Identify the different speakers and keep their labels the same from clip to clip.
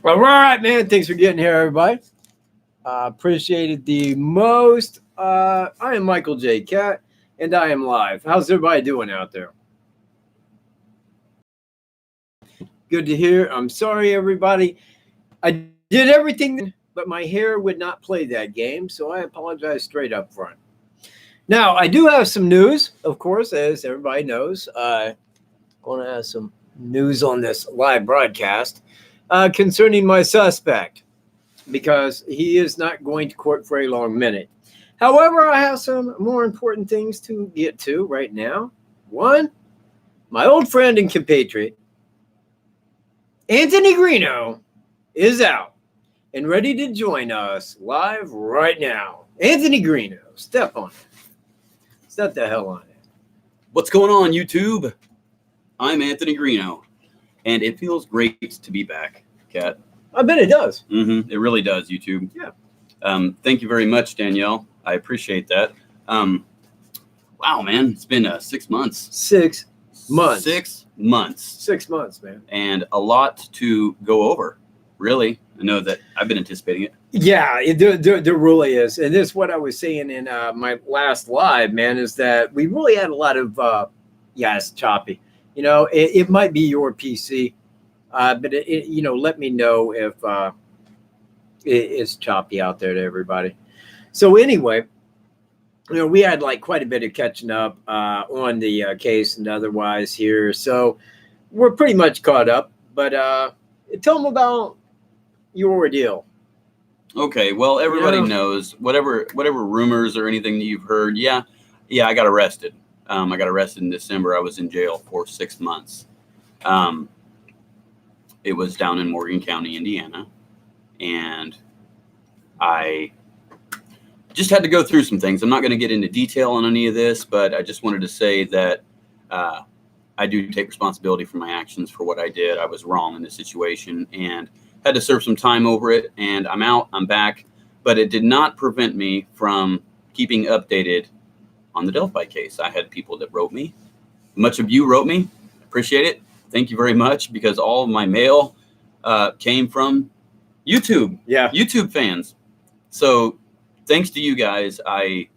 Speaker 1: All right, man. Thanks for getting here, everybody. Appreciate it the most. I am Michael J. Cat, and I am live. How's everybody doing out there? Good to hear. I'm sorry, everybody. I did everything, but my hair would not play that game, so I apologize straight up front. Now, I do have some news, of course, as everybody knows. Going to have some news on this live broadcast concerning my suspect, because he is not going to court for a long minute. However, I have some more important things to get to right now. One, my old friend and compatriot, Anthony Greeno, is out and ready to join us live right now. Anthony Greeno, step on it. Step the hell on it.
Speaker 2: What's going on, YouTube? I'm Anthony Greeno, and it feels great to be back, Kat.
Speaker 1: I bet it does.
Speaker 2: It really does, YouTube.
Speaker 1: Yeah.
Speaker 2: Thank you very much, Danielle. I appreciate that. Wow, man, it's been 6 months.
Speaker 1: 6 months.
Speaker 2: 6 months.
Speaker 1: 6 months, man.
Speaker 2: And a lot to go over, really. I know that I've been anticipating it.
Speaker 1: Yeah, there really is. And this is what I was saying in my last live, man, is that we really had a lot of, it's choppy. You know, it might be your PC, but, let me know if it's choppy out there to everybody. So anyway, we had like quite a bit of catching up on the case and otherwise here. So we're pretty much caught up. But tell them about your ordeal.
Speaker 2: Okay, well, everybody knows whatever rumors or anything that you've heard. Yeah, I got arrested. I got arrested in December. I was in jail for 6 months. It was down in Morgan County, Indiana, and I just had to go through some things. I'm not going to get into detail on any of this, but I just wanted to say that I do take responsibility for my actions for what I did. I was wrong in this situation and had to serve some time over it, and I'm out, I'm back, but it did not prevent me from keeping updated on the Delphi case. I had people that wrote me. Much of you wrote me. Appreciate it. Thank you very much, because all of my mail came from YouTube. Yeah. YouTube fans. So thanks to you guys, I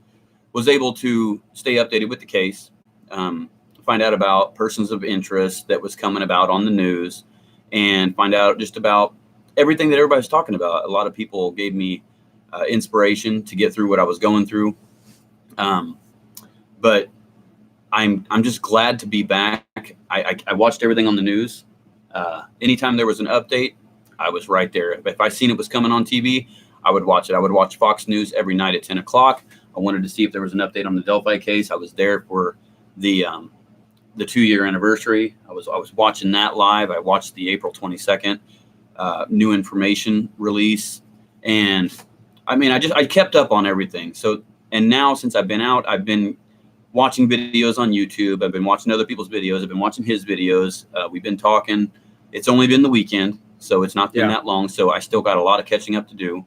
Speaker 2: was able to stay updated with the case, find out about persons of interest that was coming about on the news, and find out just about everything that everybody's talking about. A lot of people gave me inspiration to get through what I was going through. But I'm just glad to be back. I watched everything on the news. Anytime there was an update, I was right there. If I seen it was coming on TV, I would watch it. I would watch Fox News every night at 10 o'clock. I wanted to see if there was an update on the Delphi case. I was there for the 2-year anniversary. I was watching that live. I watched the April 22nd new information release, and I mean, I kept up on everything. So, and now since I've been out, I've been watching videos on YouTube. I've been watching other people's videos. I've been watching his videos. We've been talking. It's only been the weekend, so it's not been that long. So I still got a lot of catching up to do.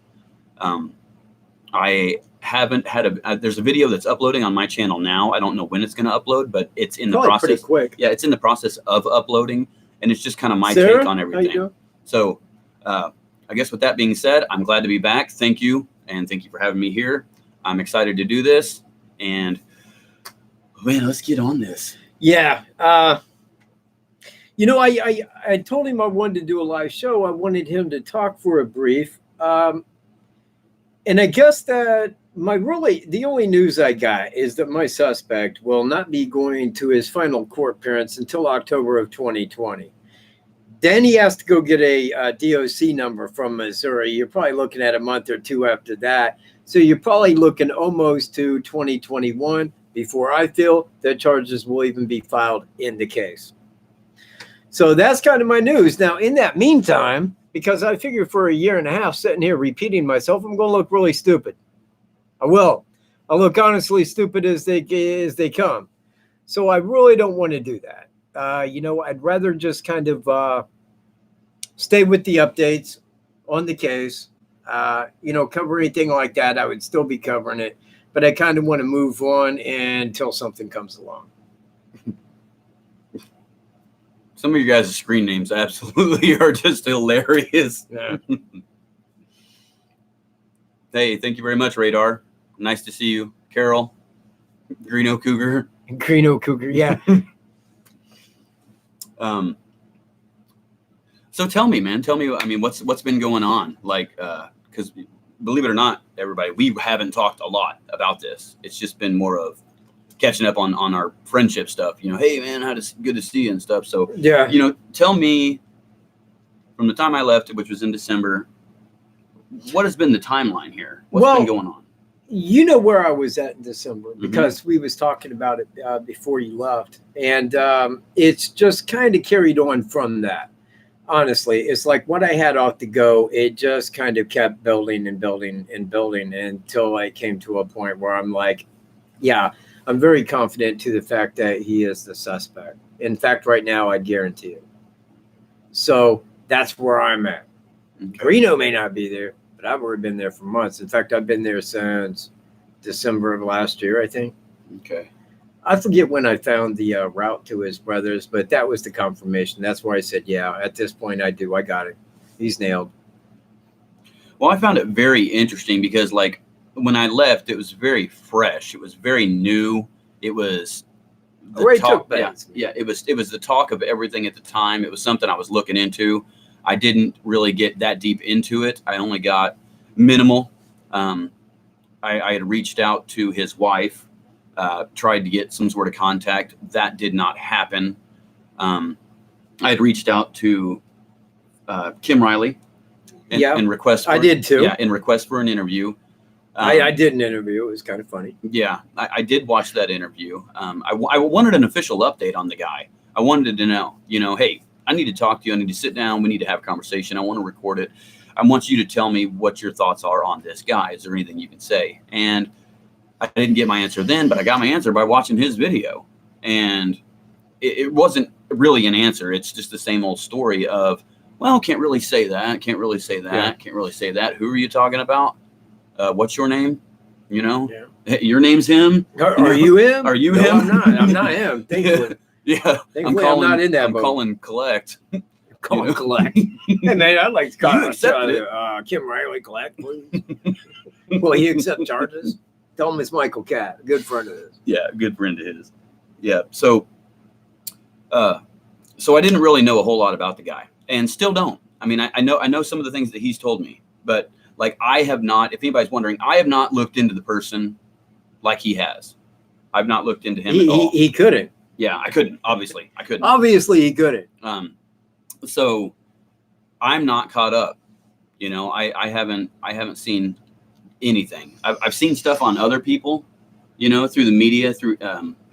Speaker 2: I haven't had there's a video that's uploading on my channel now. I don't know when it's going to upload, but it's in the process. Pretty quick. Yeah, it's in the process of uploading, and it's just kind of my take on everything. So I guess with that being said, I'm glad to be back. Thank you, and thank you for having me here. I'm excited to do this, and man, let's get on this. Yeah. I told him I wanted to do a live show. I wanted him to talk for a brief. And I guess that the only news I got is that my suspect will not be going to his final court appearance until October of 2020. Then he has to go get a DOC number from Missouri. You're probably looking at a month or two after that. So you're probably looking almost to 2021 before I feel that charges will even be filed in the case. So that's kind of my news. Now, in that meantime, because I figure for a year and a half sitting here repeating myself, I'm going to look really stupid. I will. I'll look honestly stupid as they come. So I really don't want to do that. I'd rather just kind of stay with the updates on the case. Cover anything like that. I would still be covering it, but I kind of want to move on until something comes along.
Speaker 3: Some of you guys' screen names absolutely are just hilarious.
Speaker 1: Yeah.
Speaker 3: Hey, thank you very much, Radar. Nice to see you. Carol, Greeno Cougar.
Speaker 1: Greeno Cougar, yeah.
Speaker 3: So tell me, man. Tell me, I mean, what's been going on? Like, because believe it or not, everybody, we haven't talked a lot about this. It's just been more of catching up on our friendship stuff. You know, hey, man, good to see you and stuff. So,
Speaker 1: Yeah.
Speaker 3: you know, tell me from the time I left, which was in December, what has been the timeline here? What's been going on?
Speaker 1: You know where I was at in December because we was talking about it before you left. And it's just kind of carried on from that. Honestly, it's like what I had off to go. It just kind of kept building and building and building until I came to a point where I'm like, yeah, I'm very confident to the fact that he is the suspect. In fact, right now, I guarantee it. So that's where I'm at. Okay. Greeno may not be there, but I've already been there for months. In fact, I've been there since December of last year, I think.
Speaker 3: Okay.
Speaker 1: I forget when I found the route to his brother's, but that was the confirmation. That's where I said, yeah, at this point I got it. He's nailed.
Speaker 3: Well, I found it very interesting because like when I left, it was very fresh. It was very new. It was the talk. Yeah, it was the talk of everything at the time. It was something I was looking into. I didn't really get that deep into it. I only got minimal. I had reached out to his wife. Tried to get some sort of contact. That did not happen. I had reached out to Kim Riley and request for,
Speaker 1: I did too.
Speaker 3: Yeah, in request for an interview.
Speaker 1: I did an interview. It was kind of funny.
Speaker 3: Yeah, I did watch that interview. I wanted an official update on the guy. I wanted to know, you know, hey, I need to talk to you. I need to sit down. We need to have a conversation. I want to record it. I want you to tell me what your thoughts are on this guy. Is there anything you can say? And I didn't get my answer then, but I got my answer by watching his video. And it wasn't really an answer. It's just the same old story of, well, can't really say that. Can't really say that. Yeah. Can't really say that. Who are you talking about? What's your name? You know, your name's him.
Speaker 1: Are you him?
Speaker 3: Are you him?
Speaker 1: I'm not. I'm not him. Thankfully.
Speaker 3: Yeah.
Speaker 1: I'm not in that.
Speaker 3: I'm calling collect.
Speaker 1: Calling collect. Hey man, I'd like to call Kim Riley collect, please. Will he accept charges? Tell him it's Michael Catt, a good friend of his.
Speaker 3: Yeah, a good friend of his. Yeah. So I didn't really know a whole lot about the guy, and still don't. I mean, I know some of the things that he's told me, but like I have not. If anybody's wondering, I have not looked into the person like he has. I've not looked into him at all.
Speaker 1: He couldn't.
Speaker 3: Yeah, I couldn't. Obviously, I couldn't.
Speaker 1: Obviously, he couldn't.
Speaker 3: So I'm not caught up. You know, I haven't seen anything. I've seen stuff on other people, you know, through the media, through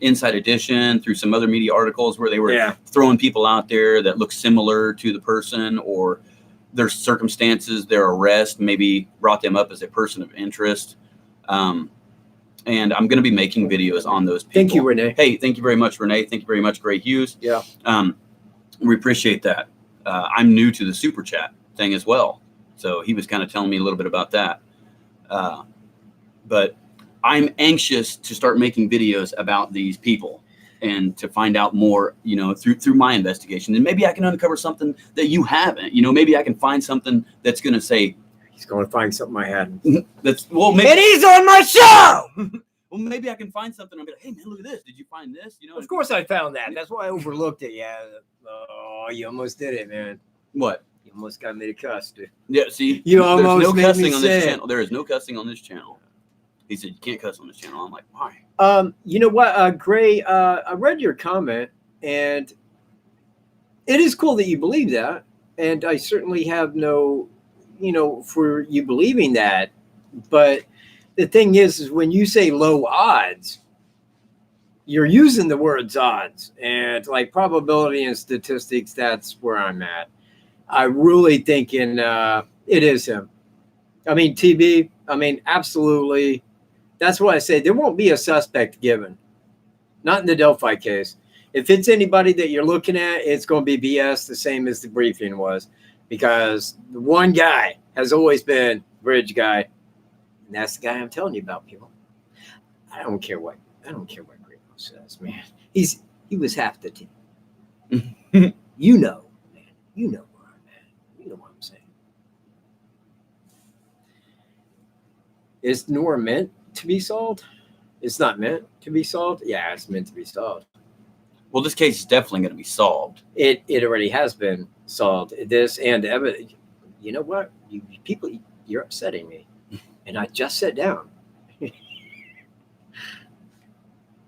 Speaker 3: Inside Edition, through some other media articles where they were throwing people out there that look similar to the person, or their circumstances, their arrest maybe brought them up as a person of interest. And I'm going to be making videos on those people.
Speaker 1: Thank you, Renee.
Speaker 3: Hey, thank you very much, Renee. Thank you very much, Gray Hughes.
Speaker 1: Yeah.
Speaker 3: We appreciate that. I'm new to the super chat thing as well. So he was kind of telling me a little bit about that. But I'm anxious to start making videos about these people and to find out more, you know, through my investigation. And maybe I can uncover something that you haven't. You know, maybe I can find something that's going to say,
Speaker 1: he's going to find something I hadn't.
Speaker 3: Maybe,
Speaker 1: and he's on my show.
Speaker 3: Well, maybe I can find something. I'll be like, hey man, look at this. Did you find this? You know,
Speaker 1: of course I found that. That's why I overlooked it. Yeah. Oh, you almost did it, man.
Speaker 3: What?
Speaker 1: You almost got me to cuss, dude.
Speaker 3: Yeah. See,
Speaker 1: you almost
Speaker 3: no
Speaker 1: made
Speaker 3: cussing
Speaker 1: me
Speaker 3: on
Speaker 1: say
Speaker 3: this
Speaker 1: it.
Speaker 3: channel. There is no cussing on this channel. He said you can't cuss on this channel. I'm like, why?
Speaker 1: You know what, Gray? I read your comment, and it is cool that you believe that, and I certainly have no, you know, for you believing that. But the thing is when you say low odds, you're using the words odds, and like probability and statistics. That's where I'm at. I really thinking it is him. I mean, TB. I mean, absolutely. That's why I say there won't be a suspect given. Not in the Delphi case. If it's anybody that you're looking at, it's going to be BS, the same as the briefing was. Because the one guy has always been bridge guy. And that's the guy I'm telling you about, people. I don't care what Greeno says, man. He was half the team.
Speaker 2: You know, man. You know where I'm at. You know what I'm saying. Is Nora meant to be solved? It's not meant to be solved. Yeah, it's meant to be solved.
Speaker 3: Well, this case is definitely going to be solved.
Speaker 2: It already has been solved. This and evidence. You know what? You people, you're upsetting me. And I just sat down.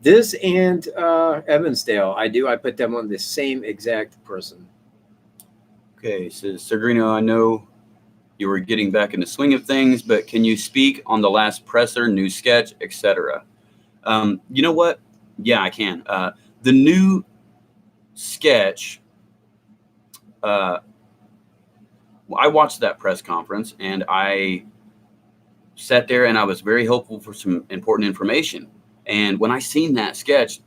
Speaker 2: This and Evansdale, I put them on the same exact person.
Speaker 3: Okay, says Sergrino, I know you were getting back in the swing of things, but can you speak on the last presser, new sketch, etc.? You know what? Yeah, I can. The new sketch, I watched that press conference and I sat there and I was very hopeful for some important information. And when I seen that sketch,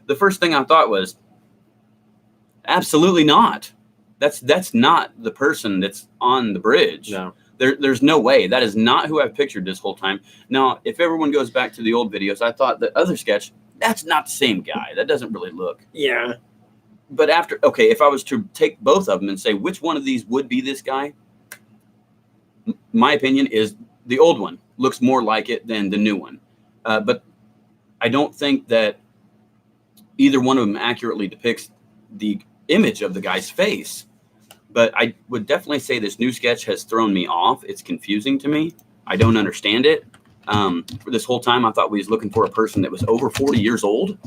Speaker 3: the first thing I thought was, absolutely not. That's not the person that's on the bridge.
Speaker 2: No.
Speaker 3: There's no way. That is not who I've pictured this whole time. Now, if everyone goes back to the old videos, I thought the other sketch, that's not the same guy. That doesn't really look.
Speaker 2: Yeah.
Speaker 3: But if I was to take both of them and say which one of these would be this guy, my opinion is the old one looks more like it than the new one. But I don't think that either one of them accurately depicts the image of the guy's face. But I would definitely say this new sketch has thrown me off. It's confusing to me. I don't understand it. For this whole time, I thought we was looking for a person that was over 40 years old.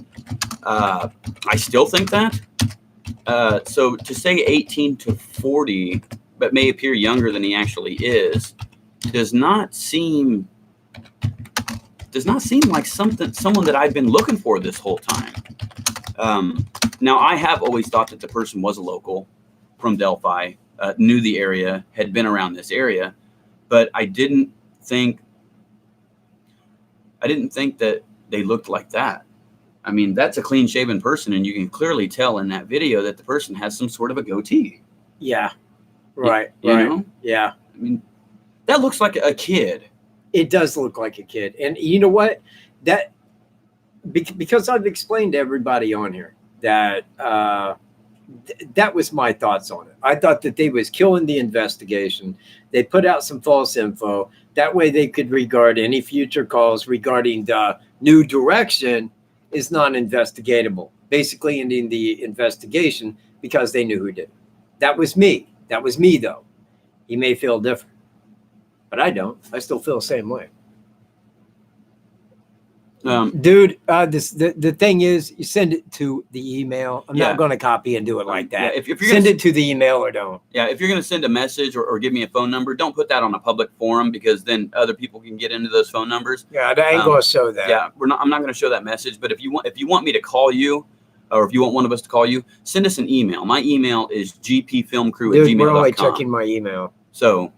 Speaker 3: I still think that. So to say 18 to 40, but may appear younger than he actually is, does not seem like someone that I've been looking for this whole time. Now, I have always thought that the person was a local from Delphi, knew the area, had been around this area, but I didn't think that they looked like that. I mean, that's a clean-shaven person, and you can clearly tell in that video that the person has some sort of a goatee.
Speaker 2: Yeah. Right.
Speaker 3: You know?
Speaker 2: Yeah.
Speaker 3: I mean, that looks like a kid.
Speaker 2: It does look like a kid. And you know what? That because I've explained to everybody on here that that was my thoughts on it. I thought that they was killing the investigation. They put out some false info. That way they could regard any future calls regarding the new direction is non-investigatable, basically ending the investigation because they knew who did it. That was me. That was me, though. He may feel different, but I don't. I still feel the same way. Dude, the thing is, you send it to the email. I'm not going to copy and do it like that.
Speaker 3: Yeah, if you're
Speaker 2: send it to the email or don't.
Speaker 3: Yeah, if you're going to send a message or give me a phone number, don't put that on a public forum because then other people can get into those phone numbers.
Speaker 2: Yeah, I ain't going to show that.
Speaker 3: Yeah, I'm not going to show that message. But if you want me to call you, or if you want one of us to call you, send us an email. My email is gpfilmcrew@gmail.com.
Speaker 2: We're only checking my email.
Speaker 3: So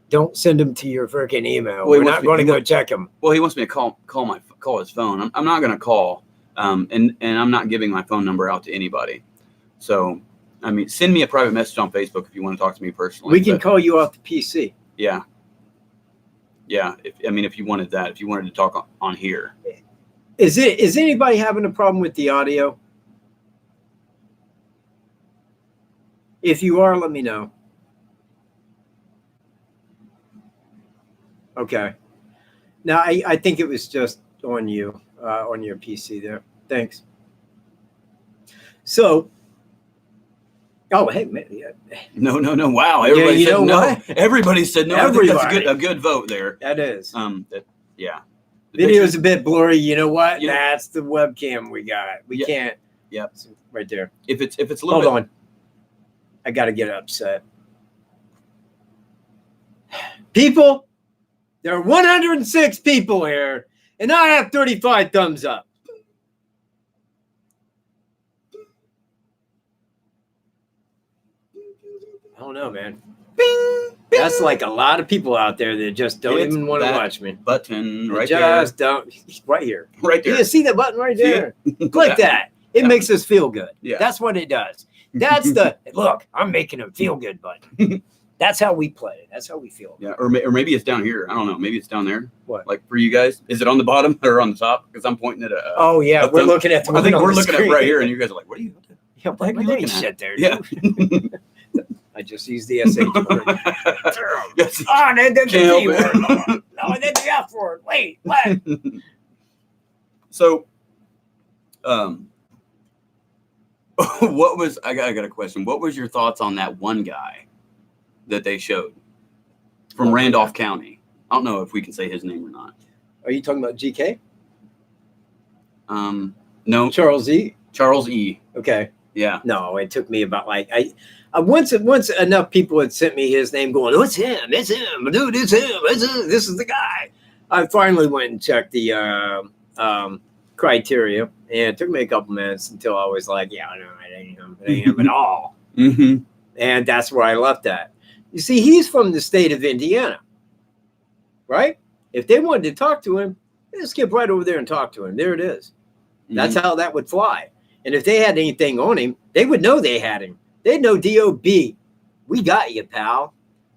Speaker 2: don't send them to your freaking email. We're not going to go check them.
Speaker 3: Well, he wants me to call his phone. I'm not going to call, and I'm not giving my phone number out to anybody. So, I mean, send me a private message on Facebook if you want to talk to me personally.
Speaker 2: We can call you off the PC.
Speaker 3: Yeah. Yeah. If you wanted that, if you wanted to talk on here.
Speaker 2: Is anybody having a problem with the audio? If you are, let me know. Okay. Now, I think it was just on you, on your PC there. Thanks. So, hey, man. Yeah.
Speaker 3: No. Wow. Everybody said no.
Speaker 2: What?
Speaker 3: Everybody said no.
Speaker 2: Everybody.
Speaker 3: I think that's a good vote there.
Speaker 2: That is.
Speaker 3: Yeah.
Speaker 2: Video's a bit blurry. You know what?
Speaker 3: Yeah.
Speaker 2: That's the webcam we got. We can't.
Speaker 3: Yep.
Speaker 2: Right there.
Speaker 3: If it's a little
Speaker 2: Hold on. I got to get upset. People, there are 106 people here, and I have 35 thumbs up. I don't know, man. Bing, bing. That's like a lot of people out there that just don't even want to watch me.
Speaker 3: Button right
Speaker 2: just
Speaker 3: there.
Speaker 2: Don't. Right here.
Speaker 3: Right there.
Speaker 2: You see that button right there? Click that. It makes us feel good.
Speaker 3: Yeah.
Speaker 2: That's what it does. That's the look. I'm making a feel good button. That's how we play. That's how we feel.
Speaker 3: Yeah, or maybe it's down here. I don't know. Maybe it's down there.
Speaker 2: What?
Speaker 3: Like for you guys, is it on the bottom or on the top? Because I'm pointing at
Speaker 2: oh yeah, we're looking at.
Speaker 3: I think we're looking at right here, and you guys are like, "What are you?"
Speaker 1: Yeah,
Speaker 3: What the heck are you looking at?
Speaker 1: shit there,
Speaker 3: Yeah.
Speaker 1: dude. I just used the SH word.
Speaker 3: Yes.
Speaker 1: Oh, they did the
Speaker 3: Can't
Speaker 1: G
Speaker 3: help
Speaker 1: word.
Speaker 3: it.
Speaker 1: No, I did the F word. Wait, what?
Speaker 3: So, what was I got a question. What was your thoughts on that one guy that they showed from Randolph County? I don't know if we can say his name or not.
Speaker 1: Are you talking about GK?
Speaker 3: No,
Speaker 1: Charles E.
Speaker 3: Charles E.
Speaker 1: Okay.
Speaker 3: Yeah.
Speaker 1: No, it took me about like I once enough people had sent me his name going, oh, it's him, dude, it's him, this is the guy. I finally went and checked the criteria, and it took me a couple minutes until I was like, yeah, no, it ain't him at all.
Speaker 3: Mm-hmm.
Speaker 1: And that's where I left at. You see, he's from the state of Indiana, right? If they wanted to talk to him, they just skip right over there and talk to him. There it is. That's how that would fly. And if they had anything on him, they would know they had him. They'd know DOB. We got you, pal.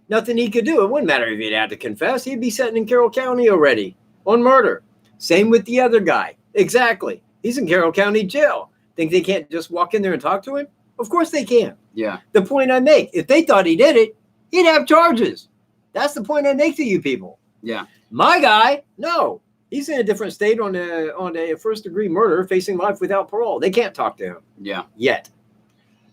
Speaker 1: Nothing he could do. It wouldn't matter if he'd had to confess. He'd be sitting in Carroll County already on murder. Same with the other guy. Exactly. He's in Carroll County jail. Think they can't just walk in there and talk to him? Of course they can.
Speaker 3: Yeah.
Speaker 1: The point I make, if they thought he did it, he'd have charges. That's the point I make to you people.
Speaker 3: Yeah.
Speaker 1: My guy, no. He's in a different state on a first-degree murder, facing life without parole. They can't talk to him.
Speaker 3: Yeah.
Speaker 1: Yet.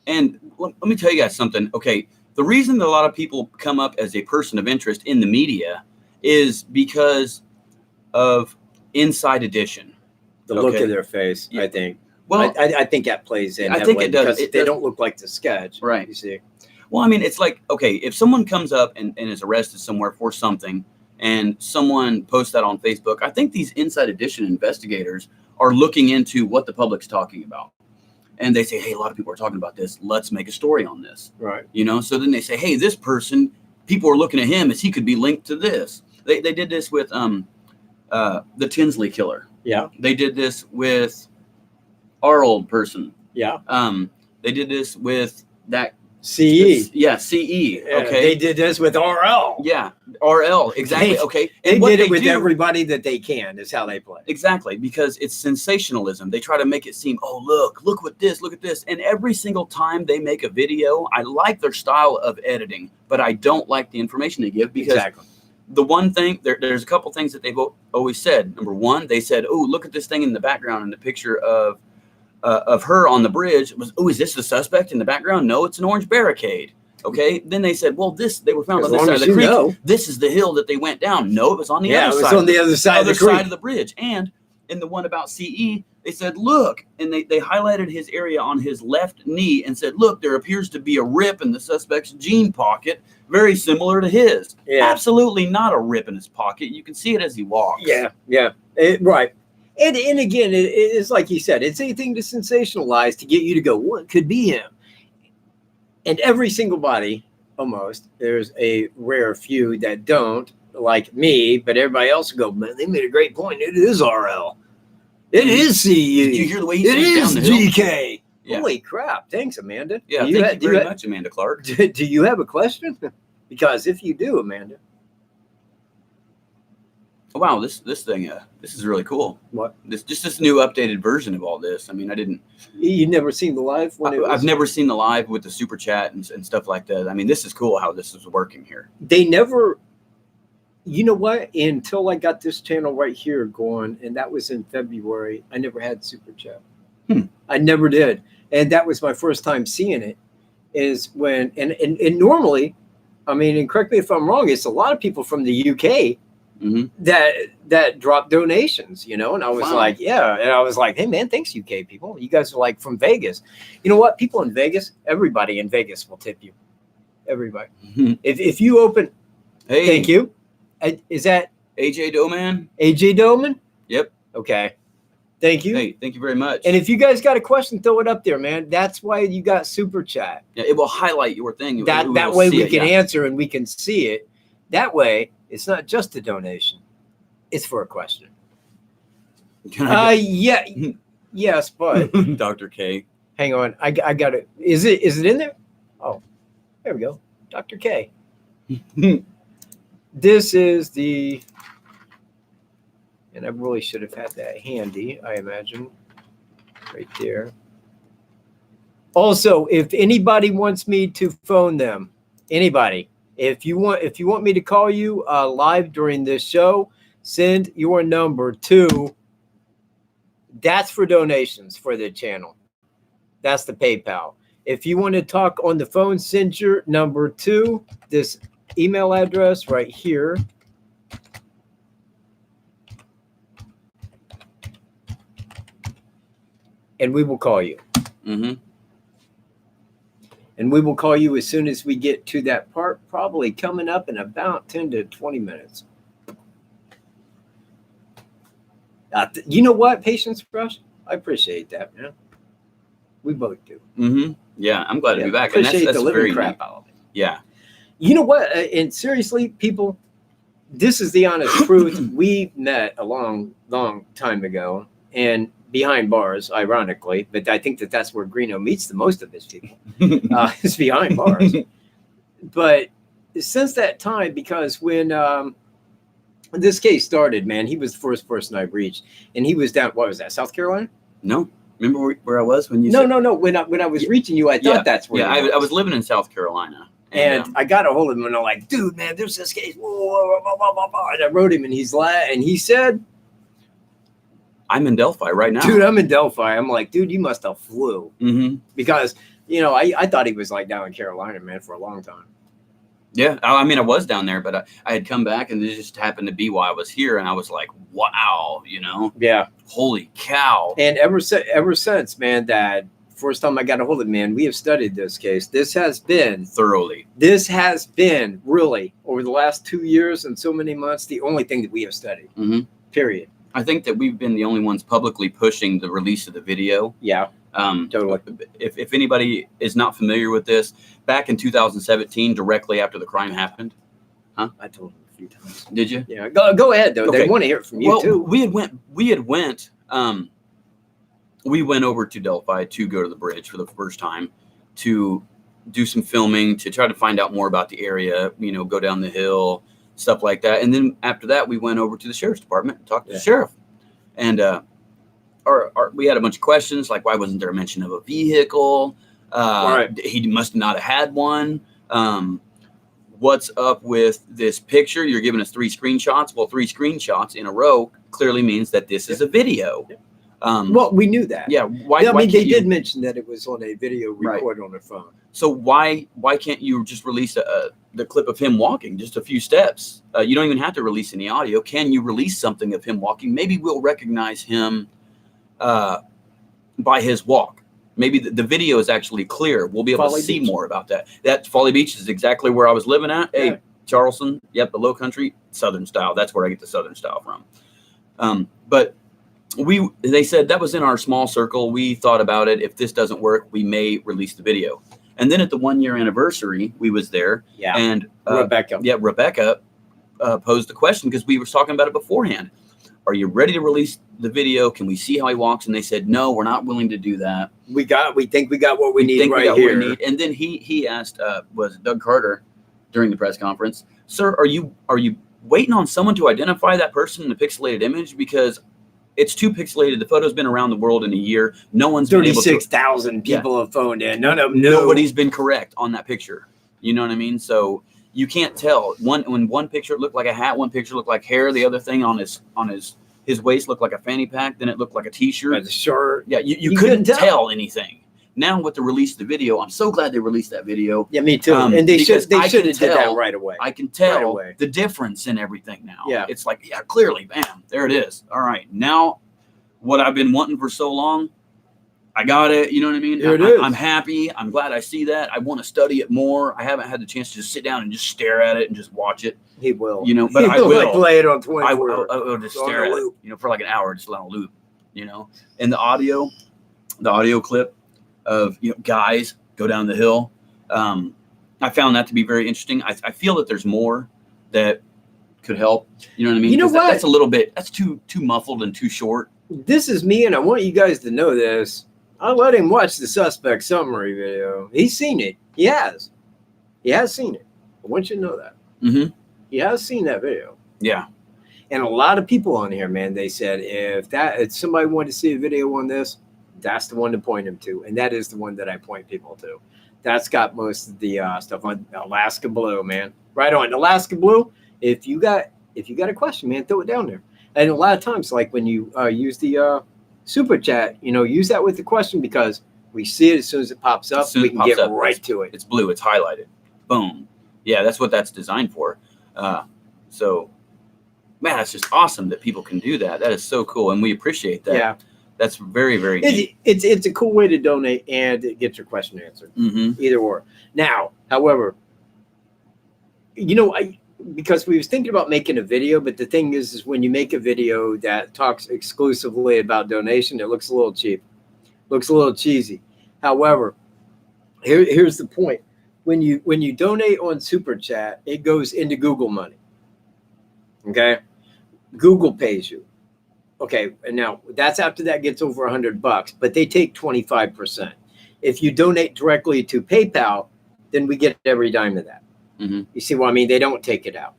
Speaker 3: And let me tell you guys something. Okay, the reason that a lot of people come up as a person of interest in the media is because of Inside Edition.
Speaker 1: The look of their face, yeah. I think.
Speaker 3: Well,
Speaker 1: I think that plays in.
Speaker 3: I think it does.
Speaker 1: Because they don't look like the sketch.
Speaker 3: Right.
Speaker 1: You see.
Speaker 3: Well, I mean, it's like, okay, if someone comes up and is arrested somewhere for something, and someone posts that on Facebook, I think these Inside Edition investigators are looking into what the public's talking about. And they say, hey, a lot of people are talking about this. Let's make a story on this.
Speaker 1: Right.
Speaker 3: You know, so then they say, hey, this person, people are looking at him as he could be linked to this. They did this with the Tinsley killer.
Speaker 1: Yeah.
Speaker 3: They did this with our old person.
Speaker 1: Yeah.
Speaker 3: They did this with that.
Speaker 1: CE.
Speaker 3: Yeah, CE.
Speaker 1: Yeah,
Speaker 3: okay.
Speaker 1: They did this with RL.
Speaker 3: Yeah, RL. Exactly. Okay.
Speaker 1: And they did it with everybody that they can, is how they play.
Speaker 3: Exactly, because it's sensationalism. They try to make it seem, oh, look at this. And every single time they make a video, I like their style of editing, but I don't like the information they give because the one thing, there's a couple things that they've always said. Number one, they said, oh, look at this thing in the background in the picture of her on the bridge. Was, oh, is this the suspect in the background? No, it's an orange barricade. Okay. Then they said, well, they were found on this side of the creek. Know. This is the hill that they went down. No, it was on the other side.
Speaker 1: Yeah, it was on the other side
Speaker 3: of the bridge. And in the one about CE, they said, look, and they highlighted his area on his left knee and said, look, there appears to be a rip in the suspect's jean pocket, very similar to his. Yeah. Absolutely not a rip in his pocket. You can see it as he walks.
Speaker 1: Yeah. Right. And again, it's like you said, it's anything to sensationalize to get you to go, well, it could be him. And every single body, almost, there's a rare few that don't, like me, but everybody else will go, man, they made a great point. It is RL. It is CE.
Speaker 3: Did you hear the way he said
Speaker 1: it is
Speaker 3: down the hill?
Speaker 1: GK.
Speaker 3: Yeah.
Speaker 1: Holy crap. Thanks, Amanda.
Speaker 3: Yeah, thank you very much, Amanda Clark.
Speaker 1: Do you have a question? Because if you do, Amanda.
Speaker 3: Oh, wow, this thing, this is really cool.
Speaker 1: What?
Speaker 3: This new updated version of all this. I mean, I didn't.
Speaker 1: You've never seen the live?
Speaker 3: I've never seen the live with the super chat and stuff like that. I mean, this is cool how this is working here.
Speaker 1: They never, you know what? Until I got this channel right here going, and that was in February, I never had super chat. I never did. And that was my first time seeing it. Is when, and normally, I mean, and correct me if I'm wrong, it's a lot of people from the UK. Mm-hmm. that dropped donations, you know, and I was like, yeah, and I was like, hey man, thanks UK people, you guys are like from Vegas. You know what, people in Vegas, everybody in Vegas will tip you, everybody. Mm-hmm. If you open, hey, thank you. Is that
Speaker 3: AJ Doman?
Speaker 1: AJ Doman?
Speaker 3: Yep.
Speaker 1: Okay, thank you.
Speaker 3: Hey, thank you very much.
Speaker 1: And if you guys got a question, throw it up there, man. That's why you got super chat.
Speaker 3: Yeah, it will highlight your thing.
Speaker 1: That way we can answer and we can see it. That way. It's not just a donation. It's for a question. Yeah. Yes, but
Speaker 3: Dr. K.
Speaker 1: Hang on. I got it. Is it in there? Oh, there we go. Dr. K. This is the, and I really should have had that handy, I imagine. Right there. Also, if anybody wants me to phone them, anybody, if you want me to call you live during this show, send your number to. That's for donations for the channel. That's the PayPal. If you want to talk on the phone, send your number to this email address right here. And we will call you.
Speaker 3: Mm-hmm.
Speaker 1: And we will call you as soon as we get to that part, probably coming up in about 10 to 20 minutes. You know what, Patience Rush? I appreciate that, man. We both do.
Speaker 3: Mm-hmm. Yeah, I'm glad to be back.
Speaker 1: Appreciate
Speaker 3: And that's
Speaker 1: the living
Speaker 3: very
Speaker 1: crap out of it.
Speaker 3: Yeah.
Speaker 1: You know what? And seriously, people, this is the honest truth. We met a long, long time ago, and behind bars, ironically, but I think that's where Greeno meets the most of his people. It's behind bars. But since that time, because when this case started, man, he was the first person I reached, and he was down. What was that? South Carolina?
Speaker 3: No. Remember where I was when you?
Speaker 1: No. When I was reaching you, I thought that's where.
Speaker 3: Yeah, I was living in South Carolina,
Speaker 1: and I got a hold of him, and I'm like, dude, man, there's this case. And I wrote him, and he said,
Speaker 3: I'm in Delphi right now.
Speaker 1: Dude, I'm in Delphi. I'm like, dude, you must have flew.
Speaker 3: Mm-hmm.
Speaker 1: Because, I thought he was like down in Carolina, man, for a long time.
Speaker 3: Yeah. I mean, I was down there, but I had come back, and it just happened to be why I was here. And I was like, wow,
Speaker 1: Yeah.
Speaker 3: Holy cow.
Speaker 1: And ever since, man, that first time I got a hold of him, man, we have studied this case. This has been really over the last 2 years and so many months, the only thing that we have studied.
Speaker 3: Mm-hmm.
Speaker 1: Period.
Speaker 3: I think that we've been the only ones publicly pushing the release of the video.
Speaker 1: Yeah, totally.
Speaker 3: If anybody is not familiar with this, back in 2017, directly after the crime happened. Huh?
Speaker 1: I told him a few times.
Speaker 3: Did you?
Speaker 1: Yeah. Go ahead though.
Speaker 3: Okay.
Speaker 1: They want to hear it from you too.
Speaker 3: We went over to Delphi to go to the bridge for the first time to do some filming, to try to find out more about the area, go down the hill, stuff like that. And then after that, we went over to the sheriff's department and talked to the sheriff. And we had a bunch of questions, like why wasn't there a mention of a vehicle?
Speaker 1: Right.
Speaker 3: He must not have had one. What's up with this picture? You're giving us 3 screenshots. Well, 3 screenshots in a row clearly means that this is a video.
Speaker 1: Well, we knew that.
Speaker 3: Yeah.
Speaker 1: They did mention that it was on a video recorded on their phone.
Speaker 3: So why can't you just release the clip of him walking, just a few steps? You don't even have to release any audio. Can you release something of him walking? Maybe we'll recognize him by his walk. Maybe the video is actually clear. We'll be able to see more about that. That Folly Beach is exactly where I was living at.
Speaker 1: Yeah.
Speaker 3: Hey, Charleston. Yep, the Low Country, Southern style. That's where I get the Southern style from. But they said that was in our small circle. We thought about it. If this doesn't work, we may release the video. And then at the 1-year anniversary, we was there.
Speaker 1: Yeah.
Speaker 3: And
Speaker 1: Rebecca.
Speaker 3: Yeah, Rebecca posed the question because we were talking about it beforehand. Are you ready to release the video? Can we see how he walks? And they said, no, we're not willing to do that.
Speaker 1: We think we got what we need right here.
Speaker 3: And then he asked, was Doug Carter during the press conference, sir, are you waiting on someone to identify that person in the pixelated image? Because it's too pixelated. The photo's been around the world in a year. No one's
Speaker 1: 36,000 people have phoned in.
Speaker 3: Nobody's been correct on that picture. You know what I mean? So you can't tell. When one picture looked like a hat, one picture looked like hair, the other thing on his waist looked like a fanny pack, then it looked like a t-shirt.
Speaker 1: The shirt.
Speaker 3: Yeah, you couldn't tell anything. Now with the release of the video, I'm so glad they released that video.
Speaker 1: Yeah, me too. And they should have did that right away.
Speaker 3: I can tell the difference in everything now.
Speaker 1: Yeah.
Speaker 3: It's like, yeah, clearly, bam, there it is. All right. Now what I've been wanting for so long, I got it. You know what I mean?
Speaker 1: Here it is.
Speaker 3: I'm happy. I'm glad I see that. I want to study it more. I haven't had the chance to just sit down and just stare at it and just watch it.
Speaker 1: He will.
Speaker 3: But I will.
Speaker 1: Like play it on 24.
Speaker 3: I will just stare at it, for like an hour, just let it loop, And the audio clip of, guys go down the hill. I found that to be very interesting. I feel that there's more that could help. You know what I mean?
Speaker 1: You know what?
Speaker 3: That's a little bit, that's too muffled and too short.
Speaker 1: This is me, and I want you guys to know this. I let him watch the suspect summary video. He's seen it. He has seen it. I want you to know that.
Speaker 3: Mm-hmm.
Speaker 1: He has seen that video.
Speaker 3: Yeah.
Speaker 1: And a lot of people on here, man, they said if somebody wanted to see a video on this,
Speaker 2: That's the one to point them to, and that is the one that I point people to. That's got most of the stuff on Alaska Blue, man. Right on Alaska Blue. If you got a question, man, throw it down there. And a lot of times, like when you use the super chat, use that with the question, because we see it as soon as it pops up. We can get right to it.
Speaker 3: It's blue. It's highlighted. Boom. Yeah, that's what that's designed for. So, man, that's just awesome that people can do that. That is so cool, and we appreciate that.
Speaker 2: Yeah.
Speaker 3: That's very, very neat.
Speaker 2: It's a cool way to donate and get your question answered. Either or. Now, however, because we was thinking about making a video, but the thing is when you make a video that talks exclusively about donation, it looks a little cheap, looks a little cheesy. However, here's the point: when you donate on Super Chat, it goes into Google Money. Okay, Google pays you. Okay, and now that's after that gets over $100, but they take 25%. If you donate directly to PayPal, then we get every dime of that. You see what I mean? They don't take it out.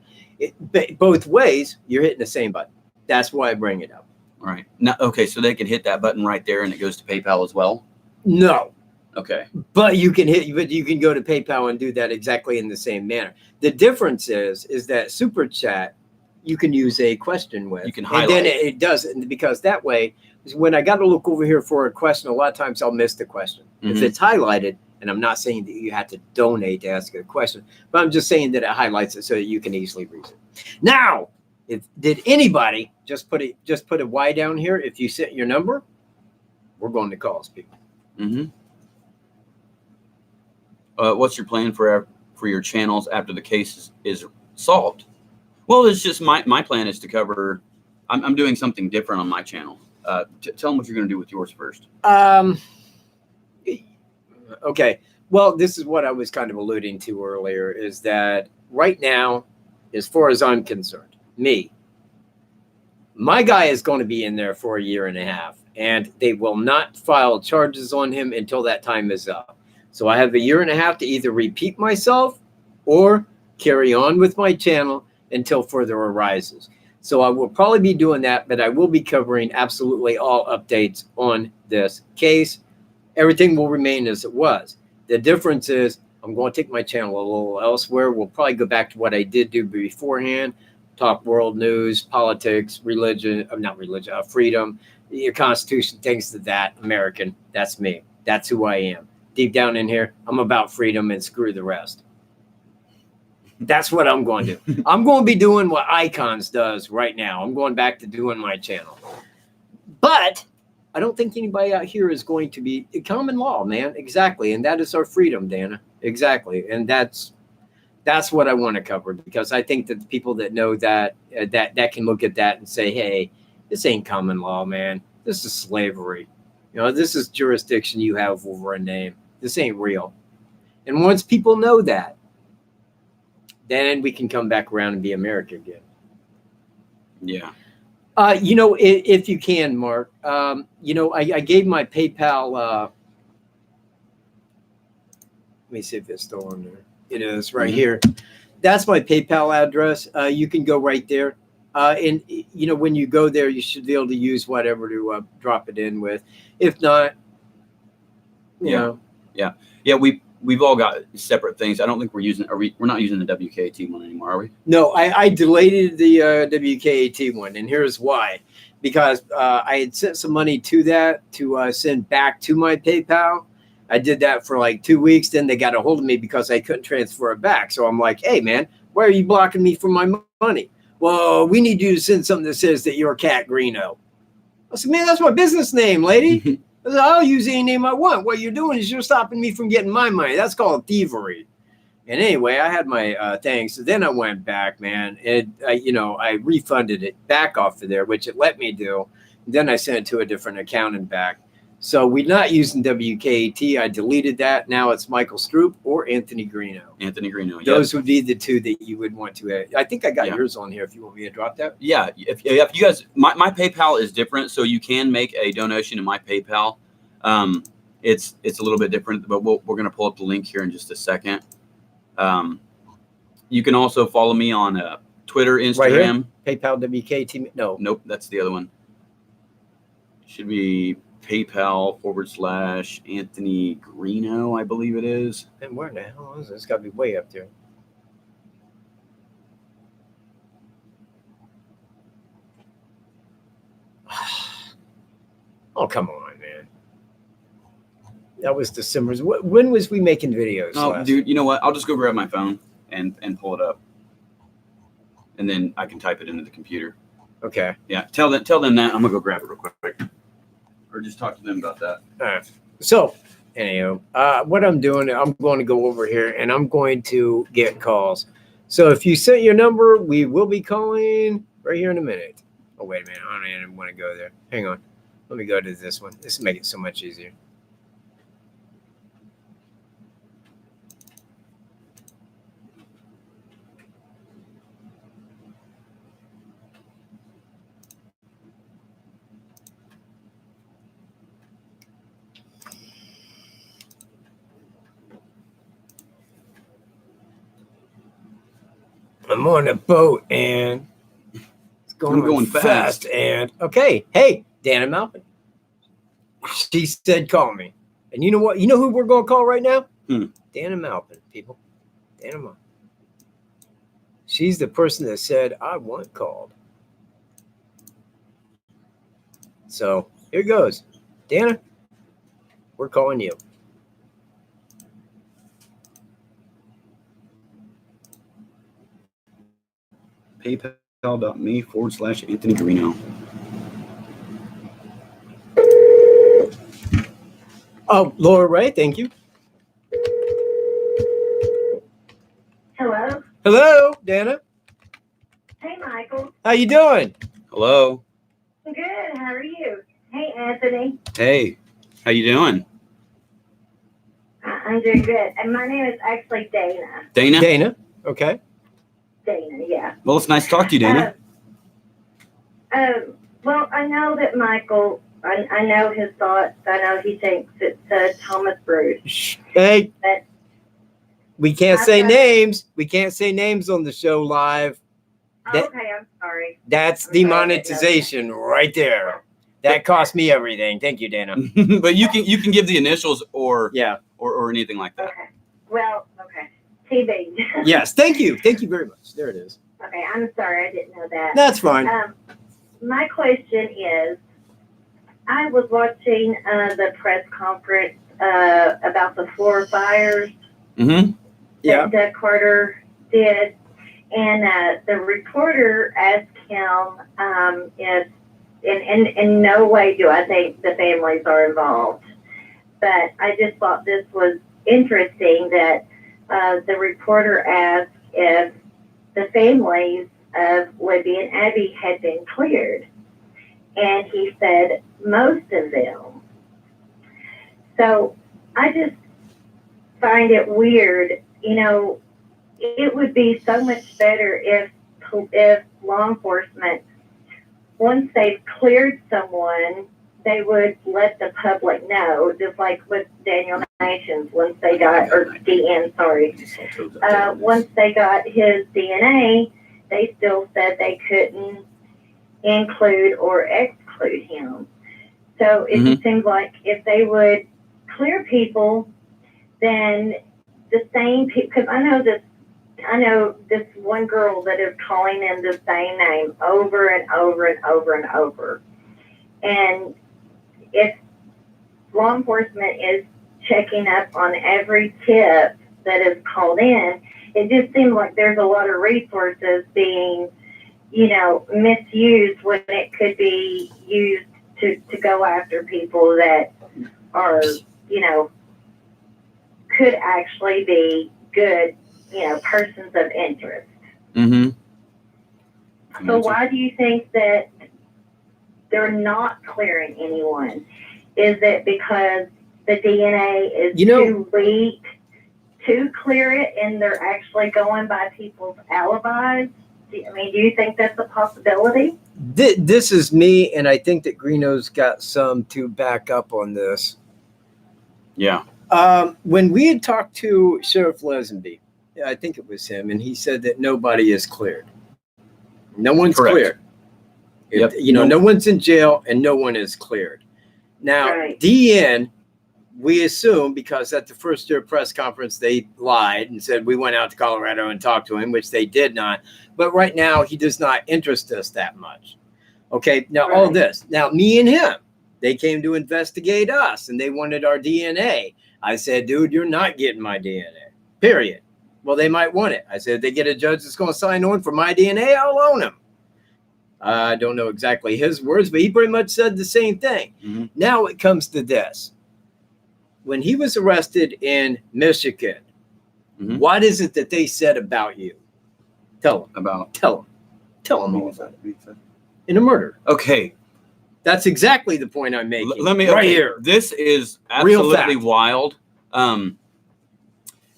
Speaker 2: Both ways, you're hitting the same button. That's why I bring it up.
Speaker 3: All right. Now, okay, so they can hit that button right there, and it goes to PayPal as well.
Speaker 2: No.
Speaker 3: Okay.
Speaker 2: But you can go to PayPal and do that exactly in the same manner. The difference is that Super Chat, you can use a question with.
Speaker 3: You can highlight.
Speaker 2: And then it does it, because that way, when I got to look over here for a question, a lot of times I'll miss the question. If it's highlighted, and I'm not saying that you have to donate to ask a question, but I'm just saying that it highlights it so that you can easily read it. Now, did anybody just put a Y down here? If you sent your number, we're going to calls, people.
Speaker 3: What's your plan for your channels after the case is solved? Well, it's just my plan is to cover. I'm doing something different on my channel. Tell them what you're going to do with yours first.
Speaker 2: Okay. Well, this is what I was kind of alluding to earlier, is that right now, as far as I'm concerned, my guy is going to be in there for 1.5 years, and they will not file charges on him until that time is up. So I have 1.5 years to either repeat myself or carry on with my channel until further arises. So I will probably be doing that, but I will be covering absolutely all updates on this case. Everything will remain as it was. The difference is I'm going to take my channel a little elsewhere. We'll probably go back to what I did do beforehand, talk world news, politics, religion, freedom, your Constitution, things like that. American, that's me. That's who I am. Deep down in here, I'm about freedom and screw the rest. That's what I'm going to do. I'm going to be doing what Icons does right now. I'm going back to doing my channel. But I don't think anybody out here is going to be common law, man. Exactly. And that is our freedom, Dana. Exactly. And that's what I want to cover, because I think that the people that know that can look at that and say, hey, this ain't common law, man. This is slavery. This is jurisdiction you have over a name. This ain't real. And once people know that, then we can come back around and be America again.
Speaker 3: Yeah.
Speaker 2: If you can, Mark, I gave my PayPal. Let me see if it's still on there. It is right here. That's my PayPal address. You can go right there. And when you go there, you should be able to use whatever to drop it in with. If not,
Speaker 3: Yeah. We've all got separate things. I don't think we're not using the WKAT one anymore, are we?
Speaker 2: No, I deleted the WKAT one, and here's why. Because I had sent some money to that to send back to my PayPal. I did that for like 2 weeks. Then they got a hold of me because I couldn't transfer it back. So I'm like, hey, man, why are you blocking me from my money? Well, we need you to send something that says that you're Cat Greeno. I said, man, that's my business name, lady. I said, I'll use any name I want. What you're doing is you're stopping me from getting my money. That's called thievery. And anyway, I had my thing. So then I went back, man. And, I refunded it back off of there, which it let me do. And then I sent it to a different account and back. So we're not using WKAT. I deleted that. Now it's Michael Stroop or Anthony Greeno.
Speaker 3: Anthony Greeno.
Speaker 2: Those would be the two that you would want to add. I think I got yours on here if you want me to drop that.
Speaker 3: Yeah. If you guys, my PayPal is different, so you can make a donation to my PayPal. It's a little bit different, but we're going to pull up the link here in just a second. You can also follow me on Twitter, Instagram.
Speaker 2: Right, PayPal WKT. No.
Speaker 3: Nope, that's the other one. Should be PayPal / Anthony Greeno, I believe it is.
Speaker 2: And where the hell is it? It's got to be way up there. Oh, come on, man. That was December's. When was we making videos?
Speaker 3: Oh, dude, you know what? I'll just go grab my phone and pull it up. And then I can type it into the computer.
Speaker 2: Okay.
Speaker 3: Yeah. Tell them that. I'm going to go grab it real quick. Or just talk to them about that.
Speaker 2: All right. So, anyhow, what I'm doing, I'm going to go over here and I'm going to get calls. So if you sent your number, we will be calling right here in a minute. Oh, wait a minute. I don't even want to go there. Hang on. Let me go to this one. This will make it so much easier. I'm on a boat and it's going fast. And okay, hey, Dana Malpin. She said, "Call me." And you know what? You know who we're going to call right now? Dana Malpin, people. Dana Malpin. She's the person that said, "I want called." So here goes, Dana. We're calling you.
Speaker 3: PayPal.me / Anthony Greeno.
Speaker 2: Oh, Laura Ray, thank you.
Speaker 4: Hello.
Speaker 2: Hello, Dana.
Speaker 4: Hey, Michael.
Speaker 2: How you doing?
Speaker 3: Hello.
Speaker 4: Good. How are you? Hey, Anthony.
Speaker 3: Hey. How you doing?
Speaker 4: I'm doing good. And my name is actually Dana.
Speaker 3: Dana?
Speaker 2: Dana. Okay.
Speaker 4: Dana, yeah.
Speaker 3: Well, it's nice to talk to you, Dana.
Speaker 4: Well, I know that Michael, I know his thoughts. I know he thinks it's Thomas Bruce.
Speaker 2: Hey.
Speaker 4: But
Speaker 2: we can't say names. We can't say names on the show live.
Speaker 4: Okay, I'm sorry.
Speaker 2: That's demonetization right there. That cost me everything. Thank you, Dana.
Speaker 3: But you can give the initials or anything like that.
Speaker 4: Okay. Well, okay. TV.
Speaker 2: Yes. Thank you. Thank you very much. There it is.
Speaker 4: Okay, I'm sorry. I didn't know that.
Speaker 2: That's fine.
Speaker 4: My question is, I was watching the press conference about the floor fires that Doug Carter did, and the reporter asked him if in no way do I think the families are involved, but I just thought this was interesting that the reporter asked if the families of Libby and Abby had been cleared, and he said most of them. So I just find it weird. You know, it would be so much better if law enforcement, once they've cleared someone, they would let the public know, just like with Daniel Nations, once they got, or DN, sorry. Once they got his DNA, they still said they couldn't include or exclude him. So it just seems like if they would clear people, then the same people, because I know this one girl that is calling in the same name over and over and over and over. And if law enforcement is checking up on every tip that is called in, it just seems like there's a lot of resources being, misused when it could be used to go after people that are, could actually be good, persons of interest. So why do you think that they're not clearing anyone? Is it because the DNA is too weak to clear it and they're actually going by people's alibis? Do you think that's a possibility?
Speaker 2: This is me, and I think that Greeno's got some to back up on this.
Speaker 3: Yeah.
Speaker 2: When we had talked to Sheriff Lesenby, I think it was him, and he said that nobody is cleared. No one's cleared.
Speaker 3: Yep.
Speaker 2: No one's in jail and no one is cleared. Now,
Speaker 4: Right.
Speaker 2: DN, we assume, because at the first year press conference, they lied and said we went out to Colorado and talked to him, which they did not. But right now, he does not interest us that much. Okay, now all
Speaker 4: Right.
Speaker 2: this. Now, me and him, they came to investigate us and they wanted our DNA. I said, dude, you're not getting my DNA, period. Well, they might want it. I said, if they get a judge that's going to sign on for my DNA, I'll own him. I don't know exactly his words, but he pretty much said the same thing.
Speaker 3: Mm-hmm.
Speaker 2: Now it comes to this. When he was arrested in Michigan,
Speaker 3: Mhm.
Speaker 2: what is it that they said about you? Tell them.
Speaker 3: About
Speaker 2: Tell them all about it. In a murder.
Speaker 3: okay.
Speaker 2: That's exactly the point I'm making.
Speaker 3: Let me
Speaker 2: right
Speaker 3: okay,
Speaker 2: here.
Speaker 3: This is
Speaker 2: Real
Speaker 3: absolutely
Speaker 2: fact.
Speaker 3: wild.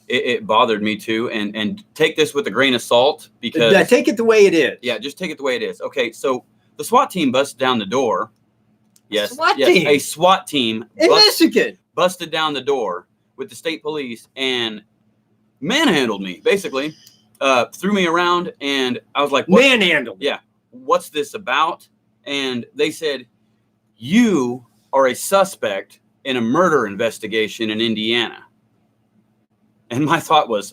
Speaker 3: It bothered me too, and take this with a grain of salt because
Speaker 2: Yeah, take it the way it is.
Speaker 3: yeah, just take it the way it is. Okay, so the SWAT team busted down the door. Yes,
Speaker 2: SWAT
Speaker 3: yes,
Speaker 2: team?
Speaker 3: a SWAT team
Speaker 2: In Michigan.
Speaker 3: busted down the door with the state police and manhandled me, basically, threw me around, and I was like, what?
Speaker 2: Manhandled.
Speaker 3: Yeah, what's this about? And they said, you are a suspect in a murder investigation in Indiana. And my thought was,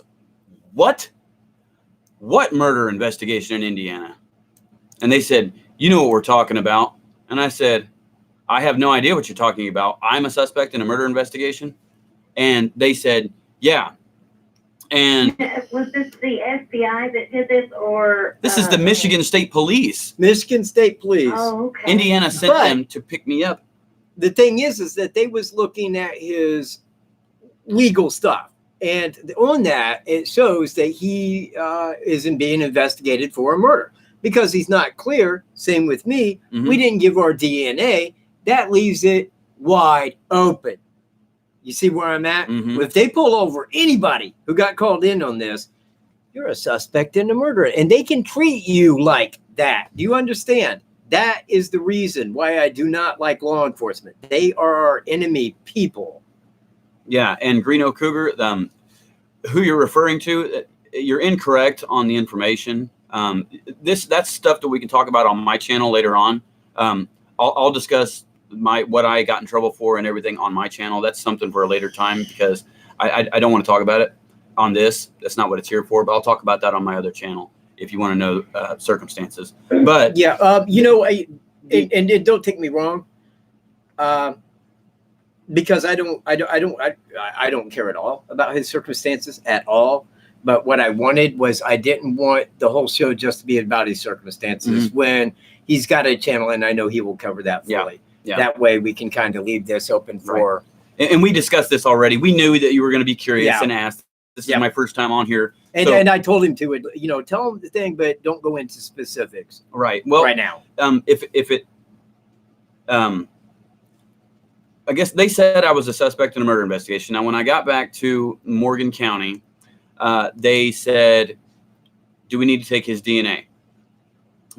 Speaker 3: what? What murder investigation in Indiana? And they said, you know what we're talking about. And I said, I have no idea what you're talking about. I'm a suspect in a murder investigation. And they said, yeah. And
Speaker 4: Was this the FBI that did this, or
Speaker 3: this is the Michigan State Police.
Speaker 2: Michigan State Police.
Speaker 4: Oh, okay.
Speaker 3: Indiana sent
Speaker 2: But-
Speaker 3: them to pick me up.
Speaker 2: The thing is that they was looking at his legal stuff. And on that, it shows that he isn't being investigated for a murder because he's not clear. Same with me.
Speaker 3: Mhm.
Speaker 2: We didn't give our DNA. That leaves it wide open. You see where I'm at?
Speaker 3: Mhm.
Speaker 2: If they pull over anybody who got called in on this, you're a suspect in a murder. And they can treat you like that. Do you understand? That is the reason why I do not like law enforcement. They are our enemy people.
Speaker 3: Yeah, and Greeno Cougar, who you're referring to, you're incorrect on the information. That's stuff that we can talk about on my channel later on. I'll discuss what I got in trouble for and everything on my channel. That's something for a later time because I don't want to talk about it on this. That's not what it's here for. But I'll talk about that on my other channel if you want to know circumstances. But
Speaker 2: Yeah, and don't take me wrong, because I don't care at all about his circumstances at all. But what I wanted was I didn't want the whole show just to be about his circumstances when he's got a channel, and I know he will cover that fully.
Speaker 3: Yeah.
Speaker 2: That way we can kind of leave this open for.
Speaker 3: and we discussed this already. We knew that you were going to be curious
Speaker 2: Yeah.
Speaker 3: and asked. This
Speaker 2: Yeah.
Speaker 3: is my first time on here.
Speaker 2: And,
Speaker 3: So-
Speaker 2: and I told him to, tell him the thing, but don't go into specifics
Speaker 3: Right. Well,
Speaker 2: right now.
Speaker 3: if it, I guess they said I was a suspect in a murder investigation. Now, when I got back to Morgan County, they said, do we need to take his DNA?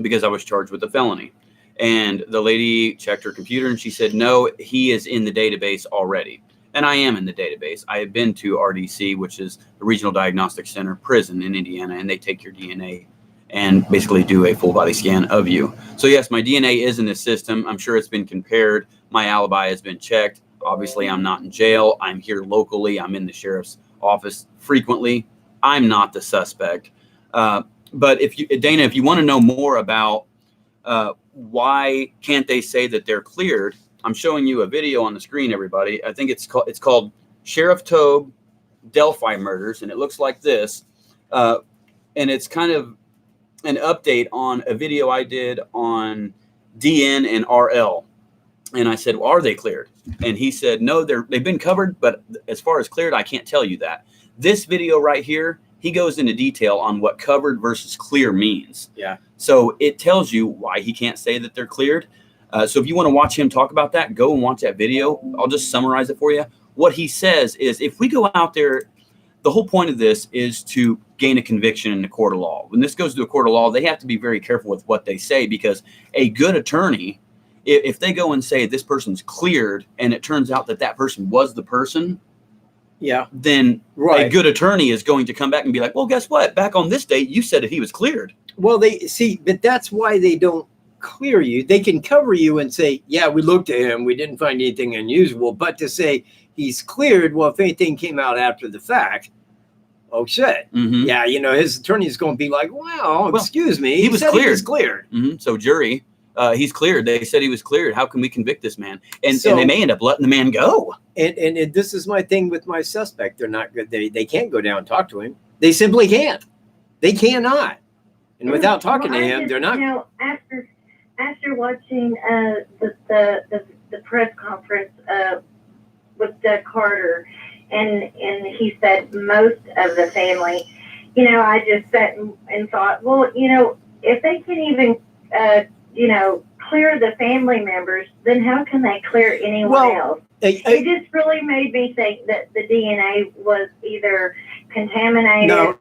Speaker 3: Because I was charged with a felony. And the lady checked her computer and she said, no, he is in the database already. And I am in the database. I have been to RDC, which is the Regional Diagnostic Center prison in Indiana, and they take your DNA and basically do a full body scan of you. So yes, my DNA is in the system. I'm sure it's been compared. My alibi has been checked. Obviously, I'm not in jail. I'm here locally. I'm in the sheriff's office frequently. I'm not the suspect. But Dana, if you want to know more about why can't they say that they're cleared, I'm showing you a video on the screen, everybody. I think it's called Sheriff Tobe Delphi Murders, and it looks like this. And it's kind of an update on a video I did on DN and RL. And I said, well, are they cleared? And he said, no, they've been covered, but as far as cleared, I can't tell you that. This video right here, he goes into detail on what covered versus clear means.
Speaker 2: Yeah.
Speaker 3: So it tells you why he can't say that they're cleared. So if you want to watch him talk about that, go and watch that video. I'll just summarize it for you. What he says is if we go out there, the whole point of this is to gain a conviction in the court of law. When this goes to a court of law, they have to be very careful with what they say because a good attorney, if they go and say this person's cleared and it turns out that person was the person,
Speaker 2: Yeah.
Speaker 3: then
Speaker 2: Right.
Speaker 3: a good attorney is going to come back and be like, well, guess what? Back on this date, you said that he was cleared.
Speaker 2: Well, but that's why they don't clear you. They can cover you and say, yeah, we looked at him. We didn't find anything unusual. But to say he's cleared, well, if anything came out after the fact, oh, shit.
Speaker 3: Mm-hmm.
Speaker 2: Yeah, his attorney is going to be like, well, excuse me.
Speaker 3: He was cleared.
Speaker 2: He was cleared.
Speaker 3: Mm-hmm. So jury, he's cleared. They said he was cleared. How can we convict this man? And they may end up letting the man go.
Speaker 2: And this is my thing with my suspect. They're not good. They can't go down and talk to him. They simply can't. They cannot. And without talking to him, they're not.
Speaker 4: After watching the press conference with Doug Carter, and he said most of the family, I just sat and thought, well, if they can even, clear the family members, then how can they clear anyone else? It just really made me think that the DNA was either contaminated or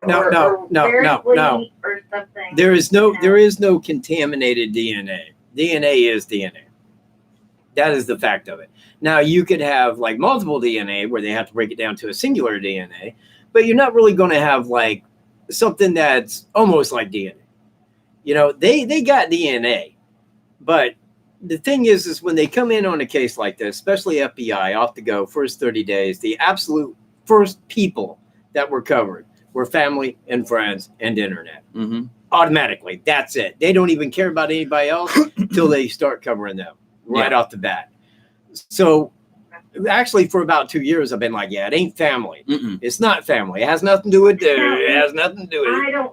Speaker 4: something.
Speaker 2: There is no contaminated DNA. DNA is DNA. That is the fact of it. Now, you could have like multiple DNA where they have to break it down to a singular DNA, but you're not really going to have like something that's almost like DNA. They got DNA, but the thing is when they come in on a case like this, especially FBI, off the go, first 30 days, the absolute first people that were covered were family and friends and internet.
Speaker 3: Mm-hmm.
Speaker 2: Automatically. That's it. They don't even care about anybody else until they start covering them right off the bat. So actually for about 2 years, I've been like, yeah, it ain't family.
Speaker 3: Mm-mm.
Speaker 2: It's not family. It has nothing to do with it. It has nothing to do with it.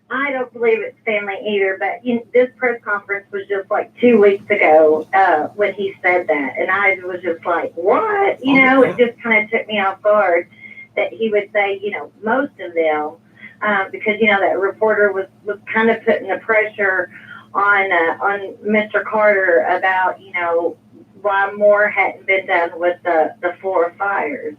Speaker 4: I don't believe it's family either, but this press conference was just like 2 weeks ago when he said that. And I was just like, what? It just kind of took me off guard that he would say, most of them, because, that reporter was kind of putting the pressure on Mr. Carter about, why more hadn't been done with the Florida fires.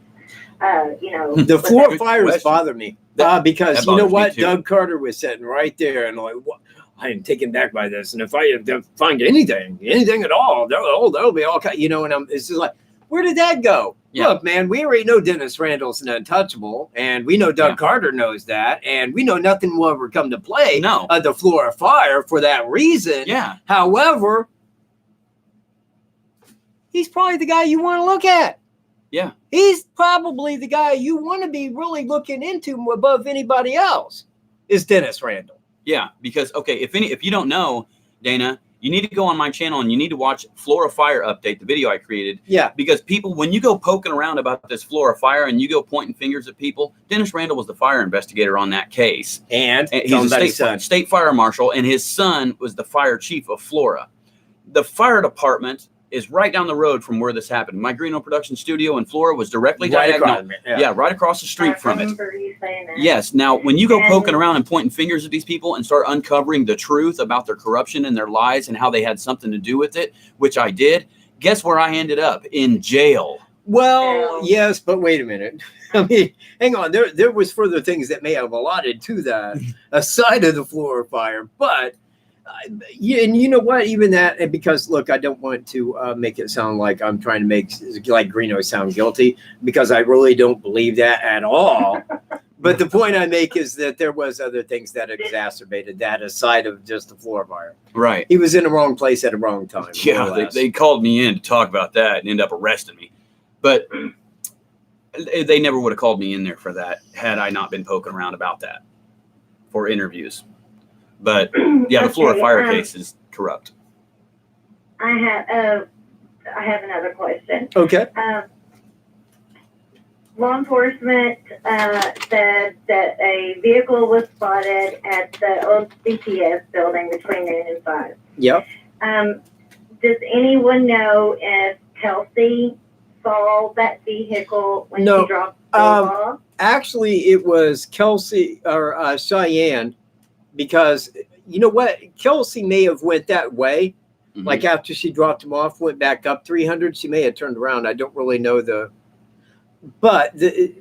Speaker 2: The Florida fires bother me. Because you know what?
Speaker 3: Doug
Speaker 2: Carter was sitting right there and like, what? I am taken back by this. And if I find anything at all, there'll be all kind, and it's just like, where did that go? Yeah. Look, man, we already know Dennis Randall's an untouchable, and we know Doug Carter knows that, and we know nothing will ever come to play the Florida fire for that reason.
Speaker 3: Yeah.
Speaker 2: However, he's probably the guy you want to look at.
Speaker 3: Yeah.
Speaker 2: He's probably the guy you want to be really looking into above anybody else is Dennis Randall.
Speaker 3: Yeah, because, if you don't know, Dana, you need to go on my channel and you need to watch Florida Fire Update, the video I created.
Speaker 2: Yeah.
Speaker 3: Because people, when you go poking around about this Florida fire and you go pointing fingers at people, Dennis Randall was the fire investigator on that case.
Speaker 2: And
Speaker 3: he's a state fire marshal, and his son was the fire chief of Florida. The fire department is right down the road from where this happened. My Greeno production studio in Florida was directly diagonal. Right across the street from it.
Speaker 4: You saying that.
Speaker 3: Yes. Now, when you go poking around and pointing fingers at these people and start uncovering the truth about their corruption and their lies and how they had something to do with it, which I did, guess where I ended up? In jail.
Speaker 2: Well, yes, but wait a minute. I mean, hang on. There was further things that may have allotted to that aside of the Florida fire, but and you know what? Even that, and because look, I don't want to make it sound like I'm trying to make like Greeno sound guilty, because I really don't believe that at all. But the point I make is that there was other things that exacerbated that aside of just the Florida fire.
Speaker 3: Right.
Speaker 2: He was in the wrong place at the wrong time.
Speaker 3: Yeah, they called me in to talk about that and ended up arresting me. But they never would have called me in there for that had I not been poking around about that for interviews. But yeah, the Florida fire case is corrupt.
Speaker 4: I have another question.
Speaker 2: Okay.
Speaker 4: Law enforcement said that a vehicle was spotted at the old CPS building between noon and 5.
Speaker 2: Yep.
Speaker 4: Does anyone know if Kelsey saw that vehicle when she dropped the off?
Speaker 2: Actually, it was Kelsey or Cheyenne. Because you know what, Kelsey may have went that way, like after she dropped him off, went back up 300. She may have turned around. I don't really know but the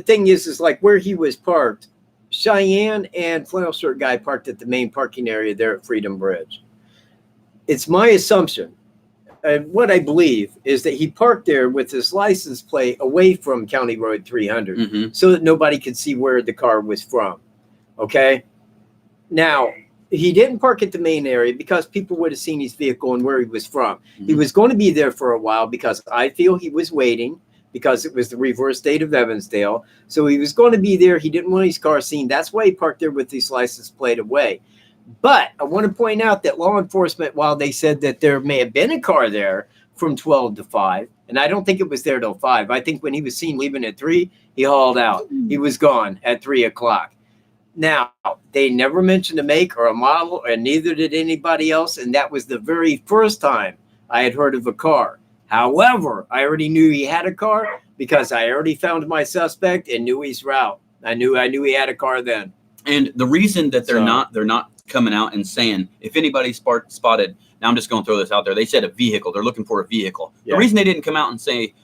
Speaker 2: thing is like where he was parked. Cheyenne and flannel shirt guy parked at the main parking area there at Freedom Bridge. It's my assumption, and what I believe is that he parked there with his license plate away from County Road 300, so that nobody could see where the car was from. Okay. Now,
Speaker 1: he didn't park at the main area because people would have seen his vehicle and where he was from.
Speaker 3: Mm-hmm.
Speaker 1: He was going to be there for a while because I feel he was waiting because it was the reverse date of Evansdale. So he was going to be there. He didn't want his car seen. That's why he parked there with his license plate away. But I want to point out that law enforcement, while they said that there may have been a car there from 12 to 5, and I don't think it was there till 5. I think when he was seen leaving at 3, he hauled out. He was gone at 3 o'clock. Now, they never mentioned a make or a model, and neither did anybody else. And that was the very first time I had heard of a car. However, I already knew he had a car because I already found my suspect and knew his route. I knew he had a car then.
Speaker 3: And the reason that they're not coming out and saying, if anybody spotted, now I'm just going to throw this out there. They said a vehicle. They're looking for a vehicle. Yeah. The reason they didn't come out and say,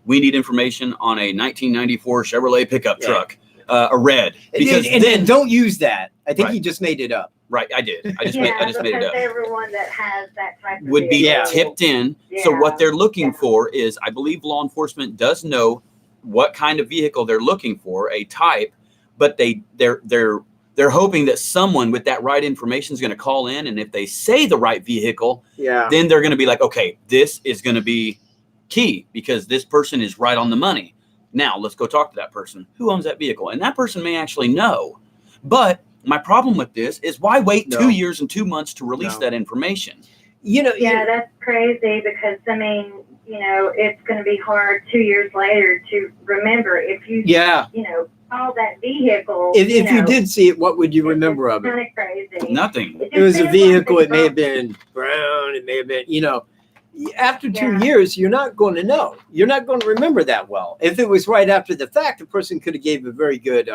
Speaker 3: we need information on a 1994 Chevrolet pickup truck. A red, because
Speaker 1: and don't use that. I think he just made it up.
Speaker 3: Right, I did. I just made it up.
Speaker 4: Everyone that has that type of
Speaker 3: would be tipped in. Yeah. So what they're looking for is, I believe law enforcement does know what kind of vehicle they're looking for, a type, but they're hoping that someone with that right information is going to call in, and if they say the right vehicle, then they're going to be like, okay, this is going to be key because this person is right on the money. Now, let's go talk to that person. Who owns that vehicle? And that person may actually know. But my problem with this is why wait 2 years and 2 months to release that information?
Speaker 4: That's crazy because, I mean, it's going to be hard 2 years later to remember if you, saw that vehicle.
Speaker 1: If you did see it, what would you remember of it?
Speaker 4: Kind of crazy.
Speaker 3: Nothing.
Speaker 1: It was a vehicle. It may have been brown. It may have been, after 2 years, you're not going to know. You're not going to remember that well. If it was right after the fact, the person could have gave a very good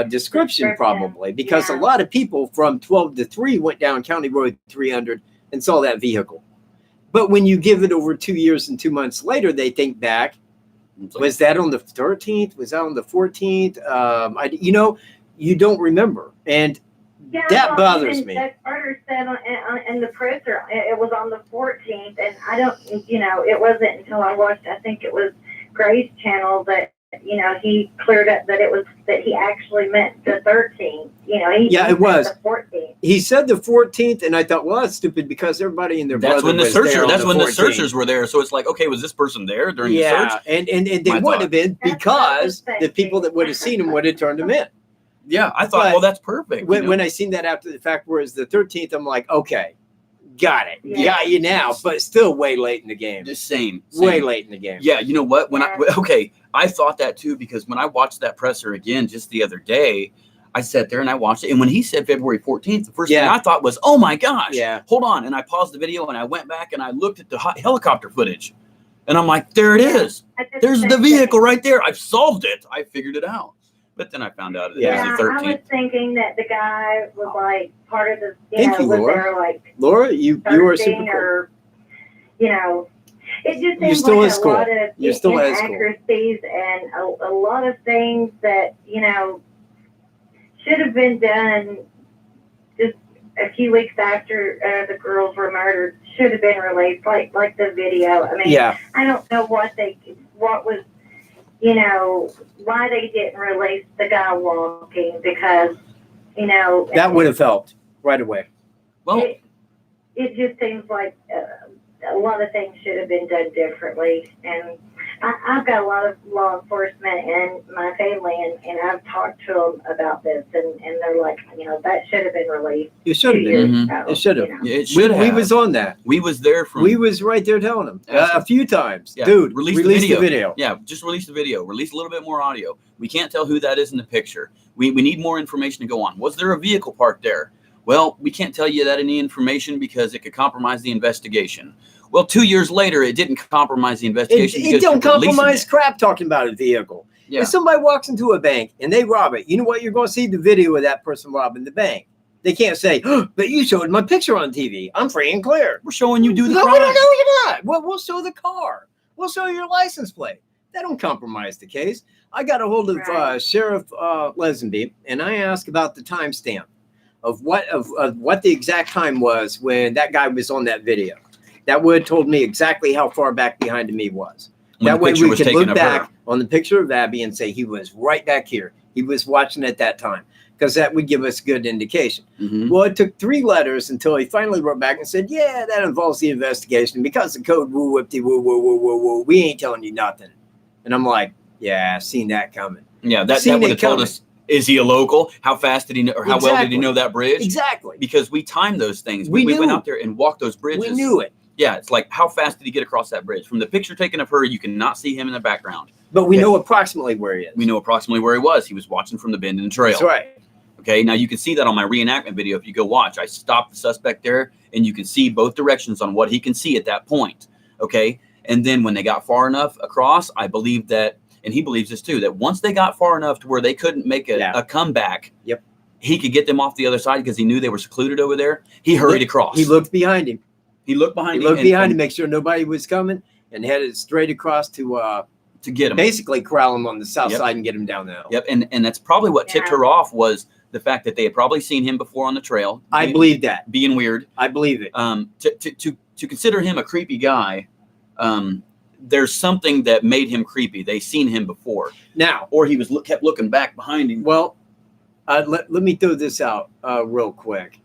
Speaker 1: description probably, because a lot of people from 12 to 3 went down County Road 300 and saw that vehicle. But when you give it over 2 years and 2 months later, they think back, was that on the 13th? Was that on the 14th? You don't remember. And that bothers me.
Speaker 4: That Carter said in the presser, it was on the 14th, and I don't, it wasn't until I watched, I think it was Gray's channel, that he cleared up that he actually meant the 13th.
Speaker 1: It was
Speaker 4: the 14th.
Speaker 1: He said the 14th, and I thought, well, that's stupid because everybody in their
Speaker 3: that's
Speaker 1: brother
Speaker 3: when the
Speaker 1: was
Speaker 3: searcher.
Speaker 1: there
Speaker 3: That's when the
Speaker 1: 14th.
Speaker 3: searchers were there. So it's like, okay, was this person there during the search?
Speaker 1: and they would have been because the people that would have seen him would have turned him in.
Speaker 3: Yeah, I thought, well, that's perfect.
Speaker 1: When I seen that after the fact, whereas the 13th, I'm like, okay, got it. Got you now, but still way late in the game.
Speaker 3: The same.
Speaker 1: Way late in the game.
Speaker 3: Yeah, you know what? I thought that too, because when I watched that presser again just the other day, I sat there and I watched it. And when he said February 14th, the first thing I thought was, oh my gosh, hold on. And I paused the video and I went back and I looked at the helicopter footage. And I'm like, there it is. There's the vehicle right there. I've solved it. I figured it out. But then I found out it was the 13th.
Speaker 4: I was thinking that the guy was like part of the,
Speaker 1: Thank you,
Speaker 4: was
Speaker 1: Laura.
Speaker 4: there like
Speaker 1: Laura, you are super
Speaker 4: cool. It just
Speaker 1: You're
Speaker 4: seems
Speaker 1: still
Speaker 4: like
Speaker 1: at
Speaker 4: a
Speaker 1: school.
Speaker 4: lot of
Speaker 1: You're still at school.
Speaker 4: inaccuracies and a lot of things that, should have been done just a few weeks after the girls were murdered, should have been released, like the video. I mean, I don't know what was, why they didn't release the guy walking, because,
Speaker 1: that would have helped right away.
Speaker 3: Well,
Speaker 4: it just seems like a lot of things should have been done differently. And I've got a lot of law enforcement in my family, and I've talked to them about this, and they're like, that should have been released.
Speaker 1: It should have been. It should have.
Speaker 3: It should have.
Speaker 1: We was on that.
Speaker 3: We was there from.
Speaker 1: We was right there telling them a few times, dude. Release the video.
Speaker 3: Yeah, just release the video. Release a little bit more audio. We can't tell who that is in the picture. We need more information to go on. Was there a vehicle parked there? Well, we can't tell you that any information because it could compromise the investigation. Well, 2 years later, it didn't compromise the investigation.
Speaker 1: It don't compromise crap talking about a vehicle.
Speaker 3: Yeah.
Speaker 1: If somebody walks into a bank and they rob it, you know what? You're going to see the video of that person robbing the bank. They can't say, but you showed my picture on TV. I'm free and clear.
Speaker 3: We're showing you do the
Speaker 1: crime.
Speaker 3: No,
Speaker 1: you're not. Well, we'll show the car. We'll show your license plate. That don't compromise the case. I got a hold of Sheriff Lesenby, and I asked about the timestamp of what the exact time was when that guy was on that video. That would have told me exactly how far back behind me was. That way we could look back on the picture of Abby and say he was right back here. he was watching at that time, because that would give us good indication.
Speaker 3: Mm-hmm.
Speaker 1: Well, it took 3 letters until he finally wrote back and said, yeah, that involves the investigation. Because the code woo whippity woo woo woo woo woo, we ain't telling you nothing. And I'm like, yeah, I've seen that coming.
Speaker 3: Yeah, that would have told us, is he a local? How fast did he know, or how well did he know that bridge?
Speaker 1: Exactly.
Speaker 3: Because we timed those things.
Speaker 1: We
Speaker 3: went
Speaker 1: knew.
Speaker 3: out there and walked those bridges.
Speaker 1: We knew it.
Speaker 3: Yeah, it's like, how fast did he get across that bridge? From the picture taken of her, you cannot see him in the background.
Speaker 1: But we know approximately where he is.
Speaker 3: We know approximately where he was. He was watching from the bend in the trail.
Speaker 1: That's right.
Speaker 3: Okay, now you can see that on my reenactment video. If you go watch, I stopped the suspect there, and you can see both directions on what he can see at that point. Okay, and then when they got far enough across, I believe that, and he believes this too, that once they got far enough to where they couldn't make a comeback, he could get them off the other side because he knew they were secluded over there. He hurried across.
Speaker 1: He looked behind him.
Speaker 3: He looked behind him.
Speaker 1: He looked behind him, make sure nobody was coming, and headed straight across to
Speaker 3: get him.
Speaker 1: Basically corral him on the south side and get him down the hill.
Speaker 3: Yep, and that's probably what tipped her off, was the fact that they had probably seen him before on the trail.
Speaker 1: I believe that.
Speaker 3: Being weird.
Speaker 1: I believe it.
Speaker 3: To consider him a creepy guy, there's something that made him creepy. They seen him before.
Speaker 1: Now,
Speaker 3: or he was kept looking back behind him.
Speaker 1: Well, let me throw this out real quick.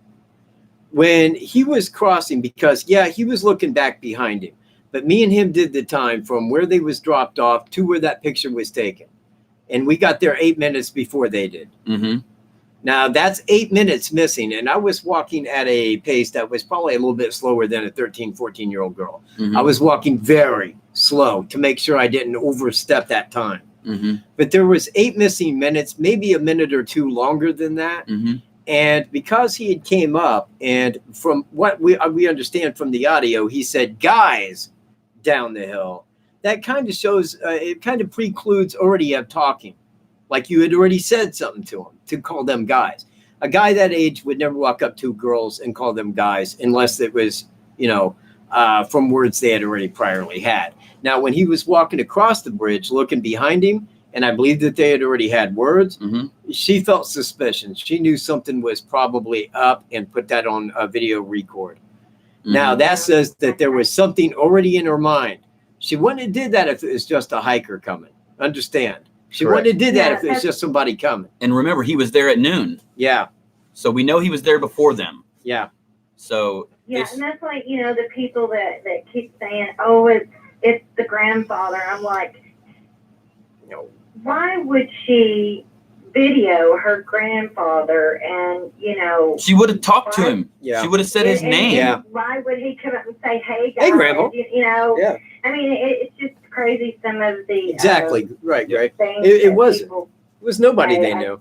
Speaker 1: When he was crossing, because he was looking back behind him, but me and him did the time from where they was dropped off to where that picture was taken, and we got there 8 minutes before they did.
Speaker 3: Mm-hmm.
Speaker 1: Now that's 8 minutes missing, and I was walking at a pace that was probably a little bit slower than a 13, 14-year-old girl.
Speaker 3: Mm-hmm.
Speaker 1: I was walking very slow to make sure I didn't overstep that time.
Speaker 3: Mm-hmm.
Speaker 1: But there was 8 missing minutes, maybe a minute or two longer than that.
Speaker 3: Mm-hmm.
Speaker 1: And because he had came up, and from what we understand from the audio, he said, guys, down the hill. That kind of shows, it kind of precludes already of talking. Like you had already said something to him to call them guys. A guy that age would never walk up to girls and call them guys unless it was, from words they had already priorly had. Now, when he was walking across the bridge, looking behind him, and I believe that they had already had words, she felt suspicion. She knew something was probably up and put that on a video record. Now, that says that there was something already in her mind. She wouldn't have did that if it was just a hiker coming. Understand? She wouldn't have did that if it was just somebody coming.
Speaker 3: And remember, he was there at noon.
Speaker 1: Yeah.
Speaker 3: So we know he was there before them.
Speaker 1: Yeah.
Speaker 3: So
Speaker 4: and that's like, the people that keep saying, oh, it's the grandfather. I'm like,
Speaker 1: no.
Speaker 4: Why would she video her grandfather and,
Speaker 3: she would have talked to him. Yeah. She would have said his name.
Speaker 1: Yeah.
Speaker 4: Why would he come up and say, hey, guys?
Speaker 1: Hey, Grandma.
Speaker 4: Yeah. I mean, it's just crazy, some of the
Speaker 1: exactly right.
Speaker 4: Things
Speaker 1: it was nobody they knew.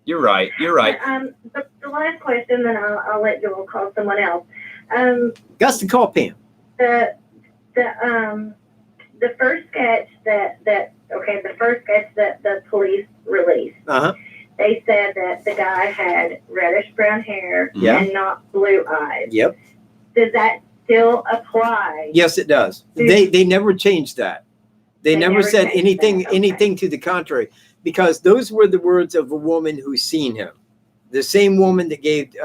Speaker 3: You're right.
Speaker 4: But the last question, then I'll let Joel call someone else.
Speaker 1: Gus to call Pam.
Speaker 4: The first sketch that the police released. They said that the guy had reddish brown hair and not blue eyes.
Speaker 1: Yep.
Speaker 4: Does that still apply?
Speaker 1: Yes, it does. They never changed that. They never said anything to the contrary, because those were the words of a woman who's seen him. The same woman that gave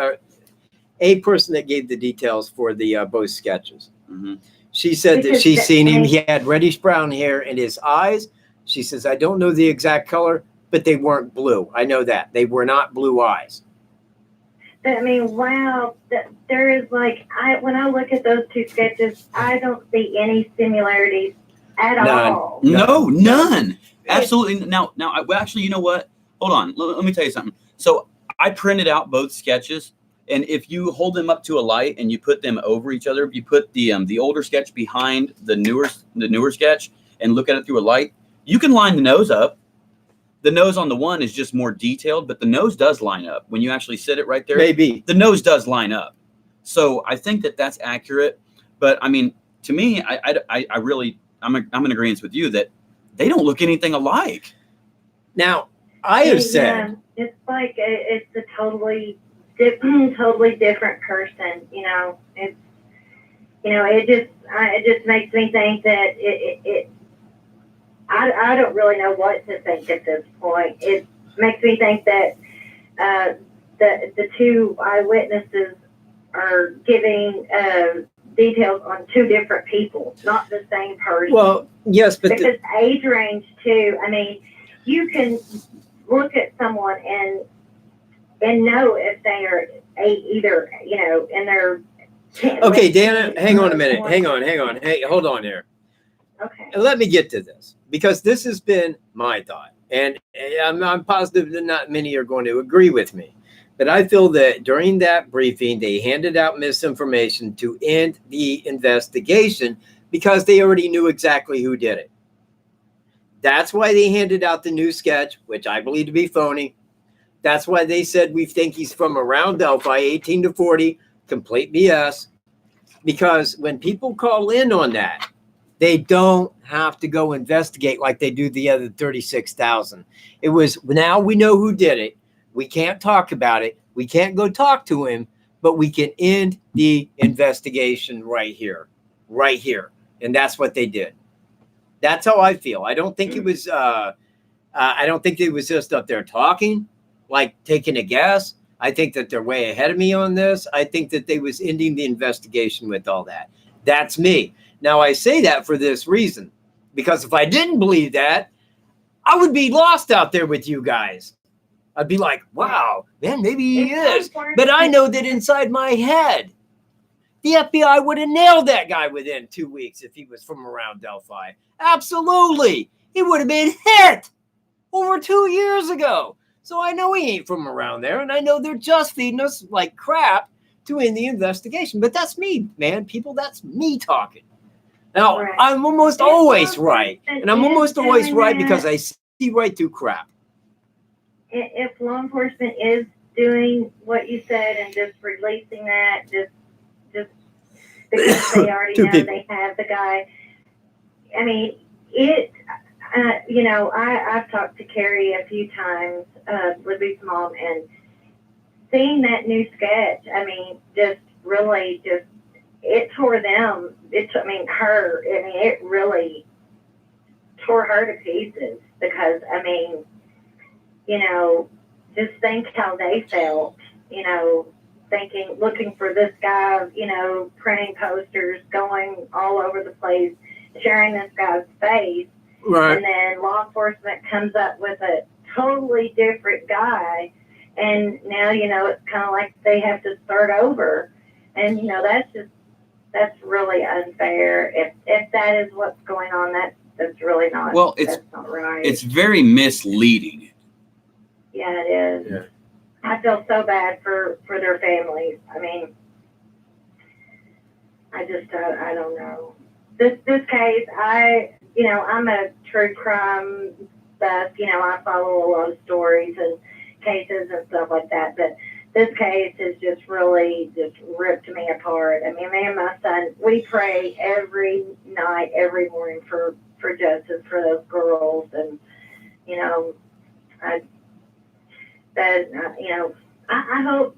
Speaker 1: a person that gave the details for the both sketches.
Speaker 3: Mm-hmm.
Speaker 1: She said that she's seen him. He had reddish brown hair, and his eyes, she says, I don't know the exact color, but they weren't blue. I know that. They were not blue eyes.
Speaker 4: I mean, wow. There is when I look at those two sketches, I don't see any similarities at all.
Speaker 3: No, none. Absolutely. Now, actually, you know what? Hold on. Let me tell you something. So I printed out both sketches. And if you hold them up to a light and you put them over each other, if you put the older sketch behind the newer sketch and look at it through a light, you can line the nose up. The nose on the one is just more detailed, but the nose does line up when you actually sit it right there.
Speaker 1: Maybe
Speaker 3: the nose does line up. So I think that that's accurate. But I mean, to me, I'm in agreement with you that they don't look anything alike.
Speaker 1: Now, I have said
Speaker 4: it's like it's a totally different person. It just makes me think that I don't really know what to think at this point. It makes me think that the two eyewitnesses are giving details on two different people, not the same person.
Speaker 1: Well, yes, but
Speaker 4: because age range too. I mean, you can look at someone and know if they are either, you know, in their.
Speaker 2: Okay, Dana, hang on a minute. Hang on. Hey, hold on here.
Speaker 4: Okay.
Speaker 2: And let me get to this, because this has been my thought. And I'm positive that not many are going to agree with me. But I feel that during that briefing, they handed out misinformation to end the investigation because they already knew exactly who did it. That's why they handed out the new sketch, which I believe to be phony. That's why they said we think he's from around Delphi, 18 to 40, complete BS. Because when people call in on that, they don't have to go investigate like they do the other 36,000. It was, now we know who did it. We can't talk about it. We can't go talk to him, but we can end the investigation right here. And that's what they did. That's how I feel. I don't think it was, I don't think it was just up there talking, like taking a guess. I think that they're way ahead of me on this. I think that they was ending the investigation with all that. That's me. Now, I say that for this reason, because if I didn't believe that, I would be lost out there with you guys. I'd be like, wow, man, maybe he is. But I know that inside my head, the FBI would have nailed that guy within 2 weeks if he was from around Delphi. Absolutely. He would have been hit over 2 years ago. So I know he ain't from around there, and I know they're just feeding us like crap to end the investigation. But that's me, man. People, that's me talking. Now, right. I'm almost always right. And I'm almost always right because I see right through crap.
Speaker 4: If law enforcement is doing what you said and just releasing that, just because they already know they have the guy, I mean, you know, I've talked to Carrie a few times, Libby's mom, and seeing that new sketch, I mean, just really just, it tore them, her, it really tore her to pieces because, I mean, you know, just think how they felt, you know, looking for this guy, you know, printing posters, going all over the place, sharing this guy's face.
Speaker 2: Right.
Speaker 4: And then law enforcement comes up with a totally different guy. And now, you know, it's kind of like they have to start over. And, you know, that's really unfair. If that is what's going on, that's really not, that's not right.
Speaker 3: It's very misleading.
Speaker 4: Yeah, it is. Yeah. I feel so bad for their families. I mean, I just, I don't know. This case, you know, I'm a true crime stuff, you know, I follow a lot of stories and cases and stuff like that, but this case has just really just ripped me apart. I mean, me and my son, we pray every night, every morning for justice for those girls, and, you know, you know, I hope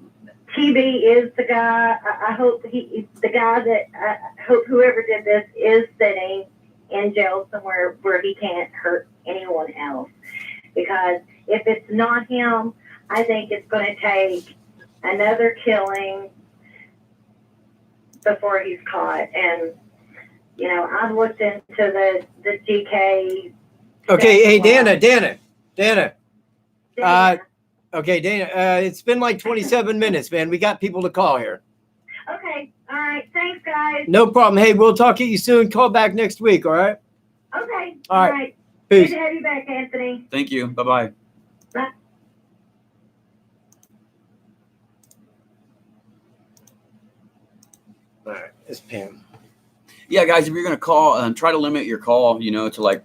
Speaker 4: TB is the guy. I hope the guy that, I hope whoever did this is sitting in jail somewhere where he can't hurt anyone else. Because if it's not him, I think it's going to take another killing before he's caught. And, you know, I've looked into the GK.
Speaker 2: Okay, hey, Dana. Okay, Dana, it's been like 27 minutes, man. We got people to call here.
Speaker 4: Okay. All right. Thanks, guys.
Speaker 2: No problem. Hey, we'll talk to you soon. Call back next week, all right?
Speaker 4: Okay.
Speaker 2: All right. Peace.
Speaker 4: Good to have you back, Anthony.
Speaker 3: Thank you. Bye-bye.
Speaker 4: Bye.
Speaker 2: All right. It's Pam.
Speaker 3: Yeah, guys, if you're going to call, try to limit your call, you know, to like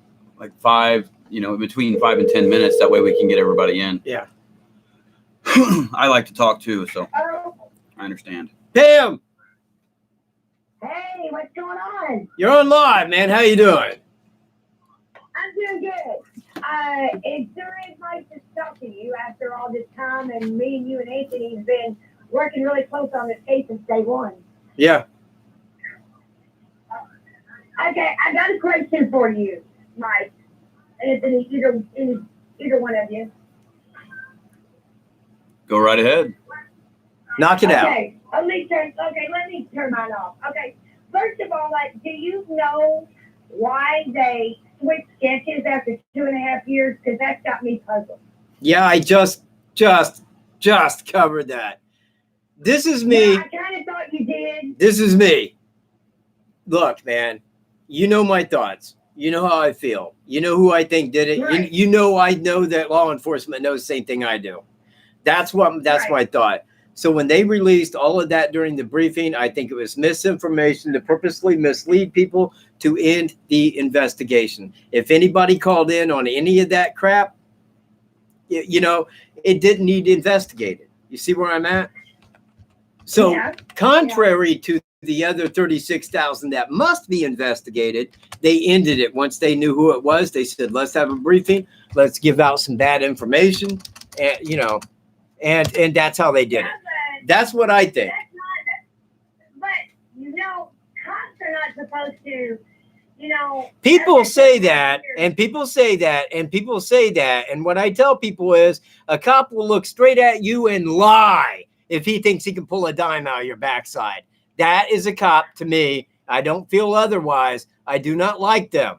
Speaker 3: 5, you know, between 5 and 10 minutes. That way we can get everybody in.
Speaker 2: Yeah.
Speaker 3: I like to talk too, so I understand.
Speaker 2: Pam!
Speaker 5: Hey, what's going on?
Speaker 2: You're on live, man. How you doing?
Speaker 5: I'm doing good. It sure is nice to talk to you after all this time, and me and you and Anthony have been working really close on this case since day one.
Speaker 2: Yeah.
Speaker 5: Okay, I got a question for you, Mike, Anthony, either one of you.
Speaker 3: Go right ahead.
Speaker 2: Knock it out.
Speaker 5: Okay, let me turn mine off. Okay, first of all, do you know why they switched sketches after 2.5 years? Because that's got me puzzled.
Speaker 1: Yeah, I just covered that. This is me.
Speaker 5: Yeah, I kind of thought you did.
Speaker 1: This is me. Look, man, you know my thoughts. You know how I feel. You know who I think did it.
Speaker 5: Right.
Speaker 1: You know I know that law enforcement knows the same thing I do. That's
Speaker 5: Right.
Speaker 1: my thought. So when they released all of that during the briefing, I think it was misinformation to purposely mislead people to end the investigation. If anybody called in on any of that crap, you know, it didn't need investigated. You see where I'm at? So
Speaker 5: Yeah.
Speaker 1: contrary to the other 36,000 that must be investigated, they ended it once they knew who it was. They said, let's have a briefing. Let's give out some bad information. And, you know, and that's how they did it. That's what I think.
Speaker 5: But, you know, cops are not supposed to, you know.
Speaker 1: People say that, and people say that, and people say that. And what I tell people is a cop will look straight at you and lie if he thinks he can pull a dime out of your backside. That is a cop to me. I don't feel otherwise. I do not like them.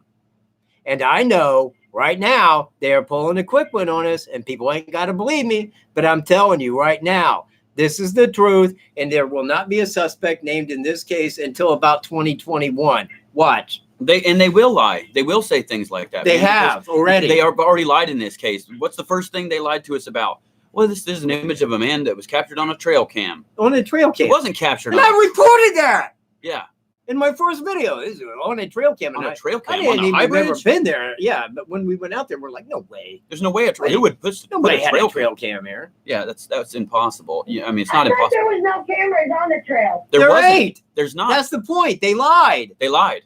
Speaker 1: And I know right now they are pulling a quick one on us, and people ain't got to believe me, but I'm telling you right now, this is the truth, and there will not be a suspect named in this case until about 2021. Watch.
Speaker 3: They will lie. They will say things like that.
Speaker 1: They have already.
Speaker 3: They are already lied in this case. What's the first thing they lied to us about? Well, this is an image of a man that was captured on a trail cam.
Speaker 1: On a trail cam.
Speaker 3: It wasn't captured.
Speaker 1: And I reported that.
Speaker 3: Yeah.
Speaker 1: In my first video, this is on a trail cam.
Speaker 3: On a trail cam.
Speaker 1: I didn't even
Speaker 3: ever
Speaker 1: ever been there. Yeah, but when we went out there, we're like, no way.
Speaker 3: There's no way a trail. Who would put
Speaker 1: Nobody
Speaker 3: a
Speaker 1: had
Speaker 3: trail
Speaker 1: a trail cam here.
Speaker 3: Yeah, that's impossible. Yeah, I mean, it's
Speaker 5: I
Speaker 3: not
Speaker 5: thought
Speaker 3: impossible.
Speaker 5: there was no cameras on the trail.
Speaker 1: There
Speaker 3: wasn't.
Speaker 1: ain't.
Speaker 3: There's not.
Speaker 1: That's the point. They lied.
Speaker 3: They lied.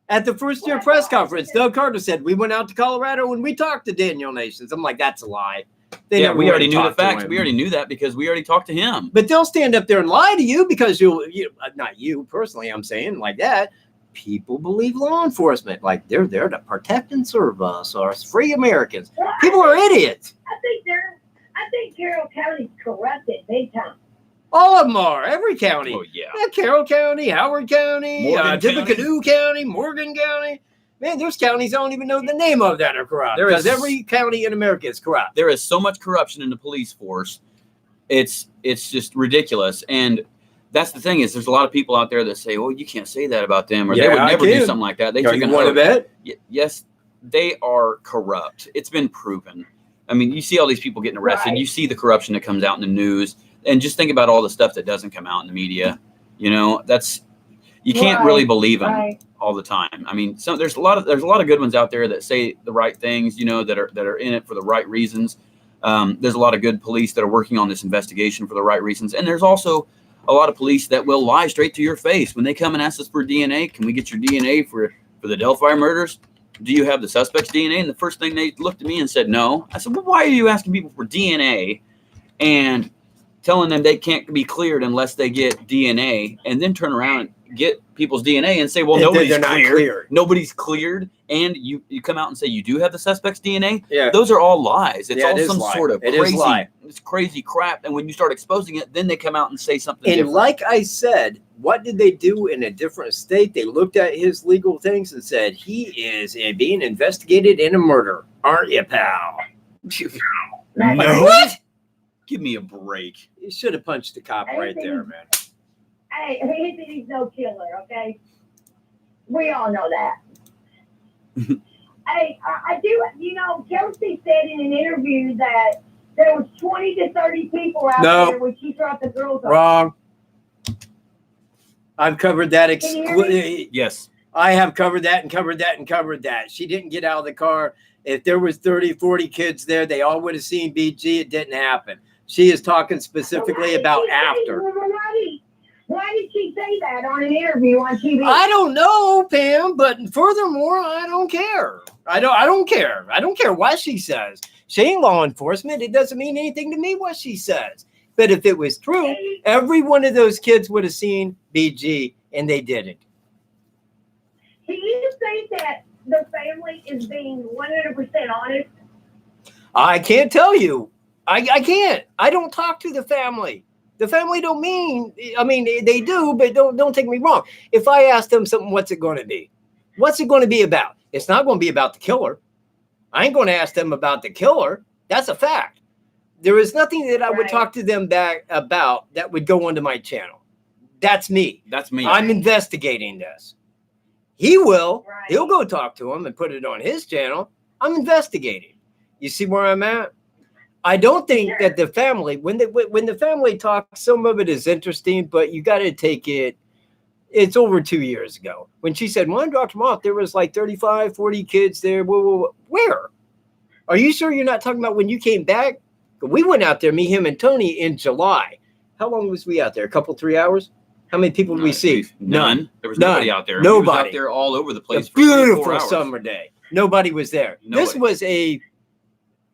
Speaker 1: At the first year press conference, Doug Carter said, we went out to Colorado and we talked to Daniel Nations. I'm like, that's a lie.
Speaker 3: We already knew the facts. We already knew that because we already talked to him.
Speaker 1: But they'll stand up there and lie to you because not you personally, I'm saying like that. People believe law enforcement. Like they're there to protect and serve us, or free Americans.
Speaker 5: Well,
Speaker 1: People are idiots.
Speaker 5: I think Carroll County's corrupted big time.
Speaker 1: All of them are. Every county.
Speaker 3: Oh, yeah.
Speaker 1: Carroll County, Howard County,
Speaker 3: Morgan
Speaker 1: Tippecanoe County, Morgan County. Man, there's counties I don't even know the name of that are corrupt. Because every county in America is corrupt.
Speaker 3: There is so much corruption in the police force. It's just ridiculous. And that's the thing is there's a lot of people out there that say, oh, you can't say that about them. Or they would never do something like that. They
Speaker 1: you want to bet?
Speaker 3: Yes, they are corrupt. It's been proven. I mean, you see all these people getting arrested.
Speaker 5: Right.
Speaker 3: You see the corruption that comes out in the news. And just think about all the stuff that doesn't come out in the media. You know, you can't really believe them all the time. I mean, there's a lot of good ones out there that say the right things, you know, that are in it for the right reasons. There's a lot of good police that are working on this investigation for the right reasons. And there's also a lot of police that will lie straight to your face when they come and ask us for DNA. Can we get your DNA for the Delphi murders? Do you have the suspect's DNA? And the first thing they looked at me and said, no. I said, well, why are you asking people for DNA and telling them they can't be cleared unless they get DNA, and then turn around and get people's DNA and say, well, nobody's cleared. Nobody's cleared. And you come out and say you do have the suspect's DNA.
Speaker 1: Yeah.
Speaker 3: Those are all lies. It's all some sort of crazy crap. And when you start exposing it, then they come out and say something different.
Speaker 1: Like I said, what did they do in a different state? They looked at his legal things and said, he is being investigated in a murder. Aren't you, pal?
Speaker 3: No.
Speaker 1: What?
Speaker 3: Give me a break.
Speaker 1: You should have punched the cop right there, man.
Speaker 5: Hey, he's no killer, okay? We all know that. Hey, I do, you know, Kelsey said in an interview that there was 20 to 30 people out there when she dropped the girls off.
Speaker 1: Wrong. I've covered that.
Speaker 3: Yes.
Speaker 1: I have covered that and covered that and covered that. She didn't get out of the car. If there was 30, 40 kids there, they all would have seen BG. It didn't happen. She is talking specifically about after.
Speaker 5: Why did she say that on an interview on TV?
Speaker 1: I don't know, Pam, but furthermore, I don't care. I don't care. I don't care what she says. She ain't law enforcement. It doesn't mean anything to me what she says. But if it was true, every one of those kids would have seen BG, and they didn't.
Speaker 5: Do you think that the family is being 100% honest?
Speaker 1: I can't tell you. I can't. I don't talk to the family. The family don't mean, I mean, they do, but don't take me wrong. If I ask them something, what's it going to be? What's it going to be about? It's not going to be about the killer. I ain't going to ask them about the killer.
Speaker 2: That's a fact. There is nothing that I would
Speaker 4: Right.
Speaker 2: talk to them back about that would go onto my channel. That's me.
Speaker 3: That's me.
Speaker 2: I'm investigating this. He will.
Speaker 4: Right.
Speaker 2: He'll go talk to him and put it on his channel. I'm investigating. You see where I'm at? I don't think
Speaker 4: Sure.
Speaker 2: that the family, when the family talks, some of it is interesting, but you got to take it. It's over 2 years ago. When she said, when I dropped him off, there was like 35, 40 kids there. Where? Are you sure you're not talking about when you came back? We went out there, me, him, and Tony in July. How long was we out there? A couple, 3 hours? How many people did we see?
Speaker 3: None. There was
Speaker 2: None.
Speaker 3: nobody out there.
Speaker 2: Nobody.
Speaker 3: We was out there all over the place.
Speaker 2: A
Speaker 3: for 3 or 4
Speaker 2: beautiful
Speaker 3: hours.
Speaker 2: summer day. Nobody was there.
Speaker 3: Nobody.
Speaker 2: This was a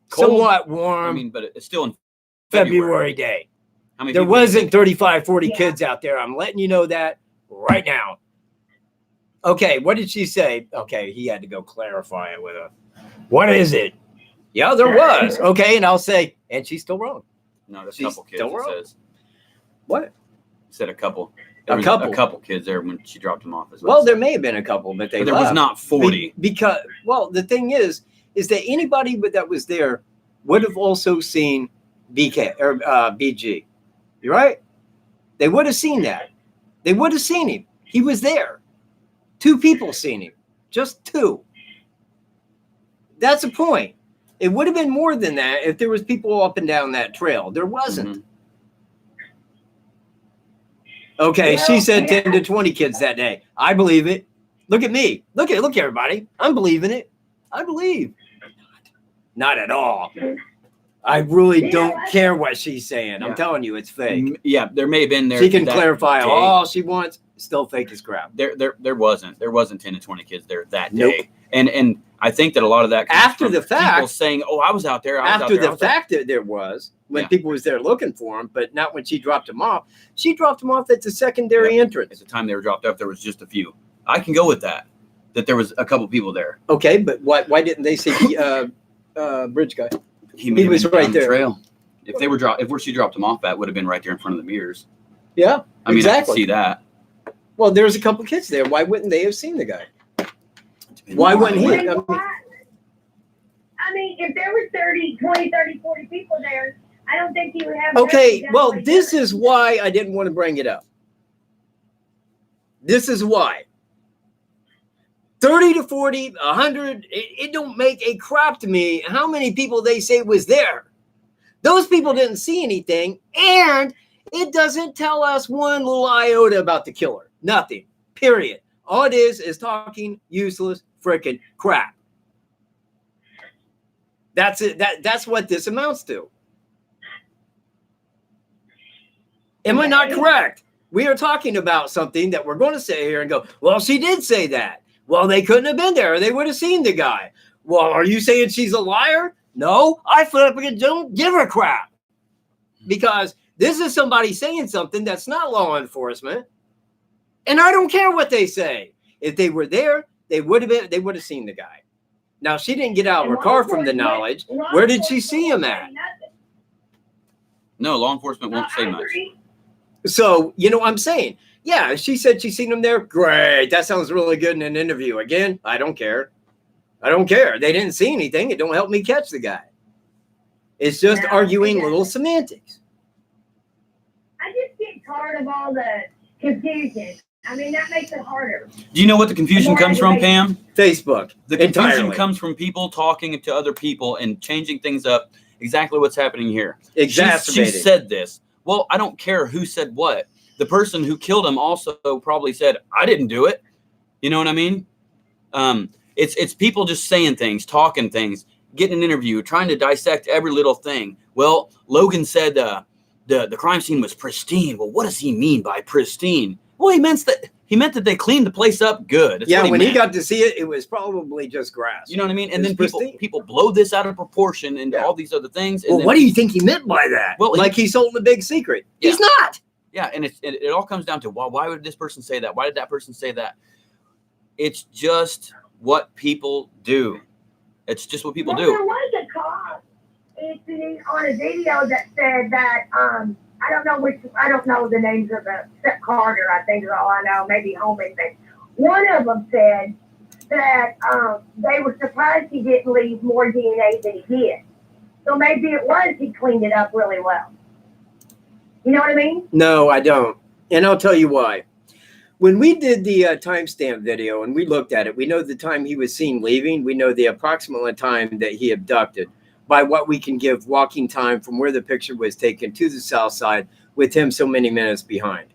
Speaker 3: Cold.
Speaker 2: somewhat warm
Speaker 3: I mean, but it's still in
Speaker 2: February day.
Speaker 3: How many
Speaker 2: There
Speaker 3: people do you
Speaker 2: wasn't
Speaker 3: think?
Speaker 2: 35, 40
Speaker 4: Yeah.
Speaker 2: kids out there. I'm letting you know that right now. Okay, what did she say? Okay, he had to go clarify it with her. What is it? Yeah, there was. Okay, and I'll say, and she's still wrong.
Speaker 3: No, there's a
Speaker 2: She's
Speaker 3: couple kids.
Speaker 2: still
Speaker 3: It
Speaker 2: wrong.
Speaker 3: says.
Speaker 2: What?
Speaker 3: It said a couple.
Speaker 2: A
Speaker 3: There was
Speaker 2: couple.
Speaker 3: A couple kids there when she dropped them off as
Speaker 2: Well,
Speaker 3: well.
Speaker 2: there may have been a couple, but they
Speaker 3: But there was
Speaker 2: left.
Speaker 3: not 40.
Speaker 2: Because, well, the thing is that anybody that was there would have also seen BK or BG. You're right. They would have seen that. They would have seen him. He was there. 2 people seen him. Just 2. That's a point. It would have been more than that if there was people up and down that trail. There wasn't.
Speaker 3: Mhm.
Speaker 2: Okay,
Speaker 4: Well,
Speaker 2: she said
Speaker 4: yeah.
Speaker 2: 10 to 20 kids that day. I believe it. Look at me. Look everybody. I'm believing it. I believe. Not at all. I really
Speaker 4: Yeah,
Speaker 2: don't
Speaker 4: I-
Speaker 2: care what she's saying. I'm
Speaker 3: Yeah.
Speaker 2: telling you, it's fake.
Speaker 3: Yeah, there may have been there.
Speaker 2: She can
Speaker 3: that
Speaker 2: clarify
Speaker 3: day.
Speaker 2: all she wants. Still fake as crap.
Speaker 3: There wasn't 10 to 20 kids there that
Speaker 2: Nope.
Speaker 3: day. And I think that a lot of that comes
Speaker 2: After
Speaker 3: from
Speaker 2: the fact-
Speaker 3: people saying, "Oh, I was out there." I was out
Speaker 2: After
Speaker 3: there, I
Speaker 2: the
Speaker 3: was out
Speaker 2: fact that there was, when
Speaker 3: Yeah.
Speaker 2: people was there looking for him, but not when she dropped him off. She dropped him off at the secondary
Speaker 3: At
Speaker 2: entrance.
Speaker 3: the time they were dropped off, there was just a few. I can go with that. That there was a couple people there.
Speaker 2: Okay, but why didn't they see the bridge guy?
Speaker 3: He
Speaker 2: was
Speaker 3: been
Speaker 2: right
Speaker 3: down the
Speaker 2: there.
Speaker 3: Trail. If they were where she dropped him off at, would have been right there in front of the mirrors.
Speaker 2: Yeah,
Speaker 3: I mean, I
Speaker 2: exactly.
Speaker 3: can see that.
Speaker 2: Well, there's a couple kids there. Why wouldn't they have seen the guy?
Speaker 3: Depending
Speaker 2: Why
Speaker 3: on
Speaker 2: wouldn't he?
Speaker 3: what-
Speaker 5: I mean, if there were 20, 30, 40 people there, I don't think you would have.
Speaker 2: Okay,
Speaker 5: that
Speaker 2: well,
Speaker 5: much
Speaker 2: this
Speaker 5: difference.
Speaker 2: is why I didn't want to bring it up. This is why. 30 to 40, 100, it don't make a crap to me how many people they say was there. Those people didn't see anything, and it doesn't tell us one little iota about the killer. Nothing. Period. All it is talking useless freaking crap. That's it. That's what this amounts to. Am I not correct? We are talking about something that we're going to say here and go, well, she did say that. Well, they couldn't have been there or they would have seen the guy. Well, are you saying she's a liar? No, I flipping don't give a crap. Because this is somebody saying something that's not law enforcement. And I don't care what they say. If they were there, they would have seen the guy. Now, she didn't get out of her car from the knowledge. Where did she see him at?
Speaker 3: No, law enforcement won't say
Speaker 5: I
Speaker 3: much.
Speaker 5: agree.
Speaker 2: So, you know what I'm saying? Yeah, she said she's seen him there. Great. That sounds really good in an interview. Again, I don't care. I don't care. They didn't see anything. It don't help me catch the guy. It's just
Speaker 5: No,
Speaker 2: arguing
Speaker 5: yeah.
Speaker 2: little semantics.
Speaker 5: I just get tired of all the confusion. I mean, that makes it harder.
Speaker 3: Do you know what the confusion comes from, Pam?
Speaker 2: Facebook.
Speaker 3: The confusion
Speaker 2: Entirely.
Speaker 3: comes from people talking to other people and changing things up. Exactly what's happening here. She
Speaker 2: Exacerbating.
Speaker 3: said this. Well, I don't care who said what. The person who killed him also probably said, I didn't do it. You know what I mean? It's people just saying things, talking things, getting an interview, trying to dissect every little thing. Well, Logan said the crime scene was pristine. Well, what does he mean by pristine? Well, he meant that they cleaned the place up good. That's
Speaker 2: Yeah,
Speaker 3: what
Speaker 2: when he
Speaker 3: meant.
Speaker 2: got to see it, it was probably just grass.
Speaker 3: You know what I mean? And
Speaker 2: It's
Speaker 3: then
Speaker 2: pristine.
Speaker 3: people blow this out of proportion and
Speaker 2: Yeah.
Speaker 3: all these other things. And
Speaker 2: Well,
Speaker 3: then,
Speaker 2: what do you think he meant by that?
Speaker 3: Well,
Speaker 2: Like he's holding a big secret.
Speaker 3: Yeah.
Speaker 2: He's not.
Speaker 3: yeah, and it all comes down to, well, why would this person say that? Why did that person say that? It's just what people do. It's just what people
Speaker 5: Well,
Speaker 3: do.
Speaker 5: there was a cop on a video that said that I don't know the names of the Seth Carter. I think is all I know. Maybe Homie, but one of them said that they were surprised he didn't leave more DNA than he did. So maybe it was he cleaned it up really well. You know what I mean?
Speaker 2: No, I don't. And I'll tell you why. When we did the timestamp video and we looked at it, we know the time he was seen leaving. We know the approximate time that he abducted by what we can give walking time from where the picture was taken to the south side with him so many minutes behind.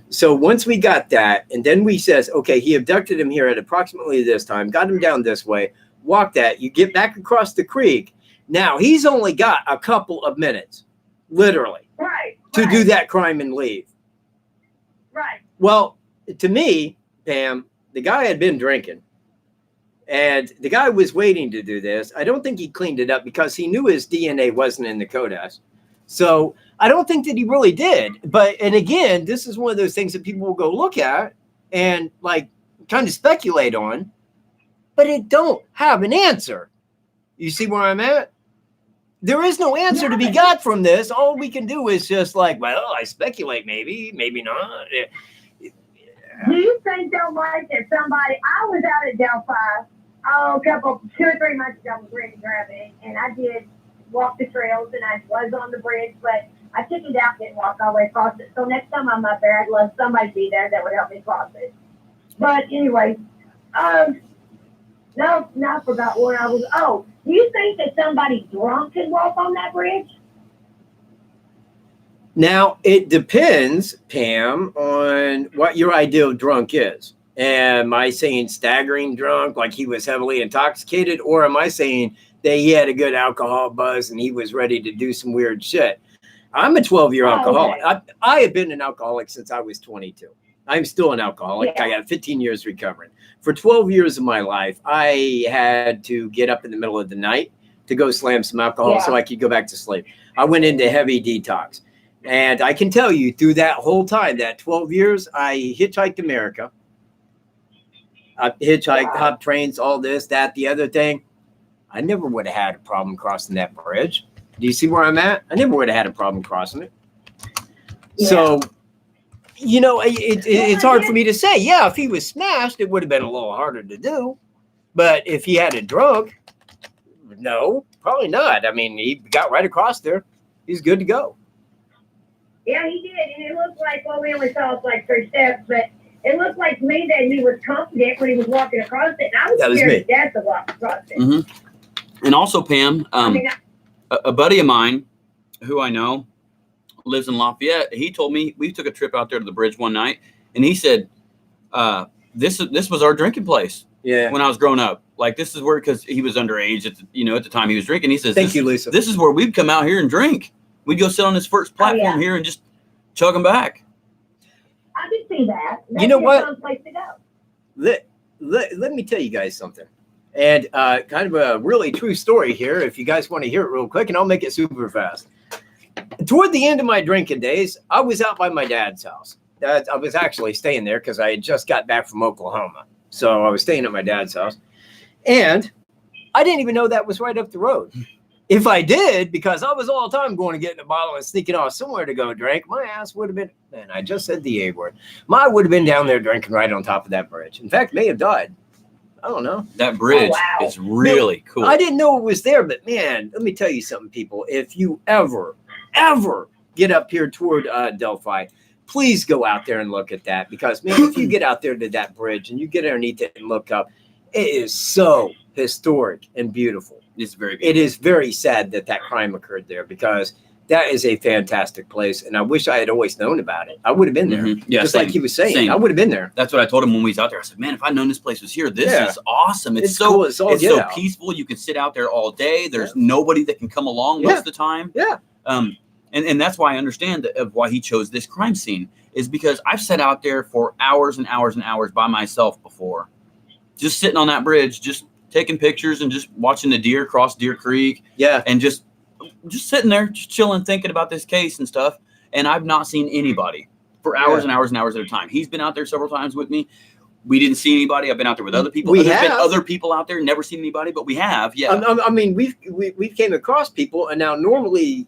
Speaker 2: So once we got that, and then we says, okay, he abducted him here at approximately this time, got him down this way, walked that, you get back across the creek. Now he's only got a couple of minutes, literally, to do that crime and leave.
Speaker 5: Right.
Speaker 2: Well, to me, Pam, the guy had been drinking. And the guy was waiting to do this. I don't think he cleaned it up because he knew his DNA wasn't in the Kodesh. So I don't think that he really did. And again, this is one of those things that people will go look at and like kind of speculate on, but it don't have an answer. You see where I'm at? There is no answer to be got from this. All we can do is just like, well, I speculate, maybe not.
Speaker 5: Do you think though, Mike, that somebody, I was out at Delphi, 2 or 3 months ago with Randy Gravity, and I did walk the trails and I was on the bridge, but I took it out, didn't walk all the way across it. So next time I'm up there, I'd love somebody to be there that would help me cross it. But anyway, no, I forgot where I was. Oh, do you think that somebody drunk could walk on that bridge?
Speaker 2: Now, it depends, Pam, on what your ideal drunk is. Am I saying staggering drunk, like he was heavily intoxicated, or am I saying that he had a good alcohol buzz and he was ready to do some weird shit? I'm a 12-year alcoholic. Okay. I have been an alcoholic since I was 22. I'm still an alcoholic. Yeah. I got 15 years recovering. For 12 years of my life, I had to get up in the middle of the night to go slam some alcohol so I could go back to sleep. I went into heavy detox. And I can tell you through that whole time, that 12 years, I hitchhiked America. I hitchhiked, hopped trains, all this, that, the other thing. I never would have had a problem crossing that bridge. Do you see where I'm at? I never would have had a problem crossing it. Yeah. So, you know, it's hard for me to say. Yeah, if he was smashed, it would have been a little harder to do. But if he had a drug, no, probably not. I mean, he got right across there. He's good to go.
Speaker 5: Yeah, he did. And it looked like, well, we only saw like 3 steps, but it looked like to me that he was confident when he was walking across it. And I was scared to death to walk across it.
Speaker 3: Mm-hmm. And also, Pam, a buddy of mine who I know lives in Lafayette, he told me, we took a trip out there to the bridge one night, and he said, this was our drinking place.
Speaker 2: Yeah.
Speaker 3: When I was growing up. Like, this is where, because he was underage at the time he was drinking. He says,
Speaker 2: Thank you, Lisa.
Speaker 3: This is where we'd come out here and drink. We'd go sit on this first platform here and just chug them back.
Speaker 5: I can see that. That's
Speaker 2: you know what?
Speaker 5: A fun place to go.
Speaker 2: Let me tell you guys something. And kind of a really true story here, if you guys want to hear it real quick, and I'll make it super fast. Toward the end of my drinking days, I was out by my dad's house. I was actually staying there because I had just got back from Oklahoma. So I was staying at my dad's house. And I didn't even know that was right up the road. If I did, because I was all the time going to get in a bottle and sneaking off somewhere to go drink, my ass would have been, man, I just said the A word. I would have been down there drinking right on top of that bridge. In fact, may have died. I don't know.
Speaker 3: That bridge is really cool.
Speaker 2: I didn't know it was there, but man, let me tell you something, people. If you ever get up here toward Delphi, please go out there and look at that. Because, man, if you get out there to that bridge and you get underneath it and look up, it is so historic and beautiful.
Speaker 3: It's very beautiful.
Speaker 2: It is very sad that crime occurred there because that is a fantastic place. And I wish I had always known about it. I would have been there. Mm-hmm. Yeah, just same, like he was saying. Same. I would have been there.
Speaker 3: That's what I told him when we was out there. I said, man, if I'd known this place was here, this is awesome. It's so cool. It's so peaceful. You can sit out there all day. There's nobody that can come along most of the time.
Speaker 2: Yeah.
Speaker 3: And that's why I understand of why he chose this crime scene is because I've sat out there for hours and hours and hours by myself before. Just sitting on that bridge, just taking pictures and just watching the deer cross Deer Creek.
Speaker 2: Yeah.
Speaker 3: And just sitting there, just chilling, thinking about this case and stuff. And I've not seen anybody for hours and hours and hours at a time. He's been out there several times with me. We didn't see anybody. I've been out there with other people. There's been other people out there, never seen anybody, but we have. Yeah.
Speaker 2: I mean, we've came across people, and now normally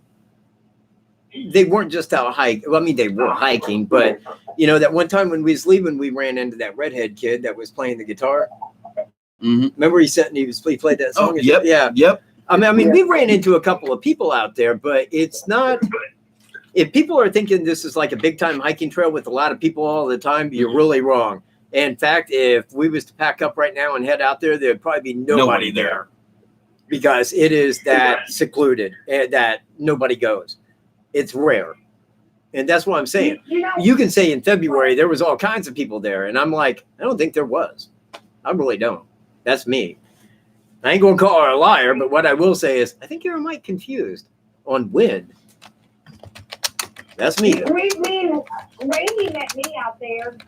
Speaker 2: they weren't just out hiking. Well, I mean, they were hiking, but that one time when we was leaving, we ran into that redhead kid that was playing the guitar.
Speaker 3: Mm-hmm.
Speaker 2: Remember he played that song?
Speaker 3: Oh, yep.
Speaker 2: Yeah.
Speaker 3: Yep.
Speaker 2: I mean, we ran into a couple of people out there, but it's not. If people are thinking this is like a big time hiking trail with a lot of people all the time, you're really wrong. In fact, if we was to pack up right now and head out there, there'd probably be nobody there because it is that secluded and that nobody goes. It's rare. And that's what I'm saying. You can say in February there was all kinds of people there, and I'm like, I don't think there was. I really don't. That's me. I ain't gonna call her a liar, but what I will say is I think you're a mite confused on when. That's me.
Speaker 5: Randy met me out there.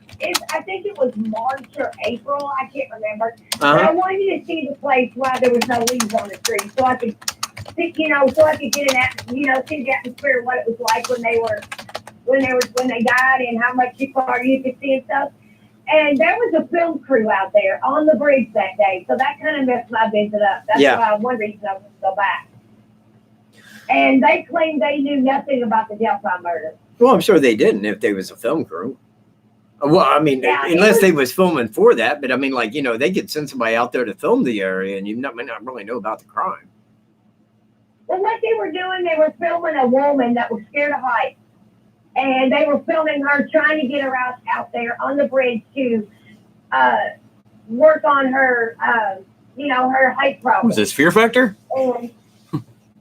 Speaker 5: I think it was March or April. I can't remember. But I wanted to see the place while there was no leaves on the tree, so I could, so I could get see the atmosphere of what it was like when they died and how much you could see and stuff. And there was a film crew out there on the bridge that day, so that kind of messed my visit up. That's why one reason I wanted to go back. And they claimed they knew nothing about the Delphi murder.
Speaker 2: Well, I'm sure they didn't if they was a film crew. Well, I mean, unless they was filming for that. But I mean, like, they could send somebody out there to film the area and might not really know about the crime.
Speaker 5: Well, what they were doing, they were filming a woman that was scared of heights. And they were filming her, trying to get her out there on the bridge to work on her, her height problem.
Speaker 3: Was this Fear Factor?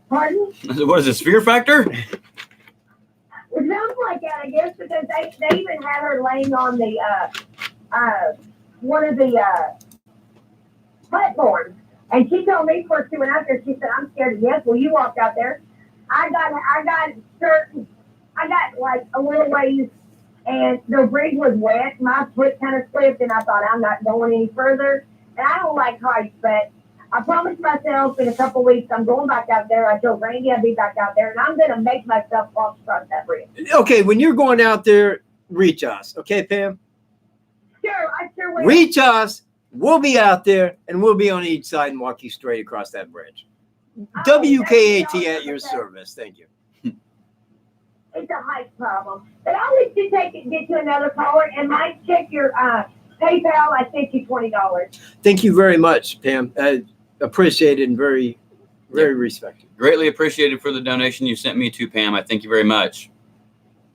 Speaker 5: Pardon?
Speaker 3: What is this, Fear Factor?
Speaker 5: It sounds like that, I guess, because they even had her laying on the one of the platforms, and she told me before she went out there, she said, "I'm scared to death." Well, you walked out there. I got like a little ways, and the bridge was wet. My foot kind of slipped, and I thought, I'm not going any further. And I don't like heights, but I promised myself in a couple weeks I'm going back out there. I told Randy I'd be back out there, and I'm going to make myself walk across that bridge.
Speaker 2: Okay, when you're going out there, reach us. Okay, Pam?
Speaker 5: Sure, I sure will.
Speaker 2: Reach us. We'll be out there, and we'll be on each side and walk you straight across that bridge. WKAT at your service. Thank you.
Speaker 5: It's a height problem. But I'll let you get to another caller, and Mike, check your PayPal. I sent you $20.
Speaker 2: Thank you very much, Pam. Appreciated and very, very respected.
Speaker 3: Greatly appreciated for the donation you sent me to, Pam. I thank you very much.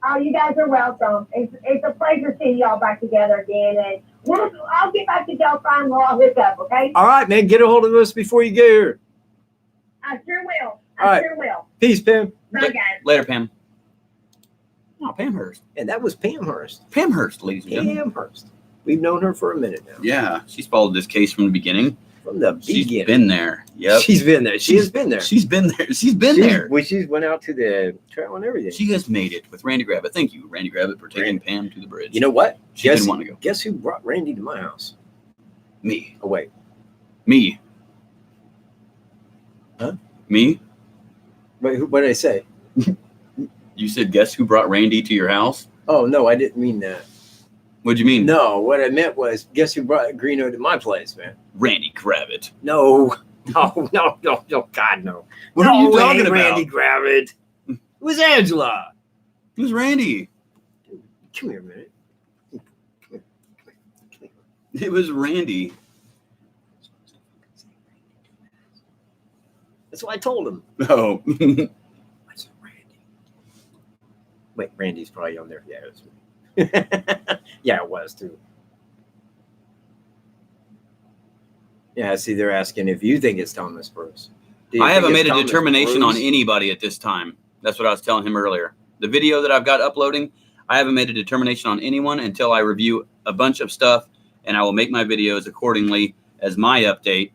Speaker 5: Oh, you guys are welcome. It's a pleasure seeing y'all back together again. And I'll get back to Delphi and we'll all hook up, okay?
Speaker 2: All right, man. Get a hold of us before you get here.
Speaker 5: I sure will.
Speaker 2: Sure will. Peace, Pam.
Speaker 5: Bye, guys.
Speaker 3: Later, Pam. Oh, Pam Hurst.
Speaker 2: And that was Pam Hurst.
Speaker 3: Pam Hurst, ladies and gentlemen.
Speaker 2: Pam Hurst. We've known her for a minute now.
Speaker 3: Yeah, she's followed this case from the beginning.
Speaker 2: From the beginning.
Speaker 3: She's been there. Yep.
Speaker 2: She's been there. She has been there.
Speaker 3: She's been there. She's been there.
Speaker 2: She went out to the trail and everything.
Speaker 3: She has made it with Randy Gravitt. Thank you, Randy Gravitt, for taking Pam to the bridge.
Speaker 2: You know what?
Speaker 3: She didn't want to go.
Speaker 2: Guess who brought Randy to my house?
Speaker 3: Me.
Speaker 2: Oh, wait.
Speaker 3: Me.
Speaker 2: Huh?
Speaker 3: Me?
Speaker 2: Wait, what did I say?
Speaker 3: You said, guess who brought Randy to your house?
Speaker 2: Oh, no, I didn't mean that.
Speaker 3: What'd you mean?
Speaker 2: No, what I meant was, guess who brought Greeno to my place, man?
Speaker 3: Randy Gravitt.
Speaker 2: No, God, no.
Speaker 3: What are you talking about?
Speaker 2: Randy Gravitt. It was Angela.
Speaker 3: Who's Randy?
Speaker 2: Dude, come here a minute.
Speaker 3: It was Randy.
Speaker 2: That's what I told him.
Speaker 3: Oh.
Speaker 2: What's Randy? Wait, Randy's probably on there. Yeah, it was me. Yeah, it was too. Yeah, see, they're asking if you think it's Thomas Bruce.
Speaker 3: I haven't made a determination on anybody at this time. That's what I was telling him earlier. The video that I've got uploading, I haven't made a determination on anyone until I review a bunch of stuff, and I will make my videos accordingly as my update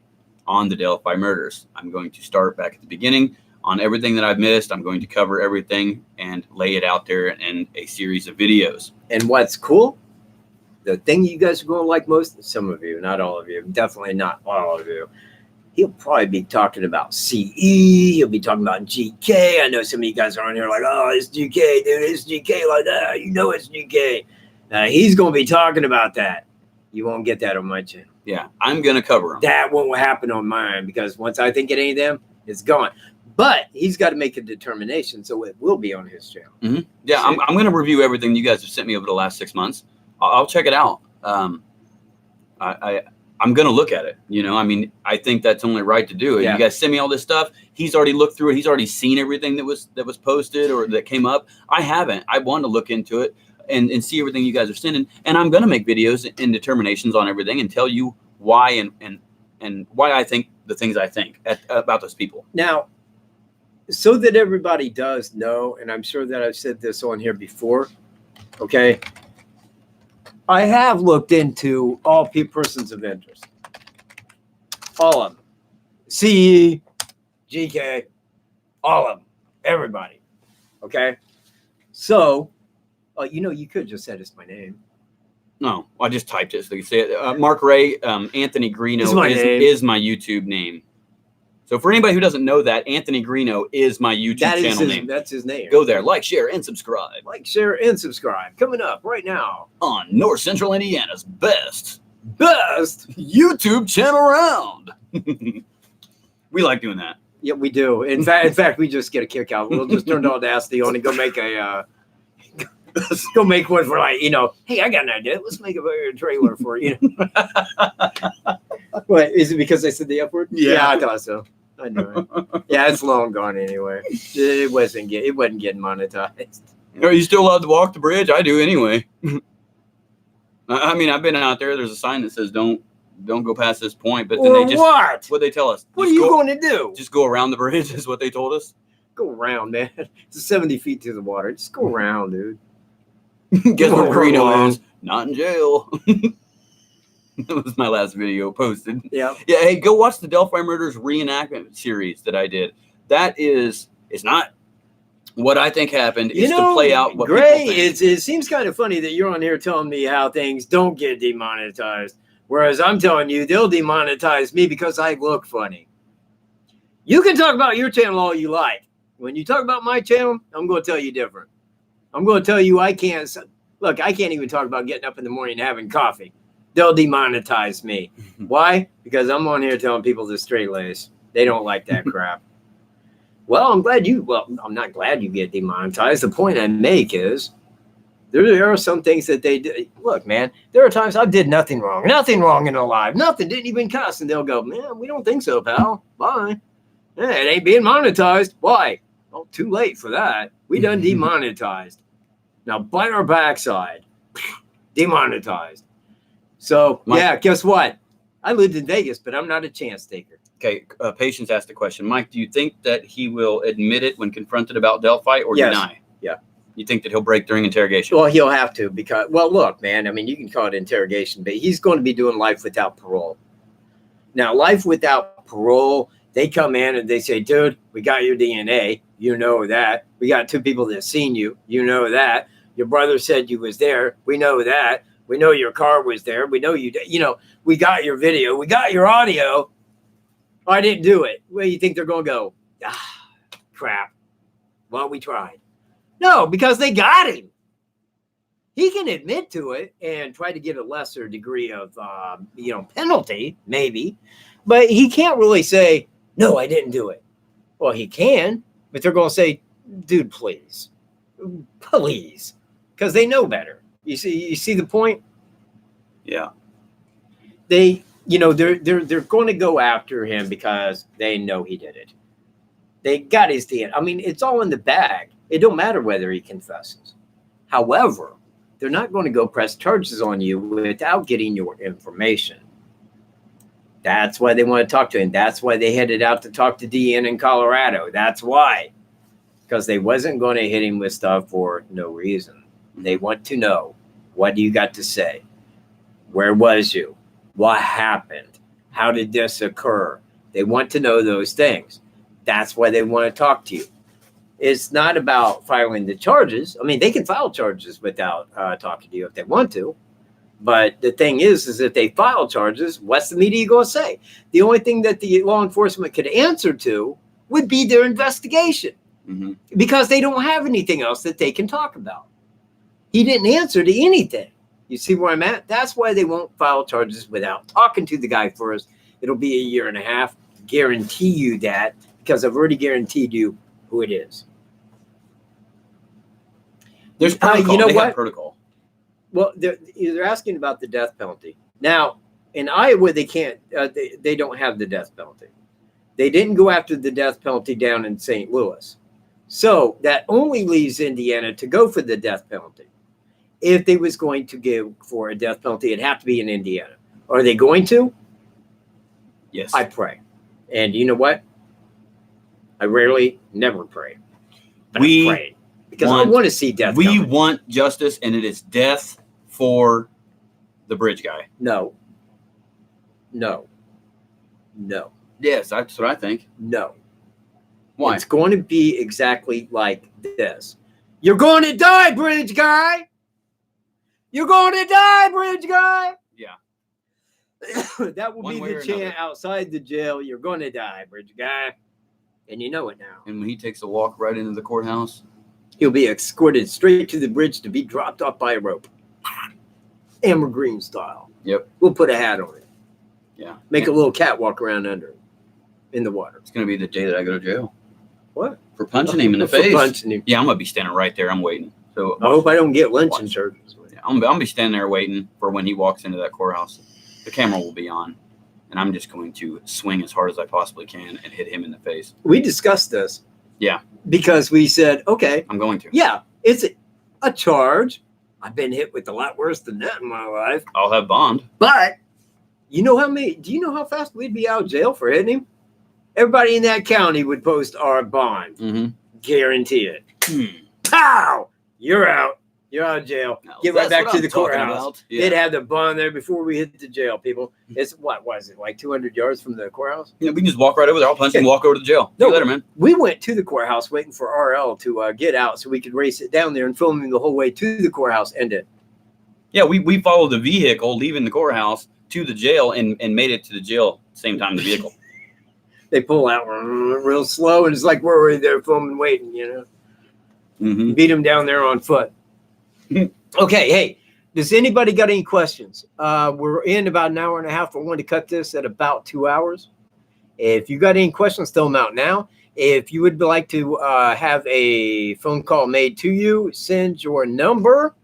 Speaker 3: on the Delphi murders. I'm going to start back at the beginning on everything that I've missed. I'm going to cover everything and lay it out there in a series of videos.
Speaker 2: And what's cool, the thing you guys are going to like most, some of you, not all of you, definitely not all of you, he'll probably be talking about CE. He'll be talking about GK. I know some of you guys are on here like, oh, it's GK, dude. It's GK like that. You know it's GK. He's going to be talking about that. You won't get that on my channel.
Speaker 3: Yeah, I'm going to cover them.
Speaker 2: That won't happen on mine because once I think it ain't them, it's gone. But he's got to make a determination, so it will be on his channel.
Speaker 3: Mm-hmm. Yeah, I'm going to review everything you guys have sent me over the last 6 months. I'll check it out. I I'm going to look at it. You know, I mean, I think that's only right to do it.
Speaker 2: Yeah.
Speaker 3: You guys send me all this stuff. He's already looked through it. He's already seen everything that was posted or that came up. I haven't. I want to look into it and see everything you guys are sending. And I'm going to make videos and determinations on everything and tell you why and why I think the things I think about those people.
Speaker 2: Now, so that everybody does know, and I'm sure that I've said this on here before, okay? I have looked into all persons of interest. All of them. CE, GK, all of them. Everybody. Okay? So, you know, you could just said it's my name.
Speaker 3: No, I just typed it so you can say it. Mark Ray, Anthony Greeno is my YouTube name. So for anybody who doesn't know that, Anthony Greeno is my YouTube channel name.
Speaker 2: That's his name.
Speaker 3: Go there, like, share, and subscribe.
Speaker 2: Like, share, and subscribe. Coming up right now
Speaker 3: on North Central Indiana's best YouTube channel around. We like doing that.
Speaker 2: Yeah, we do. In fact, we just get a kick out. We'll just turn Audacity on and go make go make one for, like, you know, hey, I got an idea. Let's make a trailer for you. What, is it because I said the F word? Yeah, I thought so. I know it. Yeah, it's long gone anyway. It wasn't getting monetized.
Speaker 3: Are you still allowed to walk the bridge? I do anyway. I mean, I've been out there. There's a sign that says don't go past this point. But then what they tell us?
Speaker 2: What are you going to do?
Speaker 3: Just go around the bridge is what they told us.
Speaker 2: Go around, man. It's 70 feet to the water. Just go around, dude.
Speaker 3: Guess where Greeno is? Not in jail. That was my last video posted.
Speaker 2: Yeah.
Speaker 3: Yeah. Hey, go watch the Delphi Murders reenactment series that I did. It's not what I think happened. It's to play out what people think.
Speaker 2: It seems kind of funny that you're on here telling me how things don't get demonetized, whereas I'm telling you they'll demonetize me because I look funny. You can talk about your channel all you like. When you talk about my channel, I'm going to tell you different. I'm going to tell you I can't even talk about getting up in the morning and having coffee. They'll demonetize me. Why? Because I'm on here telling people to straight lace. They don't like that crap. Well, I'm not glad you get demonetized. The point I make is there are some things that they do. Look, man, there are times I did nothing wrong in a live. Nothing, didn't even cuss. And they'll go, man, we don't think so, pal. Bye. Yeah, it ain't being monetized. Why? Well, too late for that. We done demonetized. Now bite our backside. Demonetized. So, Mike, guess what? I lived in Vegas, but I'm not a chance taker.
Speaker 3: Okay, Patience asked the question. Mike, do you think that he will admit it when confronted about Delphi or deny?
Speaker 2: Yeah.
Speaker 3: You think that he'll break during interrogation?
Speaker 2: Well, he'll have to because, look, man, I mean, you can call it interrogation, but he's going to be doing life without parole. Now, life without parole, they come in and they say, dude, we got your DNA. You know that. We got 2 people that seen you. You know that. Your brother said you was there. We know that. We know your car was there. We know we got your video. We got your audio. I didn't do it. Well, you think they're going to go, crap. Well, we tried. No, because they got him. He can admit to it and try to get a lesser degree of, penalty, maybe. But he can't really say, no, I didn't do it. Well, he can, but they're going to say, dude, please. Please. Because they know better. You see the point?
Speaker 3: Yeah.
Speaker 2: They're going to go after him because they know he did it. They got his DNA. I mean, it's all in the bag. It don't matter whether he confesses. However, they're not going to go press charges on you without getting your information. That's why they want to talk to him. That's why they headed out to talk to DN in Colorado. That's why. Because they wasn't going to hit him with stuff for no reason. They want to know, what do you got to say? Where was you? What happened? How did this occur? They want to know those things. That's why they want to talk to you. It's not about filing the charges. I mean, they can file charges without talking to you if they want to. But the thing is if they file charges, what's the media going to say? The only thing that the law enforcement could answer to would be their investigation. Mm-hmm. Because they don't have anything else that they can talk about. He didn't answer to anything. You see where I'm at? That's why they won't file charges without talking to the guy first. It'll be a year and a half. Guarantee you that, because I've already guaranteed you who it is.
Speaker 3: There's protocol. They have protocol.
Speaker 2: Well, they're asking about the death penalty. Now, In Iowa, they can't. They don't have the death penalty. They didn't go after the death penalty down in St. Louis. So that only leaves Indiana to go for the death penalty. If they was going to go for a death penalty, it'd have to be in Indiana. Are they going to?
Speaker 3: Yes.
Speaker 2: I pray. And you know what? I never pray. But I pray. Because I want to see death.
Speaker 3: We want justice, and it is death for the bridge guy.
Speaker 2: No.
Speaker 3: Yes, that's what I think.
Speaker 2: No.
Speaker 3: Why?
Speaker 2: It's going to be exactly like this. You're going to die, bridge guy. You're going to die, bridge guy.
Speaker 3: Yeah.
Speaker 2: That will be the chant outside the jail. You're going to die, bridge guy. And you know it now.
Speaker 3: And when he takes a walk right into the courthouse,
Speaker 2: he'll be escorted straight to the bridge to be dropped off by a rope. Amber Green style.
Speaker 3: Yep.
Speaker 2: We'll put a hat on it.
Speaker 3: Yeah.
Speaker 2: Make a little cat walk around under it in the water.
Speaker 3: It's going to be the day that I go to jail.
Speaker 2: What?
Speaker 3: For punching him in the face.
Speaker 2: Punching him.
Speaker 3: Yeah, I'm going to be standing right there. I'm waiting. So
Speaker 2: I hope I don't get lynching charges.
Speaker 3: Yeah, I'm going to be standing there waiting for when he walks into that courthouse. The camera will be on, and I'm just going to swing as hard as I possibly can and hit him in the face.
Speaker 2: We discussed this.
Speaker 3: Yeah.
Speaker 2: Because we said, okay.
Speaker 3: I'm going to.
Speaker 2: Yeah, it's a charge. I've been hit with a lot worse than that in my life.
Speaker 3: I'll have bond.
Speaker 2: But do you know how fast we'd be out of jail for hitting him? Everybody in that county would post our bond.
Speaker 3: Mm-hmm.
Speaker 2: Guarantee it. Pow! You're out. You're out of jail.
Speaker 3: No,
Speaker 2: get right back to the courthouse.
Speaker 3: Yeah.
Speaker 2: They'd have the bond there before we hit the jail, people. It's what is it, like 200 yards from the courthouse?
Speaker 3: Yeah, we can just walk right over there. I'll punch him and walk over to the jail. See you later, man.
Speaker 2: We went to the courthouse waiting for RL to get out so we could race it down there and film him the whole way to the courthouse and it.
Speaker 3: Yeah, we followed the vehicle leaving the courthouse to the jail and made it to the jail at the same time the vehicle.
Speaker 2: They pull out real slow and it's like we're already there filming waiting, you know.
Speaker 3: Mm-hmm.
Speaker 2: Beat him down there on foot. Okay, hey, does anybody got any questions? We're in about an hour and a half. I want to cut this at about 2 hours. If you got any questions, throw them out now. If you would like to have a phone call made to you, send your number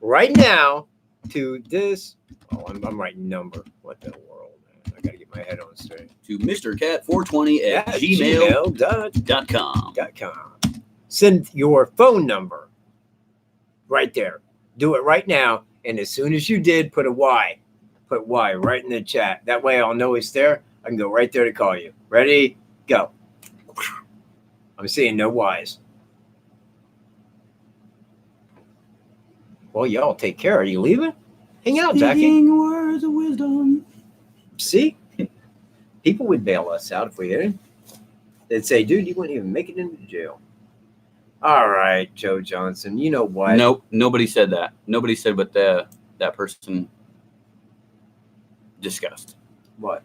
Speaker 2: right now to this. Oh, I'm writing number. What the world, man? I got to get my head on straight.
Speaker 3: To mrcat420@gmail.com.
Speaker 2: Send your phone number right there. Do it right now. And as soon as you did, put a Y. Put Y right in the chat. That way I'll know it's there. I can go right there to call you. Ready? Go. I'm seeing no Ys. Well, y'all take care. Are you leaving? Hang out, Jackie.
Speaker 3: Words of wisdom.
Speaker 2: See? People would bail us out if we did. They'd say, dude, you wouldn't even make it into jail. All right, Joe Johnson. You know what?
Speaker 3: Nope. Nobody said that. Nobody said what that person discussed.
Speaker 2: What?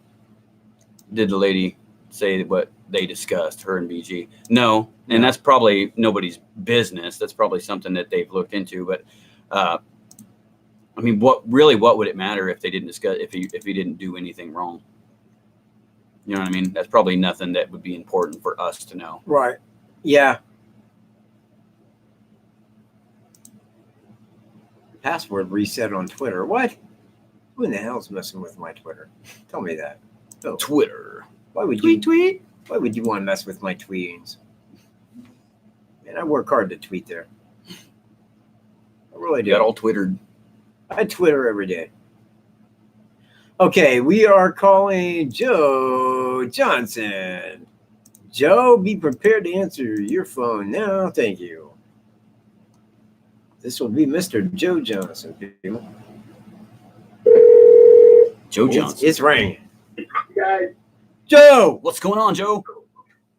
Speaker 3: Did the lady say what they discussed, her and BG? No. And that's probably nobody's business. That's probably something that they've looked into. But I mean, what would it matter if they didn't discuss if he didn't do anything wrong? You know what I mean? That's probably nothing that would be important for us to know.
Speaker 2: Right. Yeah. Password reset on Twitter. What? Who in the hell's messing with my Twitter? Tell me that.
Speaker 3: Oh. Twitter.
Speaker 2: Why would
Speaker 3: tweet?
Speaker 2: Why would you want to mess with my tweetings? Man, I work hard to tweet there. I really do.
Speaker 3: You got all Twittered.
Speaker 2: I Twitter every day. Okay, we are calling Joe Johnson. Joe, be prepared to answer your phone now. Thank you. This will be Mr. Joe Johnson, people.
Speaker 3: Joe Johnson.
Speaker 2: It's ringing.
Speaker 5: Guys,
Speaker 2: Joe!
Speaker 3: What's going on, Joe?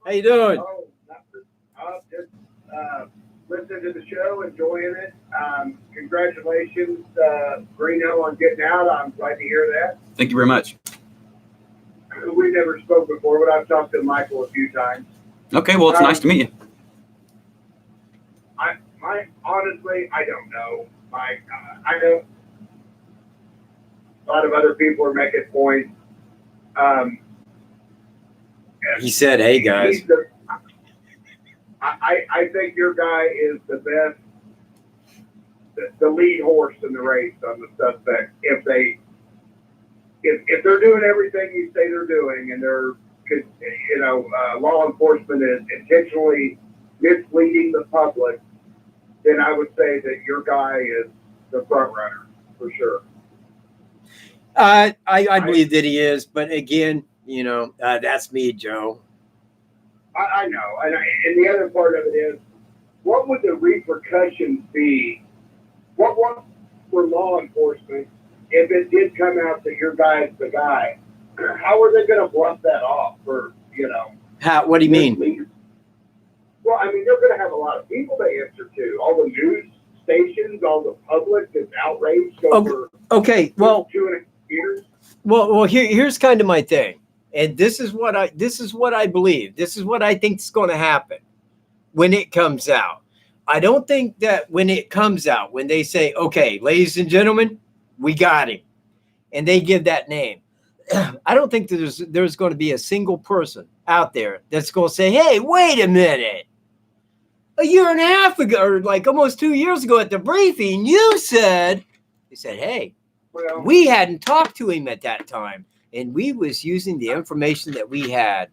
Speaker 2: How you doing?
Speaker 5: Just listening to the show, enjoying it. Congratulations, Reno, on getting out. I'm glad to hear that.
Speaker 3: Thank you very much.
Speaker 5: We never spoke before, but I've talked to Michael a few times.
Speaker 3: Okay, well, it's nice to meet you.
Speaker 5: Honestly, I don't know. I know a lot of other people are making points.
Speaker 2: He said, hey, guys.
Speaker 5: I think your guy is the best, the lead horse in the race on the suspect. If they
Speaker 6: if they're doing everything you say they're doing, and they're, law enforcement is intentionally misleading the public, then I would say that your guy is the front runner for sure.
Speaker 2: I believe that he is, but again, that's me, Joe.
Speaker 6: I know, and the other part of it is, what would the repercussions be? What for law enforcement if it did come out that your guy's the guy? How are they going to bluff that off?
Speaker 2: How? What do you mean?
Speaker 6: Well, I mean, they're going to have a lot of people they answer to. All the news stations, all the public that's outraged over.
Speaker 2: Okay, well,
Speaker 6: 2.5 years.
Speaker 2: Well, here's kind of my thing, and this is what I believe. This is what I think is going to happen when it comes out. I don't think that when it comes out, when they say, "Okay, ladies and gentlemen, we got him," and they give that name, I don't think there's going to be a single person out there that's going to say, "Hey, wait a minute. A year and a half ago, or like almost 2 years ago at the briefing, you said," they said, "Hey,
Speaker 6: well,
Speaker 2: we hadn't talked to him at that time, and we was using the information that we had."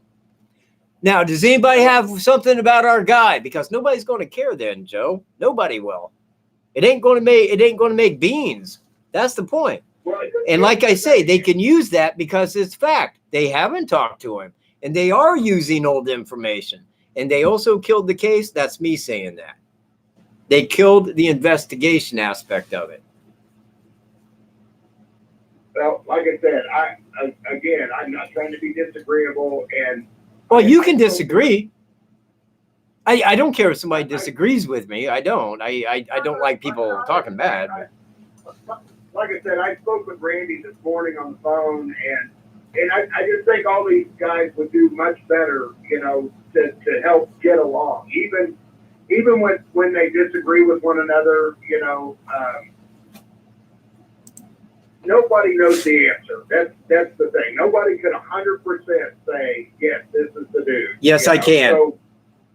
Speaker 2: Now, does anybody have something about our guy? Because nobody's going to care then, Joe. Nobody will. It ain't going to make beans. That's the point.
Speaker 6: well,
Speaker 2: And like I say, they can use that because it's fact. They haven't talked to him, and they are using old information. And they also killed the case. That's me saying that. They killed the investigation aspect of it.
Speaker 6: Well, like I said, I'm not trying to be disagreeable, and
Speaker 2: Well, you can disagree. I don't care if somebody disagrees with me. I don't. I don't like people talking bad.
Speaker 6: Like I said, I spoke with Randy this morning on the phone, and I just think all these guys would do much better, to help get along, even when they disagree with one another. Nobody knows the answer. That's the thing. Nobody can 100% say, yes, this is the dude.
Speaker 2: Yes, I can.
Speaker 6: So,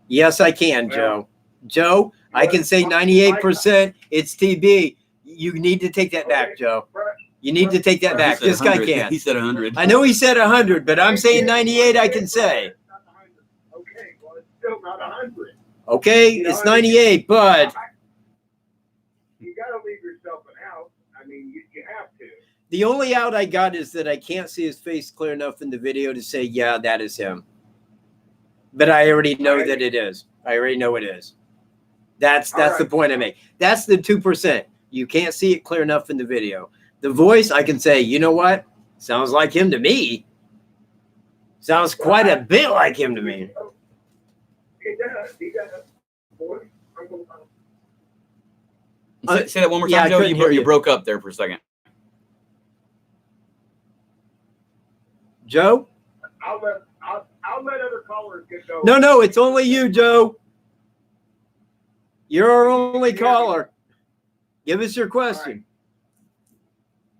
Speaker 2: Yes, I can, Joe. Joe, I can say 98% it's TB. You need to take that back, Joe. You need to take that back. This guy can.
Speaker 3: He said 100.
Speaker 2: I know he said 100, but I'm saying 98 I can say.
Speaker 6: okay, well, it's still not 100.
Speaker 2: Okay, it's 98, but
Speaker 6: You got to leave yourself an out. I mean, you have to.
Speaker 2: the only out I got is that I can't see his face clear enough in the video to say, yeah, that is him. But I already know that it is. I already know it is. That's the point I make. That's the 2%. You can't see it clear enough in the video. The voice, I can say, you know what? Sounds like him to me. Sounds quite a bit like him to me.
Speaker 6: He does. He does. Boy,
Speaker 3: Say that one more
Speaker 2: yeah,
Speaker 3: time,
Speaker 2: I
Speaker 3: Joe.
Speaker 2: couldn't hear
Speaker 3: You
Speaker 2: you.
Speaker 3: broke up there for a second.
Speaker 2: Joe?
Speaker 6: I'll let other callers get going.
Speaker 2: No, it's only you, Joe. You're our only caller. Give us your question.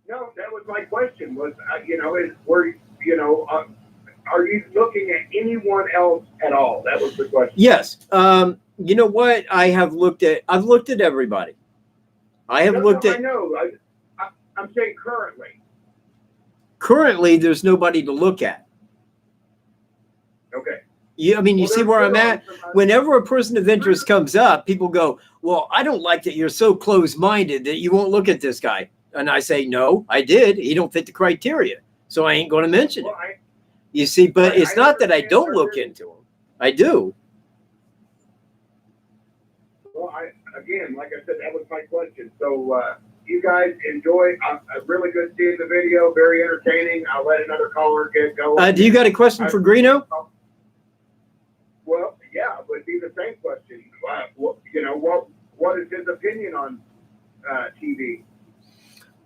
Speaker 6: No, that was my question. Was are you looking at anyone else at all? That was the question.
Speaker 2: Yes. You know what? I've looked at everybody. I know.
Speaker 6: I'm saying currently.
Speaker 2: Currently, there's nobody to look at.
Speaker 6: Okay.
Speaker 2: You see where I'm at? Whenever a person of interest comes up, people go, well, I don't like that you're so close-minded that you won't look at this guy. And I say, no, I did. He don't fit the criteria. So I ain't going to mention it. You see, but it's not that I don't look into him. I do.
Speaker 6: Well, again, like I said, that was my question. So you guys enjoy. Really good seeing the video. Very entertaining. I'll let another caller get going.
Speaker 2: Do you got a question for Greeno?
Speaker 6: Well, yeah, it would be the same question. What is his opinion on TV?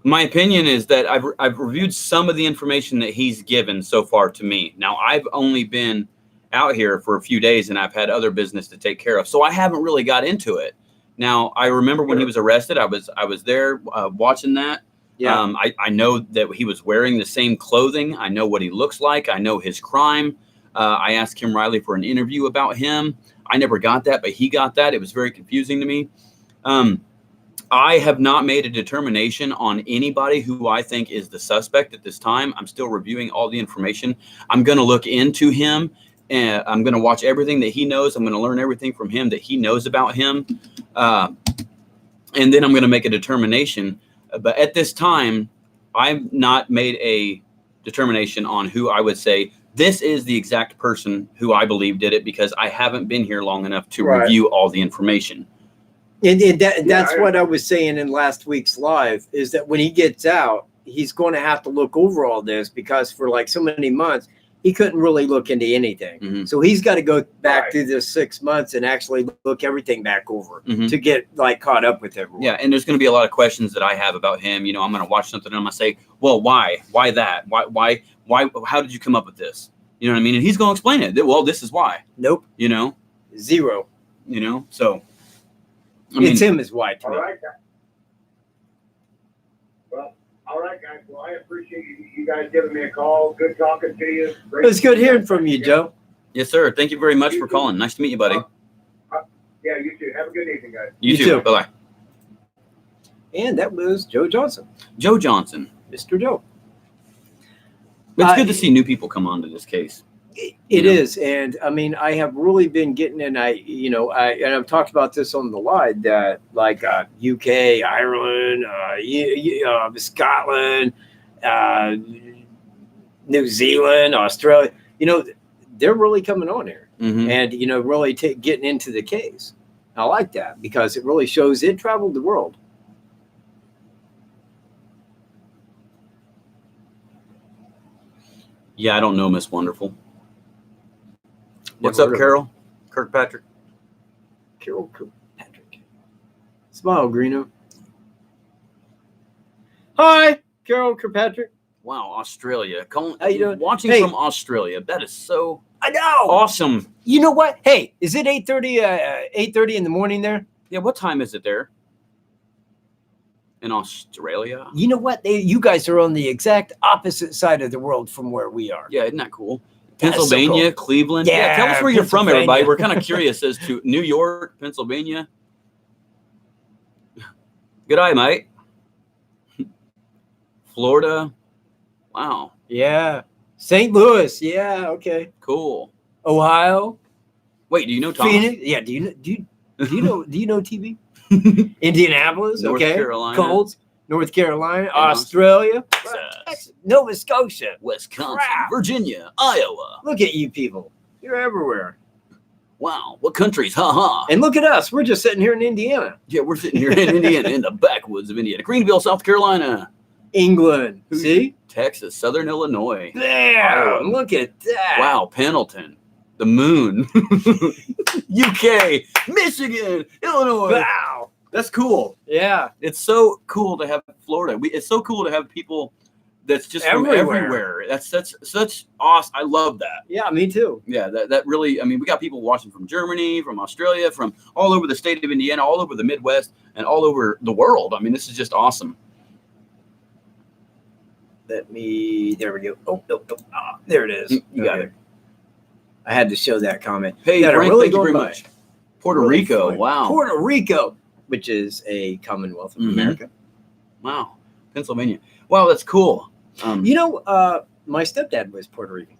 Speaker 3: My opinion is that I've reviewed some of the information that he's given so far to me. Now, I've only been out here for a few days, and I've had other business to take care of, so I haven't really got into it. Now, I remember when he was arrested, I was there watching that.
Speaker 2: Yeah.
Speaker 3: I know that he was wearing the same clothing. I know what he looks like. I know his crime. I asked Kim Riley for an interview about him. I never got that, but he got that. It was very confusing to me. I have not made a determination on anybody who I think is the suspect at this time. I'm still reviewing all the information. I'm going to look into him, and I'm going to watch everything that he knows. I'm going to learn everything from him that he knows about him. And then I'm going to make a determination. But at this time, I've not made a determination on who I would say this is the exact person who I believe did it, because I haven't been here long enough to review all the information.
Speaker 2: And that's what I was saying in last week's live, is that when he gets out, he's going to have to look over all this, because for like so many months, he couldn't really look into anything.
Speaker 3: Mm-hmm.
Speaker 2: So he's got to go back through this 6 months and actually look everything back over to get like caught up with everyone.
Speaker 3: Yeah, and there's going to be a lot of questions that I have about him. You know, I'm going to watch something and I'm going to say, well, why? Why that? Why? How did you come up with this? You know what I mean? And he's going to explain it. Well, this is why.
Speaker 2: Nope.
Speaker 3: You know?
Speaker 2: Zero.
Speaker 3: You know? So.
Speaker 2: It's him is why.
Speaker 6: All right, guys. Well, all right, guys. Well, I appreciate you guys giving me a call. Good talking to you.
Speaker 2: It's good hearing from you, Joe.
Speaker 3: Yes, sir. Thank you very much for calling. Nice to meet you, buddy.
Speaker 6: Yeah, you too. Have a good evening, guys.
Speaker 3: You too. Bye-bye.
Speaker 2: And that was Joe Johnson.
Speaker 3: Joe Johnson.
Speaker 2: Mr. Joe.
Speaker 3: It's good to see new people come onto this case.
Speaker 2: It is, and I mean, I have really been getting, and I've talked about this on the live, that like UK, Ireland, Scotland, New Zealand, Australia, they're really coming on here, and really getting into the case. I like that, because it really shows it traveled the world.
Speaker 3: Yeah, I don't know Miss Wonderful. What's up, Carol? Kirkpatrick?
Speaker 2: Carol Kirkpatrick. Smile, Greeno. Hi, Carol Kirkpatrick.
Speaker 3: Wow, Australia.
Speaker 2: How you doing?
Speaker 3: Watching from Australia. That is so
Speaker 2: I know.
Speaker 3: Awesome.
Speaker 2: You know what? Hey, is it 8:30 in the morning there?
Speaker 3: Yeah, what time is it there? In Australia?
Speaker 2: You know what? You guys are on the exact opposite side of the world from where we are.
Speaker 3: Yeah, isn't that cool? Pennsylvania, so cool. Cleveland.
Speaker 2: Yeah,
Speaker 3: tell us where you're from, everybody. We're kind of curious as to New York, Pennsylvania. Good eye, mate. Florida. Wow.
Speaker 2: Yeah. St. Louis. Yeah. Okay.
Speaker 3: Cool.
Speaker 2: Ohio.
Speaker 3: Wait, do you know Thomas?
Speaker 2: Phoenix? Yeah. Do you know TV? Indianapolis.
Speaker 3: North Carolina.
Speaker 2: Colts. North Carolina, Australia,
Speaker 3: Texas,
Speaker 2: Nova Scotia,
Speaker 3: Wisconsin, Virginia, Iowa.
Speaker 2: Look at you people. You're everywhere.
Speaker 3: Wow. What countries? Ha ha.
Speaker 2: And look at us. We're just sitting here in Indiana.
Speaker 3: Yeah, we're sitting here in Indiana, in the backwoods of Indiana. Greenville, South Carolina.
Speaker 2: England. See?
Speaker 3: Texas, Southern Illinois.
Speaker 2: Damn. Look at that.
Speaker 3: Wow. Pendleton. The moon. UK. Michigan. Illinois.
Speaker 2: Wow.
Speaker 3: That's cool.
Speaker 2: Yeah.
Speaker 3: It's so cool to have Florida. It's so cool to have people that's just from everywhere. That's such awesome. I love that.
Speaker 2: Yeah, me too.
Speaker 3: Yeah, that really, I mean, we got people watching from Germany, from Australia, from all over the state of Indiana, all over the Midwest, and all over the world. I mean, this is just awesome.
Speaker 2: There we go. Oh, nope. Oh, there it is. You got it. I had to show that comment.
Speaker 3: Hey, Frank, thank you very much. Puerto Rico. Wow.
Speaker 2: Puerto Rico, which is a Commonwealth of America.
Speaker 3: Wow. Pennsylvania. Wow, that's cool.
Speaker 2: My stepdad was Puerto Rican.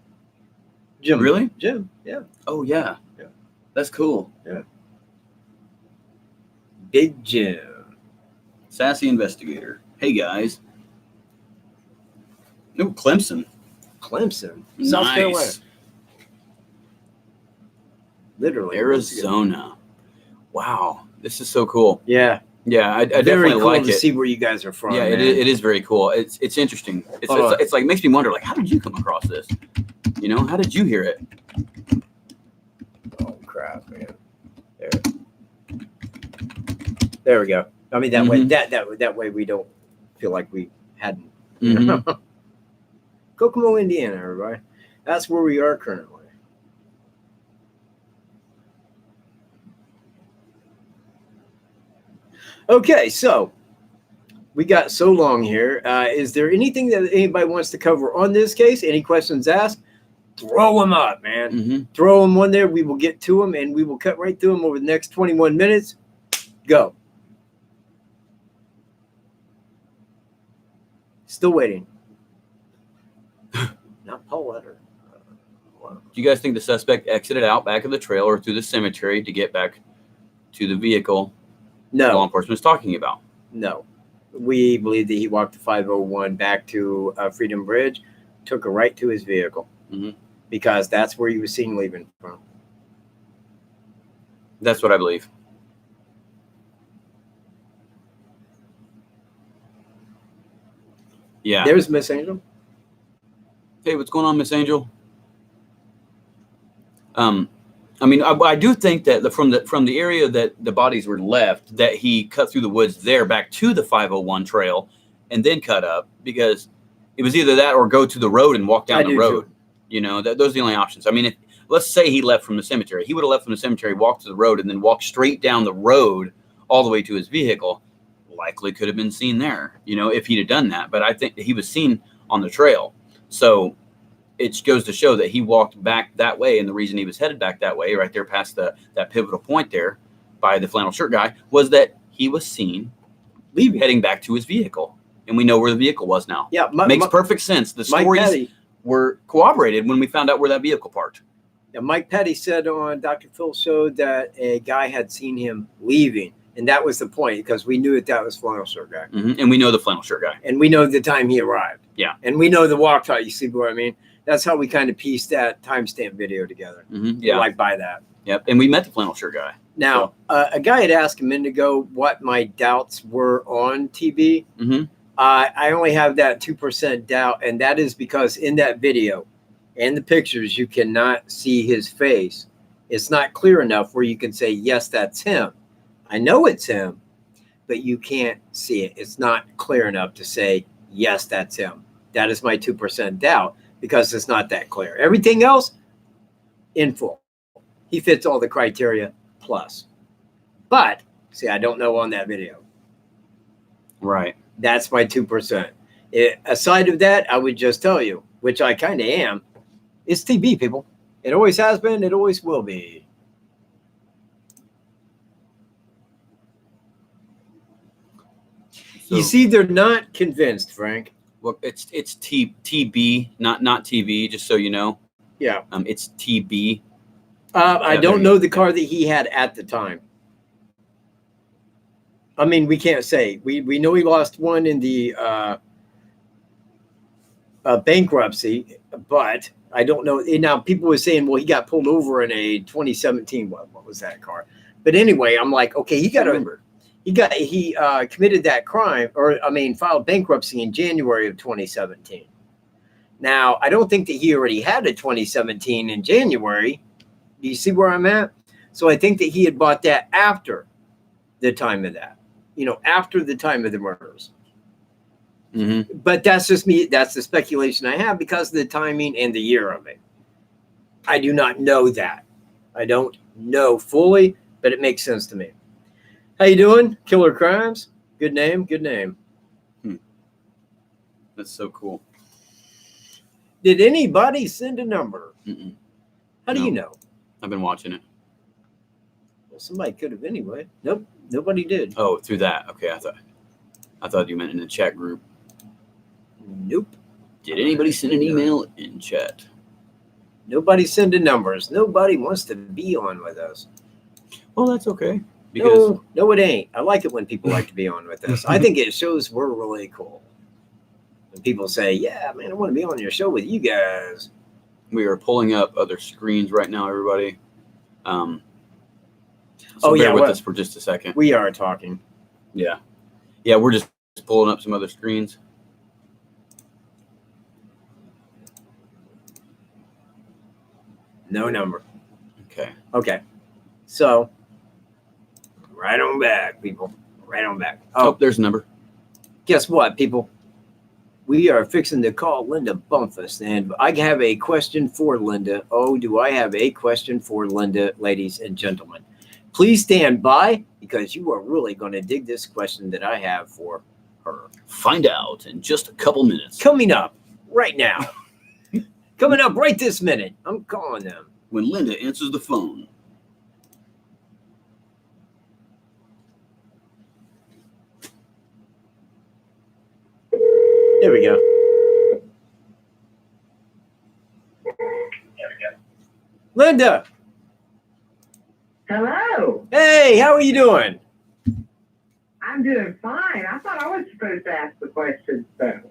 Speaker 2: Jim.
Speaker 3: Really?
Speaker 2: Jim, yeah.
Speaker 3: Oh, yeah.
Speaker 2: Yeah.
Speaker 3: That's cool.
Speaker 2: Yeah. Big Jim.
Speaker 3: Sassy investigator. Hey, guys. No, Clemson.
Speaker 2: Clemson.
Speaker 3: Nice.
Speaker 2: South Carolina. Literally.
Speaker 3: Arizona. Wow. This is so cool.
Speaker 2: Yeah.
Speaker 3: Yeah, I
Speaker 2: very
Speaker 3: definitely
Speaker 2: cool
Speaker 3: like
Speaker 2: to
Speaker 3: it.
Speaker 2: see where you guys are from.
Speaker 3: Yeah, it is very cool. It's interesting. It's like makes me wonder, like, how did you come across this? You know, how did you hear it?
Speaker 2: Oh crap, man! There we go. I mean, that way that way we don't feel like we hadn't. Kokomo, Indiana, everybody. That's where we are currently. Okay, so we got so long here. Is there anything that anybody wants to cover on this case? Any questions asked? Throw them up, man. Throw them on there. We will get to them, and we will cut right through them over the next 21 minutes. Go.
Speaker 1: Still waiting. Not Paulette.
Speaker 3: Do you guys think the suspect exited out back of the trail or through the cemetery to get back to the vehicle law
Speaker 1: No,
Speaker 3: enforcement is talking about?
Speaker 1: no. We believe that he walked the 501 back to Freedom Bridge, took a right to his vehicle, because that's where he was seen leaving from.
Speaker 3: That's what I believe. Yeah.
Speaker 1: There's Miss Angel.
Speaker 3: Hey, what's going on, Miss Angel? I mean, I do think that from the area that the bodies were left, that he cut through the woods there back to the 501 trail and then cut up, because it was either that or go to the road and walk down the road.
Speaker 1: Too.
Speaker 3: You know, those are the only options. I mean, let's say he left from the cemetery. He would have left from the cemetery, walked to the road, and then walked straight down the road all the way to his vehicle. Likely could have been seen there, you know, if he'd have done that. But I think that he was seen on the trail. So it goes to show that he walked back that way, and the reason he was headed back that way, right there past that pivotal point there by the flannel shirt guy, was that he was seen heading back to his vehicle, and we know where the vehicle was now.
Speaker 1: Yeah,
Speaker 3: makes perfect sense. The stories were corroborated when we found out where that vehicle parked.
Speaker 1: Yeah, Mike Petty said on Dr. Phil's show that a guy had seen him leaving, and that was the point, because we knew that was flannel shirt guy,
Speaker 3: and we know the flannel shirt guy,
Speaker 1: and we know the time he arrived.
Speaker 3: Yeah,
Speaker 1: and we know the walk time. You see what I mean? That's how we kind of pieced that timestamp video together.
Speaker 3: Yeah,
Speaker 1: like by that.
Speaker 3: Yep, and we met the flannel shirt guy.
Speaker 1: Now, a guy had asked a minute ago what my doubts were on TB. I only have that 2% doubt, and that is because in that video and the pictures, you cannot see his face. It's not clear enough where you can say, yes, that's him. I know it's him, but you can't see it. It's not clear enough to say, yes, that's him. That is my 2% doubt, because it's not that clear. Everything else, in full. He fits all the criteria plus. But, see, I don't know on that video.
Speaker 3: Right.
Speaker 1: That's my 2%. Aside of that, I would just tell you, which I kind of am, it's TB, people. It always has been. It always will be. So, you see, they're not convinced, Frank.
Speaker 3: Well, it's TB, not TV, just so you know.
Speaker 1: Yeah.
Speaker 3: It's TB.
Speaker 1: I don't know the car that he had at the time. I mean, we can't say. We know he lost one in the bankruptcy, but I don't know. Now, people were saying, well, he got pulled over in a 2017. What was that car? But anyway, I'm like, okay, he committed that crime, filed bankruptcy in January of 2017. Now, I don't think that he already had a 2017 in January. Do you see where I'm at? So I think that he had bought that after the time of that, after the time of the murders. But that's just me. That's the speculation I have because of the timing and the year of it. I do not know that. I don't know fully, but it makes sense to me. How you doing? Killer Crimes. Good name. Good name.
Speaker 3: That's so cool.
Speaker 1: Did anybody send a number? How do you know?
Speaker 3: I've been watching it.
Speaker 1: Well, somebody could have anyway. Nope. Nobody did.
Speaker 3: Oh, through that. Okay. I thought you meant in the chat group.
Speaker 1: Nope.
Speaker 3: Did anybody send an email in chat?
Speaker 1: Nobody sending numbers. Nobody wants to be on with us.
Speaker 3: Well, that's okay. Because
Speaker 1: no, it ain't. I like it when people like to be on with us. I think it shows we're really cool. When people say, yeah, man, I want to be on your show with you guys.
Speaker 3: We are pulling up other screens right now, everybody. Bear with us for just a second.
Speaker 1: We are talking.
Speaker 3: Yeah. Yeah, we're just pulling up some other screens.
Speaker 1: No number.
Speaker 3: Okay.
Speaker 1: So, right on back, people. Right on back.
Speaker 3: Oh, there's a number.
Speaker 1: Guess what, people? We are fixing to call Linda Bumpus, and I have a question for Linda. Oh, do I have a question for Linda, ladies and gentlemen? Please stand by, because you are really going to dig this question that I have for her.
Speaker 3: Find out in just a couple minutes.
Speaker 1: Coming up right now. Coming up right this minute. I'm calling them.
Speaker 3: When Linda answers the phone.
Speaker 2: There we go. Linda.
Speaker 7: Hello.
Speaker 2: Hey, how are you doing?
Speaker 7: I'm doing fine. I thought I was supposed to ask the questions, though.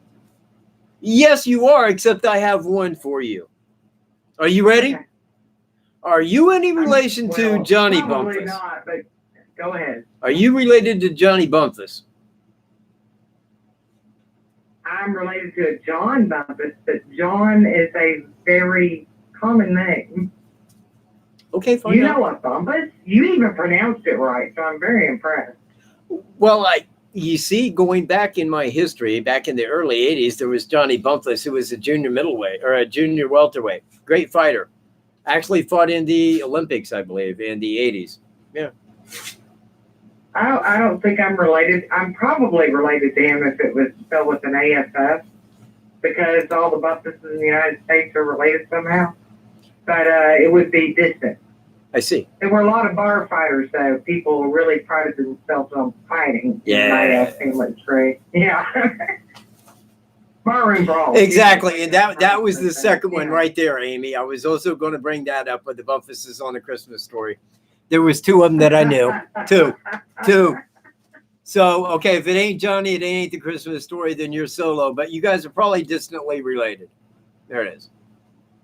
Speaker 2: Yes, you are, except I have one for you. Are you ready?
Speaker 7: Okay.
Speaker 2: Are you any relation to Johnny
Speaker 7: Probably
Speaker 2: Bumpus?
Speaker 7: not, but go ahead.
Speaker 2: Are you related to Johnny Bumpus?
Speaker 7: I'm related to a John Bumpus, but John is a very common name.
Speaker 2: Okay, fine.
Speaker 7: You know a Bumpus? You even pronounced it right, so I'm very impressed.
Speaker 2: Well, you see, going back in my history, back in the early 80s, there was Johnny Bumpus, who was a junior middleweight or a junior welterweight. Great fighter. Actually fought in the Olympics, I believe, in the 80s. Yeah.
Speaker 7: I don't think I'm related. I'm probably related to him if it was spelled with an ASS, because all the Bumpuses in the United States are related somehow. But it would be distant.
Speaker 2: I see.
Speaker 7: There were a lot of bar fighters, though. People really prided themselves on fighting.
Speaker 2: Yeah.
Speaker 7: Family tree. Yeah. Barroom brawl.
Speaker 2: Exactly. And that was the second one right there, Amy. I was also going to bring that up with the Bumpuses on A Christmas Story. There was two of them that I knew. Two. So, okay, if it ain't Johnny, it ain't The Christmas Story, then you're solo. But you guys are probably distantly related. There it is.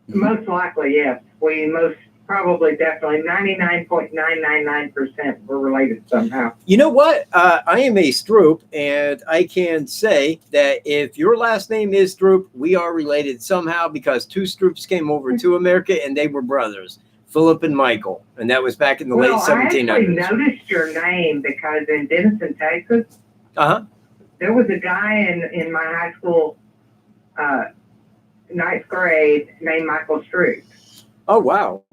Speaker 7: Most likely, yes. We most probably, definitely, 99.999% were related somehow.
Speaker 2: You know what? I am a Stroop, and I can say that if your last name is Stroop, we are related somehow, because two Stroops came over to America, and they were brothers, Philip and Michael, and that was back in the late 1700s.
Speaker 7: I actually noticed your name because in Denison, Texas, there was a guy in my high school, ninth grade, named Michael Stroop.
Speaker 2: Oh, wow.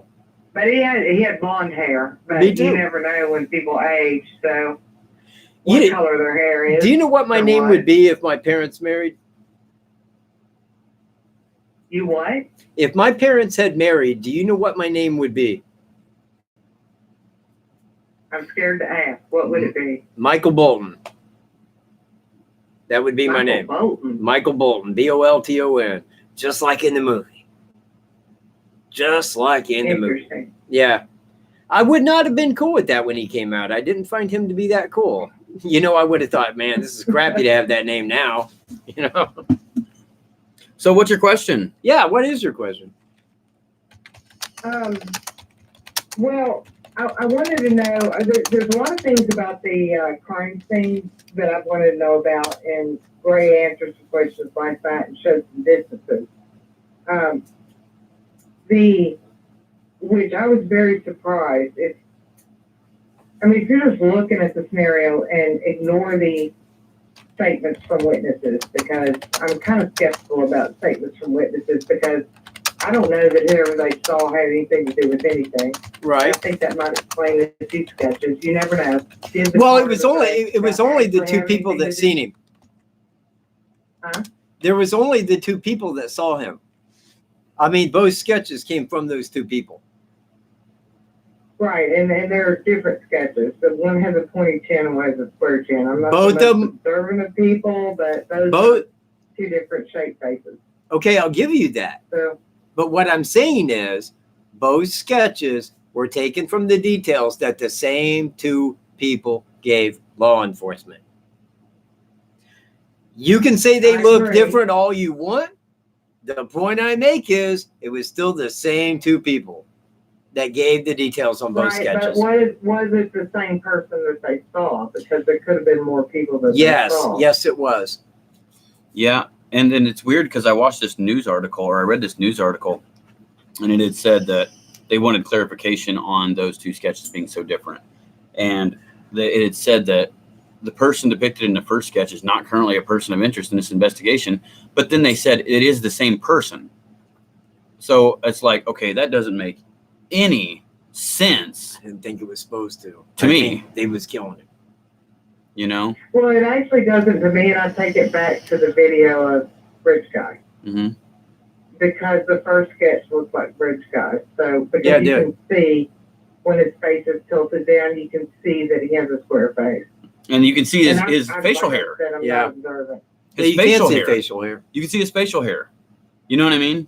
Speaker 7: But he had blonde hair. But you never know when people age, so what color their hair is.
Speaker 2: Do you know what my name would be if my parents married?
Speaker 7: You what?
Speaker 2: If my parents had married, do you know what my name would be?
Speaker 7: I'm scared to ask. What would it be?
Speaker 2: Michael Bolton. That would be my name.
Speaker 7: Bolton.
Speaker 2: Michael Bolton. Bolton. Just like in the movie. Just like in the movie. Yeah. I would not have been cool with that when he came out. I didn't find him to be that cool. You know, I would have thought, man, this is crappy to have that name now. You know?
Speaker 3: So what's your question?
Speaker 2: Yeah, what is your question?
Speaker 7: Well, I wanted to know, there's a lot of things about the crime scene that I wanted to know about, and Gray answers to questions like that and shows some distances. Which I was very surprised. If you're just looking at the scenario and ignore the statements from witnesses, because I'm kind of skeptical about statements from witnesses, because I don't know that whoever they saw had anything to do with anything.
Speaker 2: Right.
Speaker 7: I think that might explain the two sketches. You never know.
Speaker 2: Well, it was only the two people that seen him.
Speaker 7: Huh?
Speaker 2: There was only the two people that saw him. I mean, both sketches came from those two people.
Speaker 7: Right, and there are different sketches. So one has a pointy chin and one has a square chin. I'm not
Speaker 2: both of them
Speaker 7: observant of people, but those are two different shape faces.
Speaker 2: Okay, I'll give you that.
Speaker 7: So,
Speaker 2: but what I'm saying is, both sketches were taken from the details that the same two people gave law enforcement. You can say they look different all you want. The point I make is, it was still the same two people that gave the details on both sketches.
Speaker 7: But was it the same person that they saw? Because there could have been more people that they saw.
Speaker 2: Yes, it was.
Speaker 3: Yeah, and then it's weird because I watched this news article, or I read this news article, and it had said that they wanted clarification on those two sketches being so different. And it had said that the person depicted in the first sketch is not currently a person of interest in this investigation, but then they said it is the same person. So it's like, okay, that doesn't make any sense.
Speaker 2: I didn't think it was supposed to.
Speaker 3: To me,
Speaker 2: they was killing it.
Speaker 3: You know?
Speaker 7: Well, it actually doesn't to me, and I take it back to the video of Bridge Guy.
Speaker 3: Mm-hmm.
Speaker 7: Because the first sketch looks like Bridge Guy. So, because you can see when his face is tilted down, you can see that he has a square face.
Speaker 3: And you can see his facial hair.
Speaker 7: Yeah.
Speaker 3: his
Speaker 2: you
Speaker 3: facial
Speaker 2: can see
Speaker 3: hair.
Speaker 2: facial hair.
Speaker 3: You can see his facial hair. You know what I mean?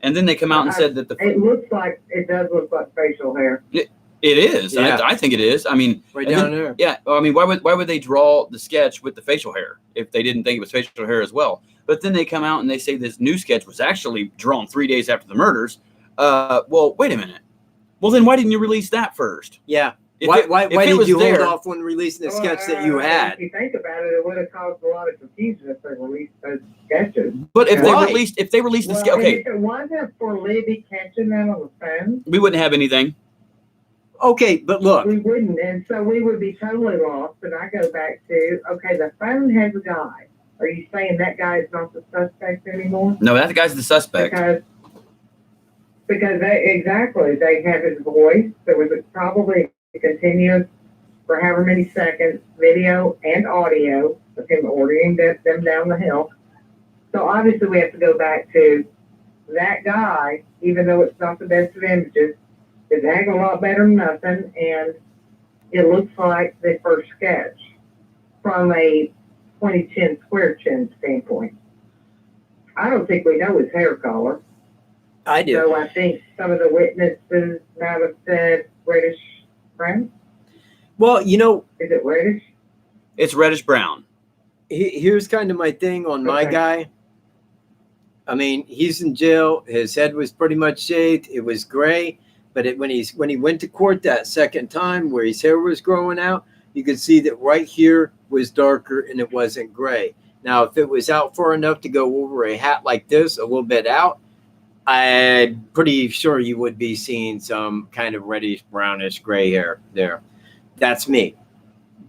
Speaker 3: And then they come out and said that
Speaker 7: it does look like facial hair.
Speaker 3: It is.
Speaker 2: Yeah.
Speaker 3: I think it is. I mean,
Speaker 2: Right
Speaker 3: and
Speaker 2: down
Speaker 3: then-
Speaker 2: there.
Speaker 3: Yeah. I mean, why would they draw the sketch with the facial hair if they didn't think it was facial hair as well? But then they come out and they say this new sketch was actually drawn 3 days after the murders. Well, wait a minute. Well, then why didn't you release that first?
Speaker 2: Yeah.
Speaker 3: If
Speaker 2: Why
Speaker 3: it
Speaker 2: did
Speaker 3: was
Speaker 2: you hold
Speaker 3: there-
Speaker 2: off when releasing the sketch that you
Speaker 7: If
Speaker 2: had?
Speaker 7: you think about it, it would have caused a lot of confusion if they released those sketches.
Speaker 3: But if
Speaker 2: Right.
Speaker 3: they released the
Speaker 7: Well,
Speaker 3: sketch, okay,
Speaker 7: if it wasn't for Libby catching them on the phone,
Speaker 3: we wouldn't have anything.
Speaker 2: Okay, but look,
Speaker 7: we wouldn't, and so we would be totally lost. And I go back to, okay, the phone has a guy. Are you saying that guy is not the suspect anymore?
Speaker 3: No, that guy's the suspect.
Speaker 7: Because they have his voice. There was probably a continuous for however many seconds video and audio of him ordering them down the hill. So obviously we have to go back to that guy, even though it's not the best of images, is a heck of a lot better than nothing, and it looks like the first sketch from a 2010 square chin standpoint. I don't think we know his hair color.
Speaker 2: I do.
Speaker 7: So I think some of the witnesses might have said reddish brown.
Speaker 2: Well, you know,
Speaker 7: Is it reddish?
Speaker 3: It's reddish brown.
Speaker 2: here's kind of my thing on my
Speaker 7: Okay.
Speaker 2: guy. I mean, he's in jail. His head was pretty much shaved. It was gray. But when he went to court that second time where his hair was growing out, you could see that right here was darker and it wasn't gray. Now, if it was out far enough to go over a hat like this, a little bit out, I'm pretty sure you would be seeing some kind of reddish, brownish, gray hair there. That's me.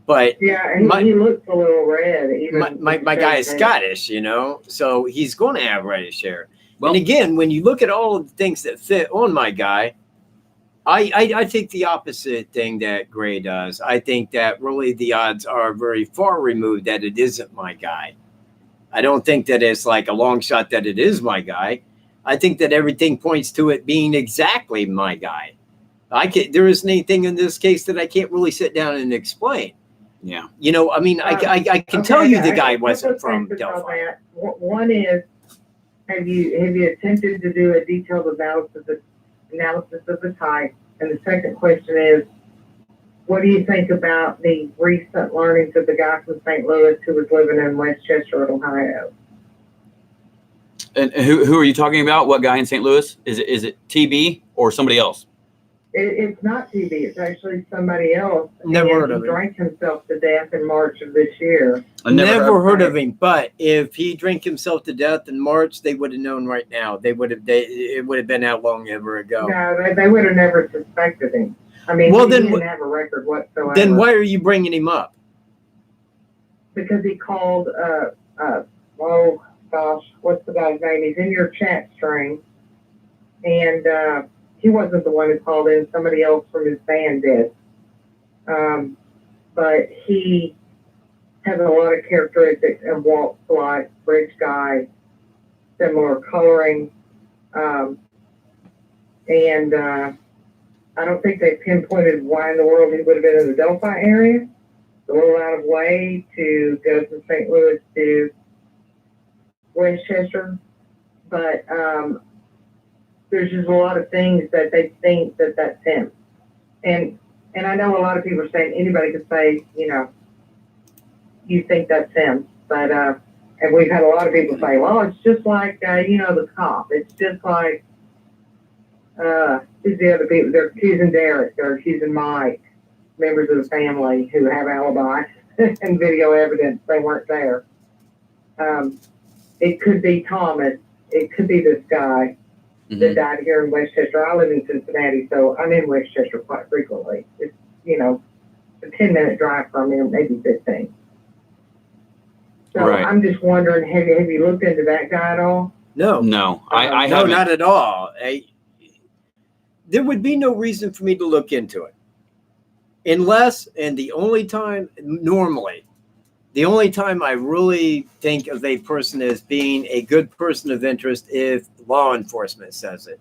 Speaker 2: But
Speaker 7: Yeah, and
Speaker 2: My-
Speaker 7: he looks a little red. Even
Speaker 2: my guy is
Speaker 7: Scott.
Speaker 2: Scottish, you know, so he's going to have reddish hair.
Speaker 3: Well,
Speaker 2: And again, when you look at all of the things that fit on my guy, I think the opposite thing that Gray does. I think that really the odds are very far removed that it isn't my guy. I don't think that it's like a long shot that it is my guy. I think that everything points to it being exactly my guy. There isn't anything in this case that I can't really sit down and explain.
Speaker 3: yeah.
Speaker 2: You know, I mean, I can
Speaker 7: Okay,
Speaker 2: tell you the
Speaker 7: I
Speaker 2: guy
Speaker 7: got a
Speaker 2: wasn't
Speaker 7: couple of
Speaker 2: from
Speaker 7: things about
Speaker 2: Delphi.
Speaker 7: that. One is, have you attempted to do a detailed analysis of the type? And the second question is, what do you think about the recent learnings of the guy from St. Louis who was living in Westchester, Ohio?
Speaker 3: And who are you talking about? What guy in St. Louis? Is it TB or somebody else?
Speaker 7: It's not TB. It's actually somebody else.
Speaker 2: Never
Speaker 7: And
Speaker 2: heard of
Speaker 7: he
Speaker 2: him.
Speaker 7: drank himself to death in March of this year.
Speaker 3: I
Speaker 2: Never heard of
Speaker 7: that.
Speaker 2: him, but if he drank himself to death in March, they would have known right now. It would have been out long ever ago.
Speaker 7: No, they would have never suspected him. I mean,
Speaker 2: Well,
Speaker 7: he
Speaker 2: then
Speaker 7: didn't have a record whatsoever.
Speaker 2: Then why are you bringing him up?
Speaker 7: Because he called, oh gosh, what's the guy's name? He's in your chat string. And he wasn't the one who called in. Somebody else from his band did. But he has a lot of characteristics and walks like bridge guy, similar coloring. And I don't think they pinpointed why in the world he would have been in the Delphi area. It's a little out of way to go from St. Louis to Westchester. But there's just a lot of things that they think that that's him. And I know a lot of people are saying anybody could say, you know, you think that's him. But and we've had a lot of people say, well, it's just like, you know, the cop. It's just like, who's the other people? They're accusing Derek. They're accusing Mike, members of the family who have alibis and video evidence. They weren't there. It could be Thomas. It could be this guy that died here in Westchester. I live in Cincinnati, so I'm in Westchester quite frequently. It's, you know, a 10-minute drive from here, maybe 15. So
Speaker 3: Right.
Speaker 7: I'm just wondering, have you looked into that guy at all?
Speaker 2: No,
Speaker 3: No, I
Speaker 2: no,
Speaker 3: haven't.
Speaker 2: not at all. There would be no reason for me to look into it, unless, and the only time I really think of a person as being a good person of interest if law enforcement says it.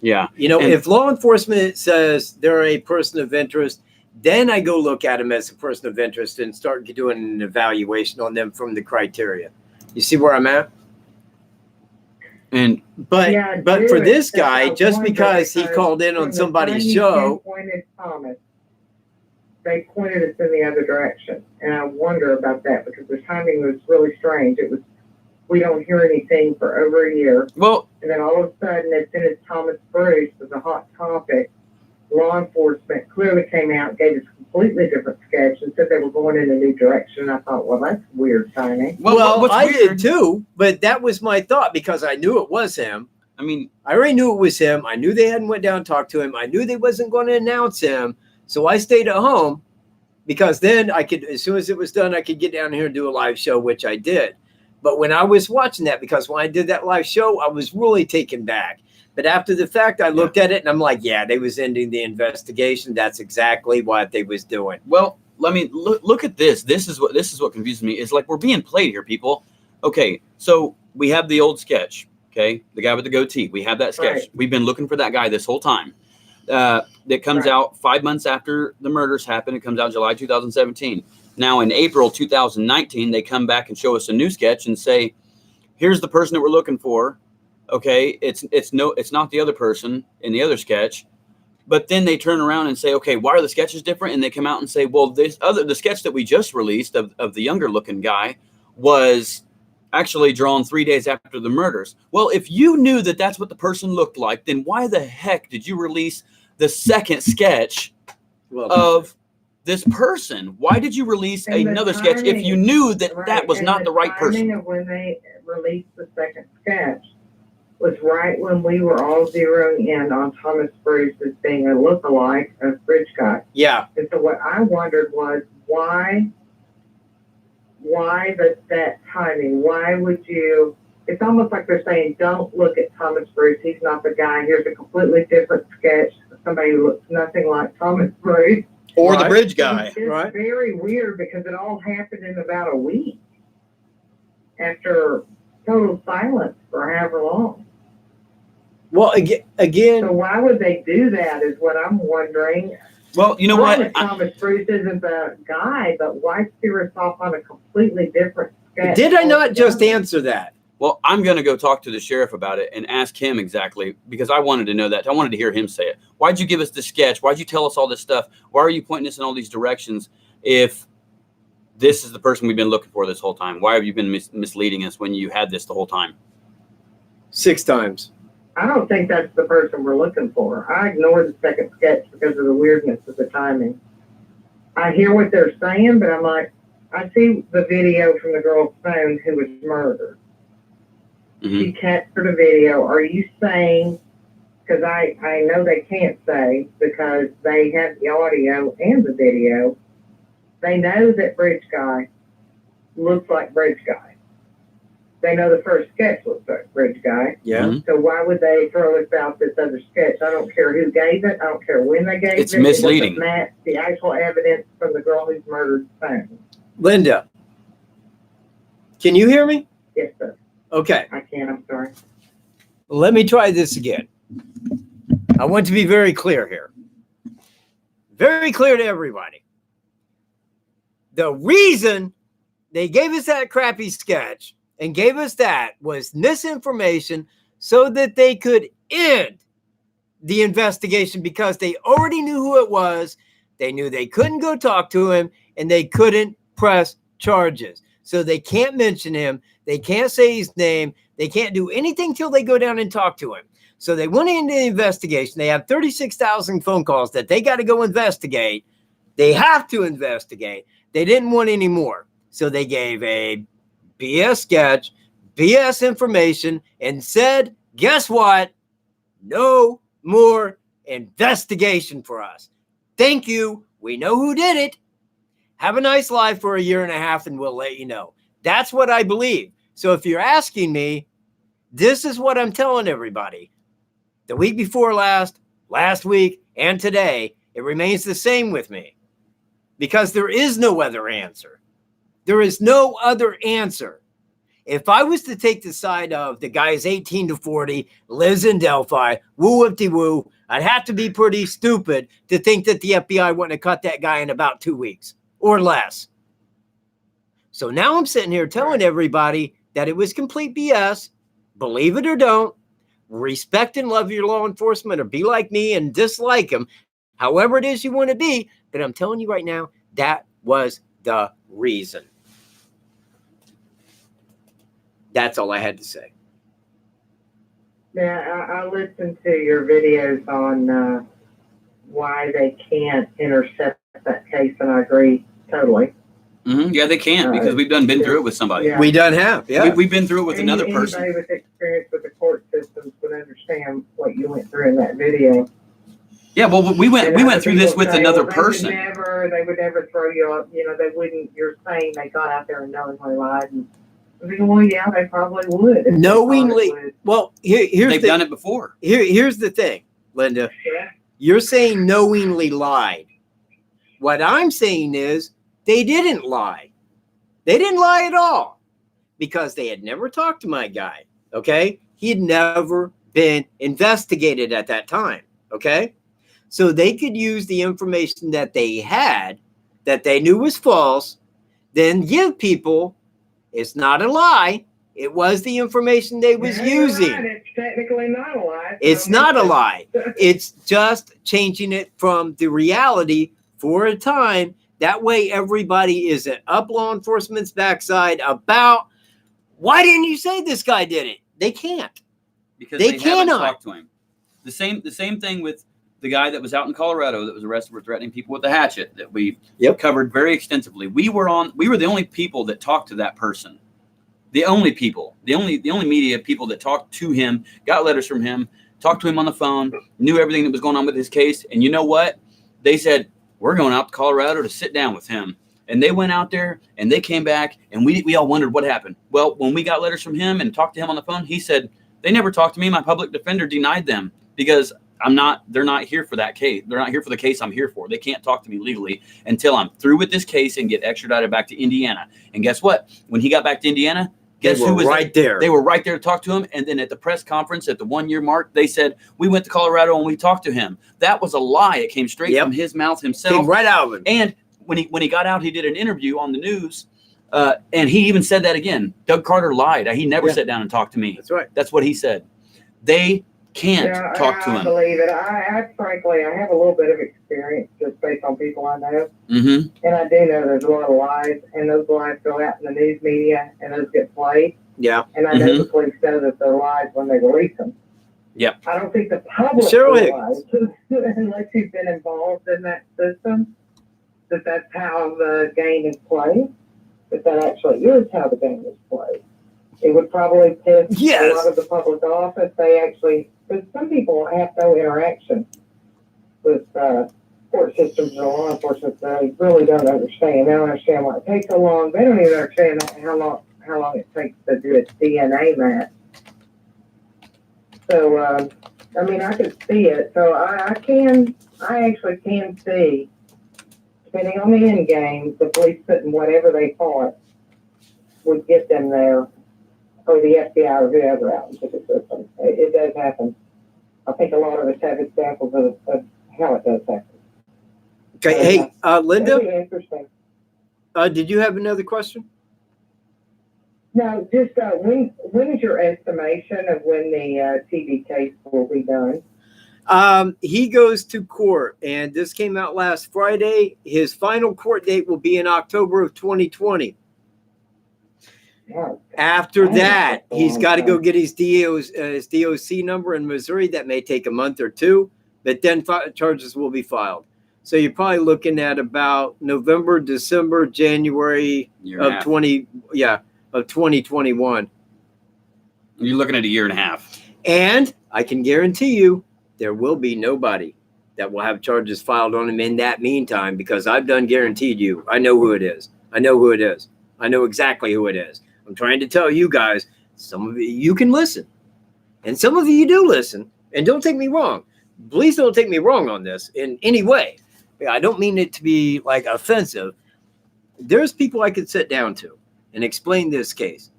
Speaker 3: Yeah.
Speaker 2: You know,
Speaker 3: And-
Speaker 2: if law enforcement says they're a person of interest, Then I go look at them as a person of interest and start doing an evaluation on them from the criteria. You see where I'm at? But for this guy, just because he called in on somebody's show,
Speaker 7: Thomas, they pointed us in the other direction, and I wonder about that because the timing was really strange. It was, we don't hear anything for over a year.
Speaker 3: Well,
Speaker 7: and then all of a sudden, as soon as Thomas Bruce was a hot topic, law enforcement clearly came out, gave us a completely different sketch, and said they were going in a new direction. I thought, well, that's weird timing.
Speaker 2: Well, I did too, but that was my thought because I knew it was him.
Speaker 3: I mean,
Speaker 2: I already knew it was him. I knew they hadn't went down and talked to him. I knew they wasn't going to announce him. So I stayed at home because then I could, as soon as it was done, I could get down here and do a live show, which I did. But when I was watching that, because when I did that live show, I was really taken back. But after the fact, I looked at it and I'm like, yeah, they was ending the investigation. That's exactly what they was doing.
Speaker 3: Well, let me look at this. This is what confuses me. Is like we're being played here, people. Okay, so we have the old sketch. Okay, the guy with the goatee. We have that sketch. Right. We've been looking for that guy this whole time. That comes out 5 months after the murders happened. It comes out July 2017. Now in April 2019, they come back and show us a new sketch and say, "Here's the person that we're looking for." Okay, it's not the other person in the other sketch. But then they turn around and say, "Okay, why are the sketches different?" And they come out and say, "Well, the sketch that we just released of the younger looking guy was actually drawn 3 days after the murders." Well, if you knew that that's what the person looked like, then why the heck did you release the second sketch of this person? Why did you release another sketch if you knew that that was not the right person?
Speaker 7: Of when they released the second sketch was right when we were all zeroing in on Thomas Bruce as being a lookalike of Bridge Guy.
Speaker 2: Yeah.
Speaker 7: And so what I wondered was why that timing? Why would you? It's almost like they're saying, don't look at Thomas Bruce. He's not the guy. Here's a completely different sketch of somebody who looks nothing like Thomas Bruce.
Speaker 3: Or the Bridge Guy.
Speaker 7: It's very weird because it all happened in about a week after total silence for however long.
Speaker 2: Well, again.
Speaker 7: So why would they do that is what I'm wondering.
Speaker 3: Well, you know what?
Speaker 7: Thomas Bruce isn't the guy, but why steer us off on a completely different sketch?
Speaker 2: Did I not just answer that?
Speaker 3: Well, I'm going to go talk to the sheriff about it and ask him exactly, because I wanted to know that. I wanted to hear him say it. Why'd you give us the sketch? Why'd you tell us all this stuff? Why are you pointing us in all these directions if this is the person we've been looking for this whole time? Why have you been misleading us when you had this the whole time?
Speaker 2: 6 times.
Speaker 7: I don't think that's the person we're looking for. I ignore the second sketch because of the weirdness of the timing. I hear what they're saying, but I'm like, I see the video from the girl's phone who was murdered. Mm-hmm. She captured a video. Are you saying, because I know they can't say because they have the audio and the video, they know that Bridge Guy looks like Bridge Guy. They know the first sketch looks like Bridge Guy.
Speaker 2: Yeah. Mm-hmm.
Speaker 7: So why would they throw us out this other sketch? I don't care who gave it. I don't care when they gave it.
Speaker 3: It's misleading.
Speaker 7: It doesn't match the actual evidence from the girl who's murdered phone.
Speaker 2: Linda, can you hear me?
Speaker 7: Yes, sir.
Speaker 2: Okay.
Speaker 7: I can. I'm sorry.
Speaker 2: Let me try this again. I want to be very clear here. Very clear to everybody. The reason they gave us that crappy sketch and gave us that was misinformation so that they could end the investigation because they already knew who it was. They knew they couldn't go talk to him and they couldn't press charges. So they can't mention him. They can't say his name. They can't do anything till they go down and talk to him. So they went into the investigation. They have 36,000 phone calls that they got to go investigate. They have to investigate. They didn't want any more. So they gave a BS sketch, BS information, and said, guess what? No more investigation for us. Thank you. We know who did it. Have a nice life for a year and a half, and we'll let you know. That's what I believe. So if you're asking me, this is what I'm telling everybody. The week before last week, and today, it remains the same with me. Because there is no other answer. There is no other answer. If I was to take the side of the guy is 18 to 40, lives in Delphi, woo-whoop-de-woo, I'd have to be pretty stupid to think that the FBI wouldn't have caught that guy in about 2 weeks or less. So now I'm sitting here telling everybody that it was complete BS. Believe it or don't, respect and love your law enforcement, or be like me and dislike them, however it is you want to be. But I'm telling you right now, that was the reason. That's all I had to say.
Speaker 7: Yeah, I listened to your videos on why they can't intercept that case, and I agree totally.
Speaker 3: Mm-hmm. Yeah, they can't, because we've been through it with somebody.
Speaker 7: Yeah.
Speaker 2: We done have, yeah.
Speaker 3: We've been through it with another person.
Speaker 7: Anybody with experience with the court systems would understand what you went through in that video.
Speaker 3: Yeah, well, we went through this with another person.
Speaker 7: They would never throw you up. You know, they wouldn't. You're saying they got out there and knowingly lied. And, well, yeah, they probably would.
Speaker 2: Knowingly. Well, here's
Speaker 3: they've done it before.
Speaker 2: Here's the thing, Linda.
Speaker 7: Yeah.
Speaker 2: You're saying knowingly lied. What I'm saying is they didn't lie. They didn't lie at all, because they had never talked to my guy. Okay, he had never been investigated at that time. Okay. So they could use the information that they had, that they knew was false, then give people, it's not a lie, it was the information they was using.
Speaker 7: Right. It's technically not a lie.
Speaker 2: It's not a lie. It's just changing it from the reality for a time. That way everybody isn't up law enforcement's backside about, why didn't you say this guy did it? They can't.
Speaker 3: Because they cannot talk to him. The same thing with the guy that was out in Colorado that was arrested for threatening people with a hatchet that we covered very extensively. We were the only people that talked to that person. The only people, the only media people that talked to him, got letters from him, talked to him on the phone, knew everything that was going on with his case. And you know what? They said, we're going out to Colorado to sit down with him. And they went out there and they came back, and we all wondered what happened. Well, when we got letters from him and talked to him on the phone, he said, they never talked to me. My public defender denied them because they're not here for that case. They're not here for the case I'm here for. They can't talk to me legally until I'm through with this case and get extradited back to Indiana. And guess what? When he got back to Indiana, guess who was
Speaker 2: right there?
Speaker 3: They were right there to talk to him. And then at the press conference at the 1 year mark, they said, we went to Colorado and we talked to him. That was a lie. It came straight from his mouth himself.
Speaker 2: Came right out of him.
Speaker 3: And when he got out, he did an interview on the news. And he even said that again. Doug Carter lied. He never sat down and talked to me.
Speaker 2: That's right.
Speaker 3: That's what he said. They can't talk to him.
Speaker 7: I believe it. I frankly, I have a little bit of experience just based on people I know.
Speaker 3: Mm-hmm.
Speaker 7: And I do know there's a lot of lies, and those lies go out in the news media, and those get played.
Speaker 2: Yeah.
Speaker 7: And I know the police know that they're lies when they release them.
Speaker 3: Yeah.
Speaker 7: I don't think the public realizes, unless you've been involved in that system, that's how the game is played. That actually is how the game is played. It would probably piss a lot of the public off if they actually, because some people have no interaction with court systems or law enforcement. They really don't understand. They don't understand why it takes so long. They don't even understand how long it takes to do a DNA match. So, I mean, I could see it. So I actually can see, depending on the end game, the police putting whatever they thought would get them there, or the FBI or whoever out into the system. It does happen. I think a lot of us have examples of how it does happen.
Speaker 2: Okay, hey, Linda,
Speaker 7: interesting.
Speaker 2: Did you have another question?
Speaker 7: No, just when is your estimation of when the TV case will be done?
Speaker 2: He goes to court, and this came out last Friday. His final court date will be in October of 2020. After that, he's got to go get his DOC number in Missouri. That may take a month or two, but then charges will be filed. So you're probably looking at about November, December, January of 2021.
Speaker 3: You're looking at a year and a half.
Speaker 2: And I can guarantee you there will be nobody that will have charges filed on him in that meantime, because I've done guaranteed you. I know who it is. I know who it is. I know exactly who it is. I'm trying to tell you guys, some of you can listen, and some of you do listen. And don't take me wrong. Please don't take me wrong on this in any way. I don't mean it to be like offensive. There's people I could sit down to and explain this case.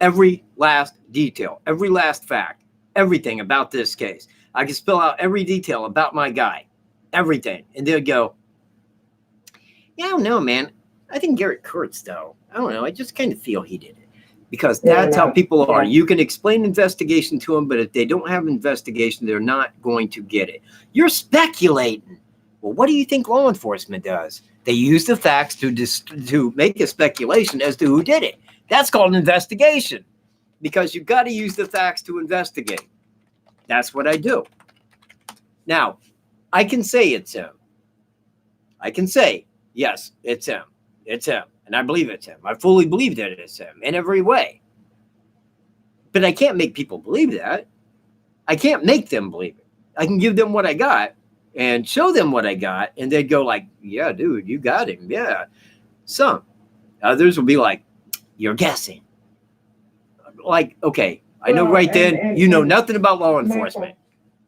Speaker 2: every last detail, every last fact, everything about this case. I can spell out every detail about my guy, everything. And they'll go, yeah, I don't know, man. I think Garrett Kurtz, though. I don't know. I just kind of feel he did it. Because that's how people are. You can explain investigation to them, but if they don't have investigation, they're not going to get it. You're speculating. Well, what do you think law enforcement does? They use the facts to make a speculation as to who did it. That's called an investigation, because you've got to use the facts to investigate. That's what I do. Now, I can say it's him. I can say, yes, it's him. It's him. And I believe it's him. I fully believe that it's him in every way. But I can't make people believe that. I can't make them believe it. I can give them what I got and show them what I got, and they'd go like, yeah, dude, you got him. Yeah. Some. Others will be like, you're guessing. Like, okay, I know right then, you know nothing about law enforcement.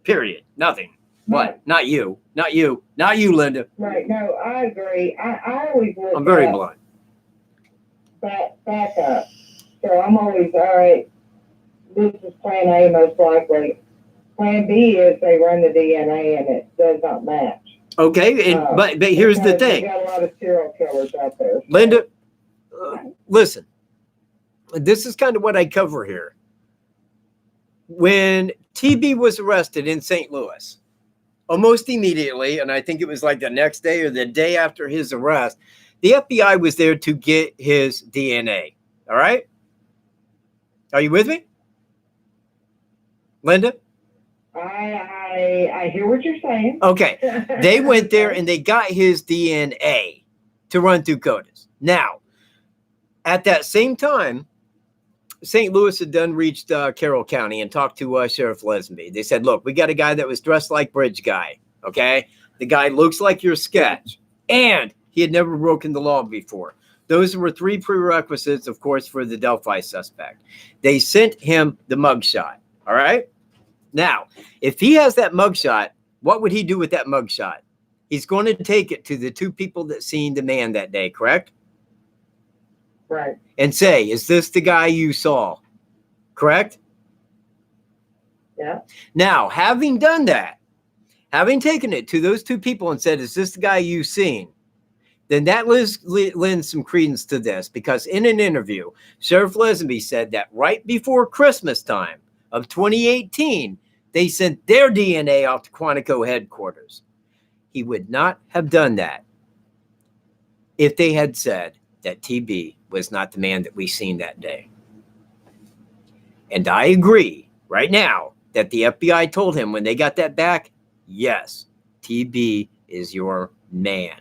Speaker 2: Period. Nothing. What? Not you. Not you. Not you, Linda.
Speaker 7: Right. No, I agree. I always look
Speaker 2: I'm very blunt.
Speaker 7: Back up. So I'm always, all right, this is plan A most likely. Plan B is they run the DNA and it does not match.
Speaker 2: Okay, and, but here's the thing.
Speaker 7: We got a lot of serial killers out there. So.
Speaker 2: Linda, listen, this is kind of what I cover here. When TB was arrested in St. Louis, almost immediately, and I think it was like the next day or the day after his arrest, the FBI was there to get his DNA. All right? Are you with me? Linda?
Speaker 7: I hear what you're saying.
Speaker 2: Okay. They went there and they got his DNA to run through CODIS. Now, at that same time, St. Louis had done reached Carroll County and talked to Sheriff Leslie. They said, look, we got a guy that was dressed like Bridge Guy, okay? The guy looks like your sketch, and he had never broken the law before. Those were 3 prerequisites, of course, for the Delphi suspect. They sent him the mugshot, all right? Now, if he has that mugshot, what would he do with that mugshot? He's going to take it to the 2 people that seen the man that day, correct?
Speaker 7: Right.
Speaker 2: And say, is this the guy you saw? Correct?
Speaker 7: Yeah.
Speaker 2: Now, having done that, having taken it to those 2 people and said, is this the guy you've seen? Then that lends some credence to this, because in an interview, Sheriff Leslie said that right before Christmas time of 2018, they sent their DNA off to Quantico headquarters. He would not have done that if they had said that TB was not the man that we seen that day. And I agree right now that the FBI told him when they got that back, yes, TB is your man.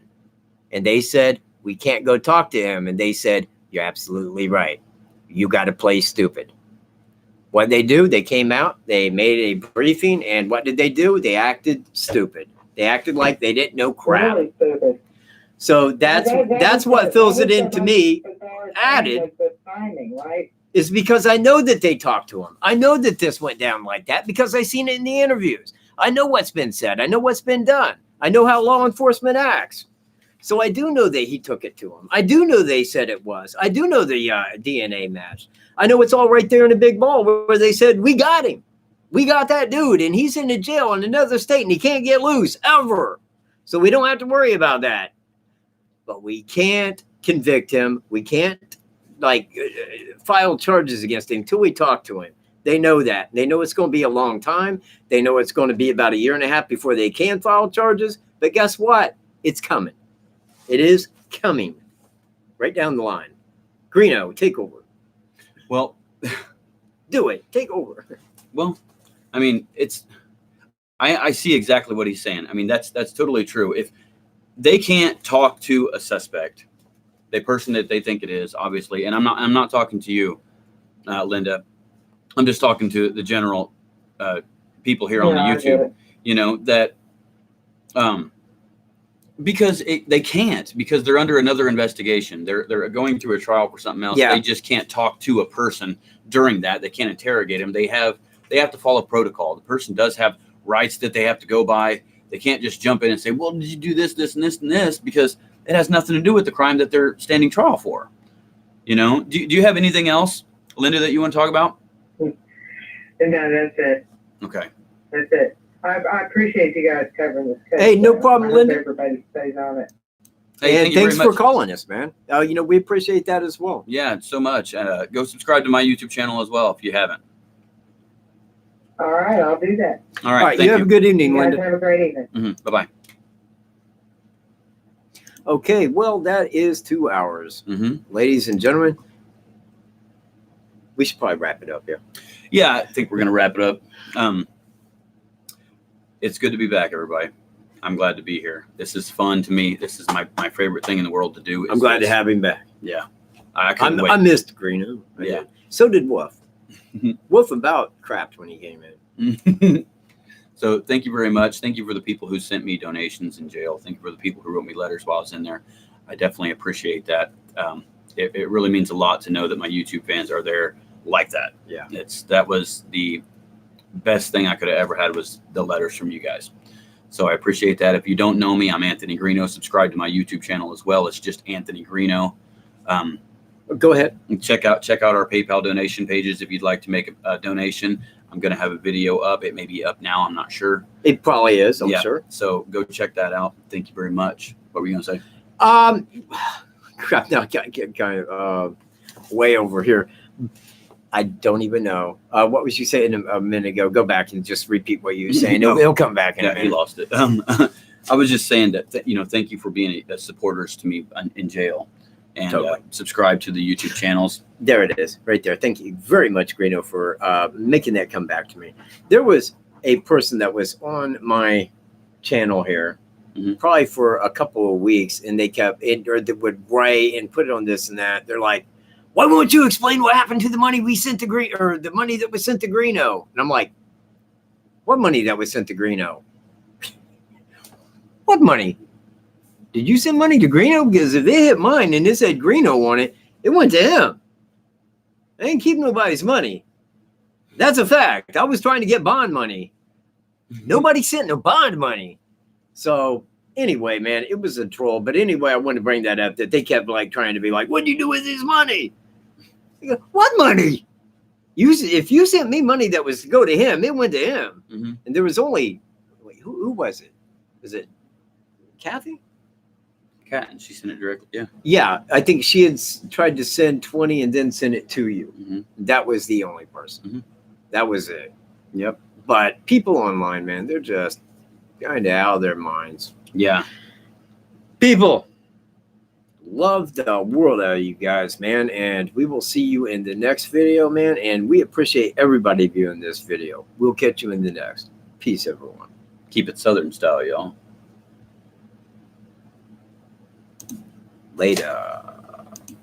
Speaker 2: And they said, we can't go talk to him. And they said, you're absolutely right. You got to play stupid. What they do, they came out, they made a briefing, and what did they do? They acted stupid. They acted like they didn't know crap.
Speaker 7: Really stupid.
Speaker 2: So that's what fills it in to me. Added
Speaker 7: the timing, right?
Speaker 2: Is because I know that they talked to him. I know that this went down like that because I seen it in the interviews. I know what's been said. I know what's been done. I know how law enforcement acts. So I do know that he took it to him. I do know they said it was. I do know the DNA match. I know it's all right there in the big ball where they said, we got him. We got that dude, and he's in the jail in another state, and he can't get loose ever. So we don't have to worry about that. But we can't convict him. We can't file charges against him until we talk to him. They know that. They know it's going to be a long time. They know it's going to be about 1.5 years before they can file charges. But guess what? It's coming. It is coming. Right down the line. Greeno, take over.
Speaker 3: Well,
Speaker 2: do it. Take over.
Speaker 3: Well, I mean, I see exactly what he's saying. I mean, that's totally true. If they can't talk to a suspect, the person that they think it is, obviously, and I'm not talking to you, Linda. I'm just talking to the general people here on the YouTube. You know that because they can't, because they're under another investigation. They're going through a trial for something else. Yeah. They just can't talk to a person during that. They can't interrogate them. They have to follow protocol. The person does have rights that they have to go by. They can't just jump in and say, well, did you do this, this, and this, and this? Because it has nothing to do with the crime that they're standing trial for. You know, do you have anything else Linda, that you want to talk about?
Speaker 7: No, that's it.
Speaker 3: Okay.
Speaker 7: That's it. I appreciate you guys covering this case.
Speaker 2: Hey, no problem, Linda.
Speaker 7: Everybody stays on it.
Speaker 3: Hey,
Speaker 2: and thanks for calling us, man. We appreciate that as well.
Speaker 3: Yeah, so much. Go subscribe to my YouTube channel as well if you haven't.
Speaker 7: All right, I'll do that.
Speaker 3: All right.
Speaker 2: You have a good evening,
Speaker 7: You guys
Speaker 2: Linda.
Speaker 7: have a great evening.
Speaker 3: Mm-hmm. Bye-bye.
Speaker 2: Okay, well, that is 2 hours.
Speaker 3: Mm-hmm.
Speaker 2: Ladies and gentlemen, we should probably wrap it up here.
Speaker 3: Yeah, I think we're going to wrap it up. It's good to be back, everybody. I'm glad to be here. This is fun to me. This is my favorite thing in the world to do.
Speaker 2: I'm glad to have him back.
Speaker 3: Yeah. I couldn't wait.
Speaker 2: I missed Greeno.
Speaker 3: Yeah.
Speaker 2: Did. So did Wolf. Wolf about crapped when he came in.
Speaker 3: So thank you very much. Thank you for the people who sent me donations in jail. Thank you for the people who wrote me letters while I was in there. I definitely appreciate that. It really means a lot to know that my YouTube fans are there like that.
Speaker 2: Yeah.
Speaker 3: That was the best thing I could have ever had was the letters from you guys. So I appreciate that. If you don't know me, I'm Anthony Greeno. Subscribe to my YouTube channel as well. It's just Anthony Greeno.
Speaker 2: Go ahead.
Speaker 3: Check out our PayPal donation pages if you'd like to make a donation. I'm going to have a video up. It may be up now. I'm not sure.
Speaker 2: It probably is. I'm sure.
Speaker 3: So go check that out. Thank you very much. What were you going to say?
Speaker 2: Crap. Now I get kind of way over here. I don't even know. What was you saying a minute ago? Go back and just repeat what you were saying. It'll come back in a minute.
Speaker 3: He lost it. I was just saying that, thank you for being supporters to me in jail. And
Speaker 2: Totally.
Speaker 3: Subscribe to the YouTube channels.
Speaker 2: There it is, right there. Thank you very much, Greeno, for making that come back to me. There was a person that was on my channel here, probably for a couple of weeks, and they kept it, or they would write and put it on this and that. They're like, "Why won't you explain what happened to the money we sent to Greeno, or the money that was sent to Greeno?" And I'm like, "What money that was sent to Greeno? What money? Did you send money to Greeno? Because if they hit mine and it said Greeno on it, it went to him. I didn't keep nobody's money. That's a fact. I was trying to get bond money. Nobody sent no bond money." So anyway, man, it was a troll. But anyway, I wanted to bring that up, that they kept trying to be like, "What'd you do with his money?" I go, "What money? If you sent me money that was to go to him, it went to him." And there was only, who was it? Was it Kathy?
Speaker 3: Kat, and she sent it directly. Yeah.
Speaker 2: Yeah, I think she had tried to send 20 and then send it to you. That was the only person. That was it. Yep. But people online, man, they're just kind of out of their minds.
Speaker 3: Yeah.
Speaker 2: People, love the world out of you guys, man. And we will see you in the next video, man. And we appreciate everybody viewing this video. We'll catch you in the next. Peace, everyone.
Speaker 3: Keep it Southern style, y'all.
Speaker 2: Later.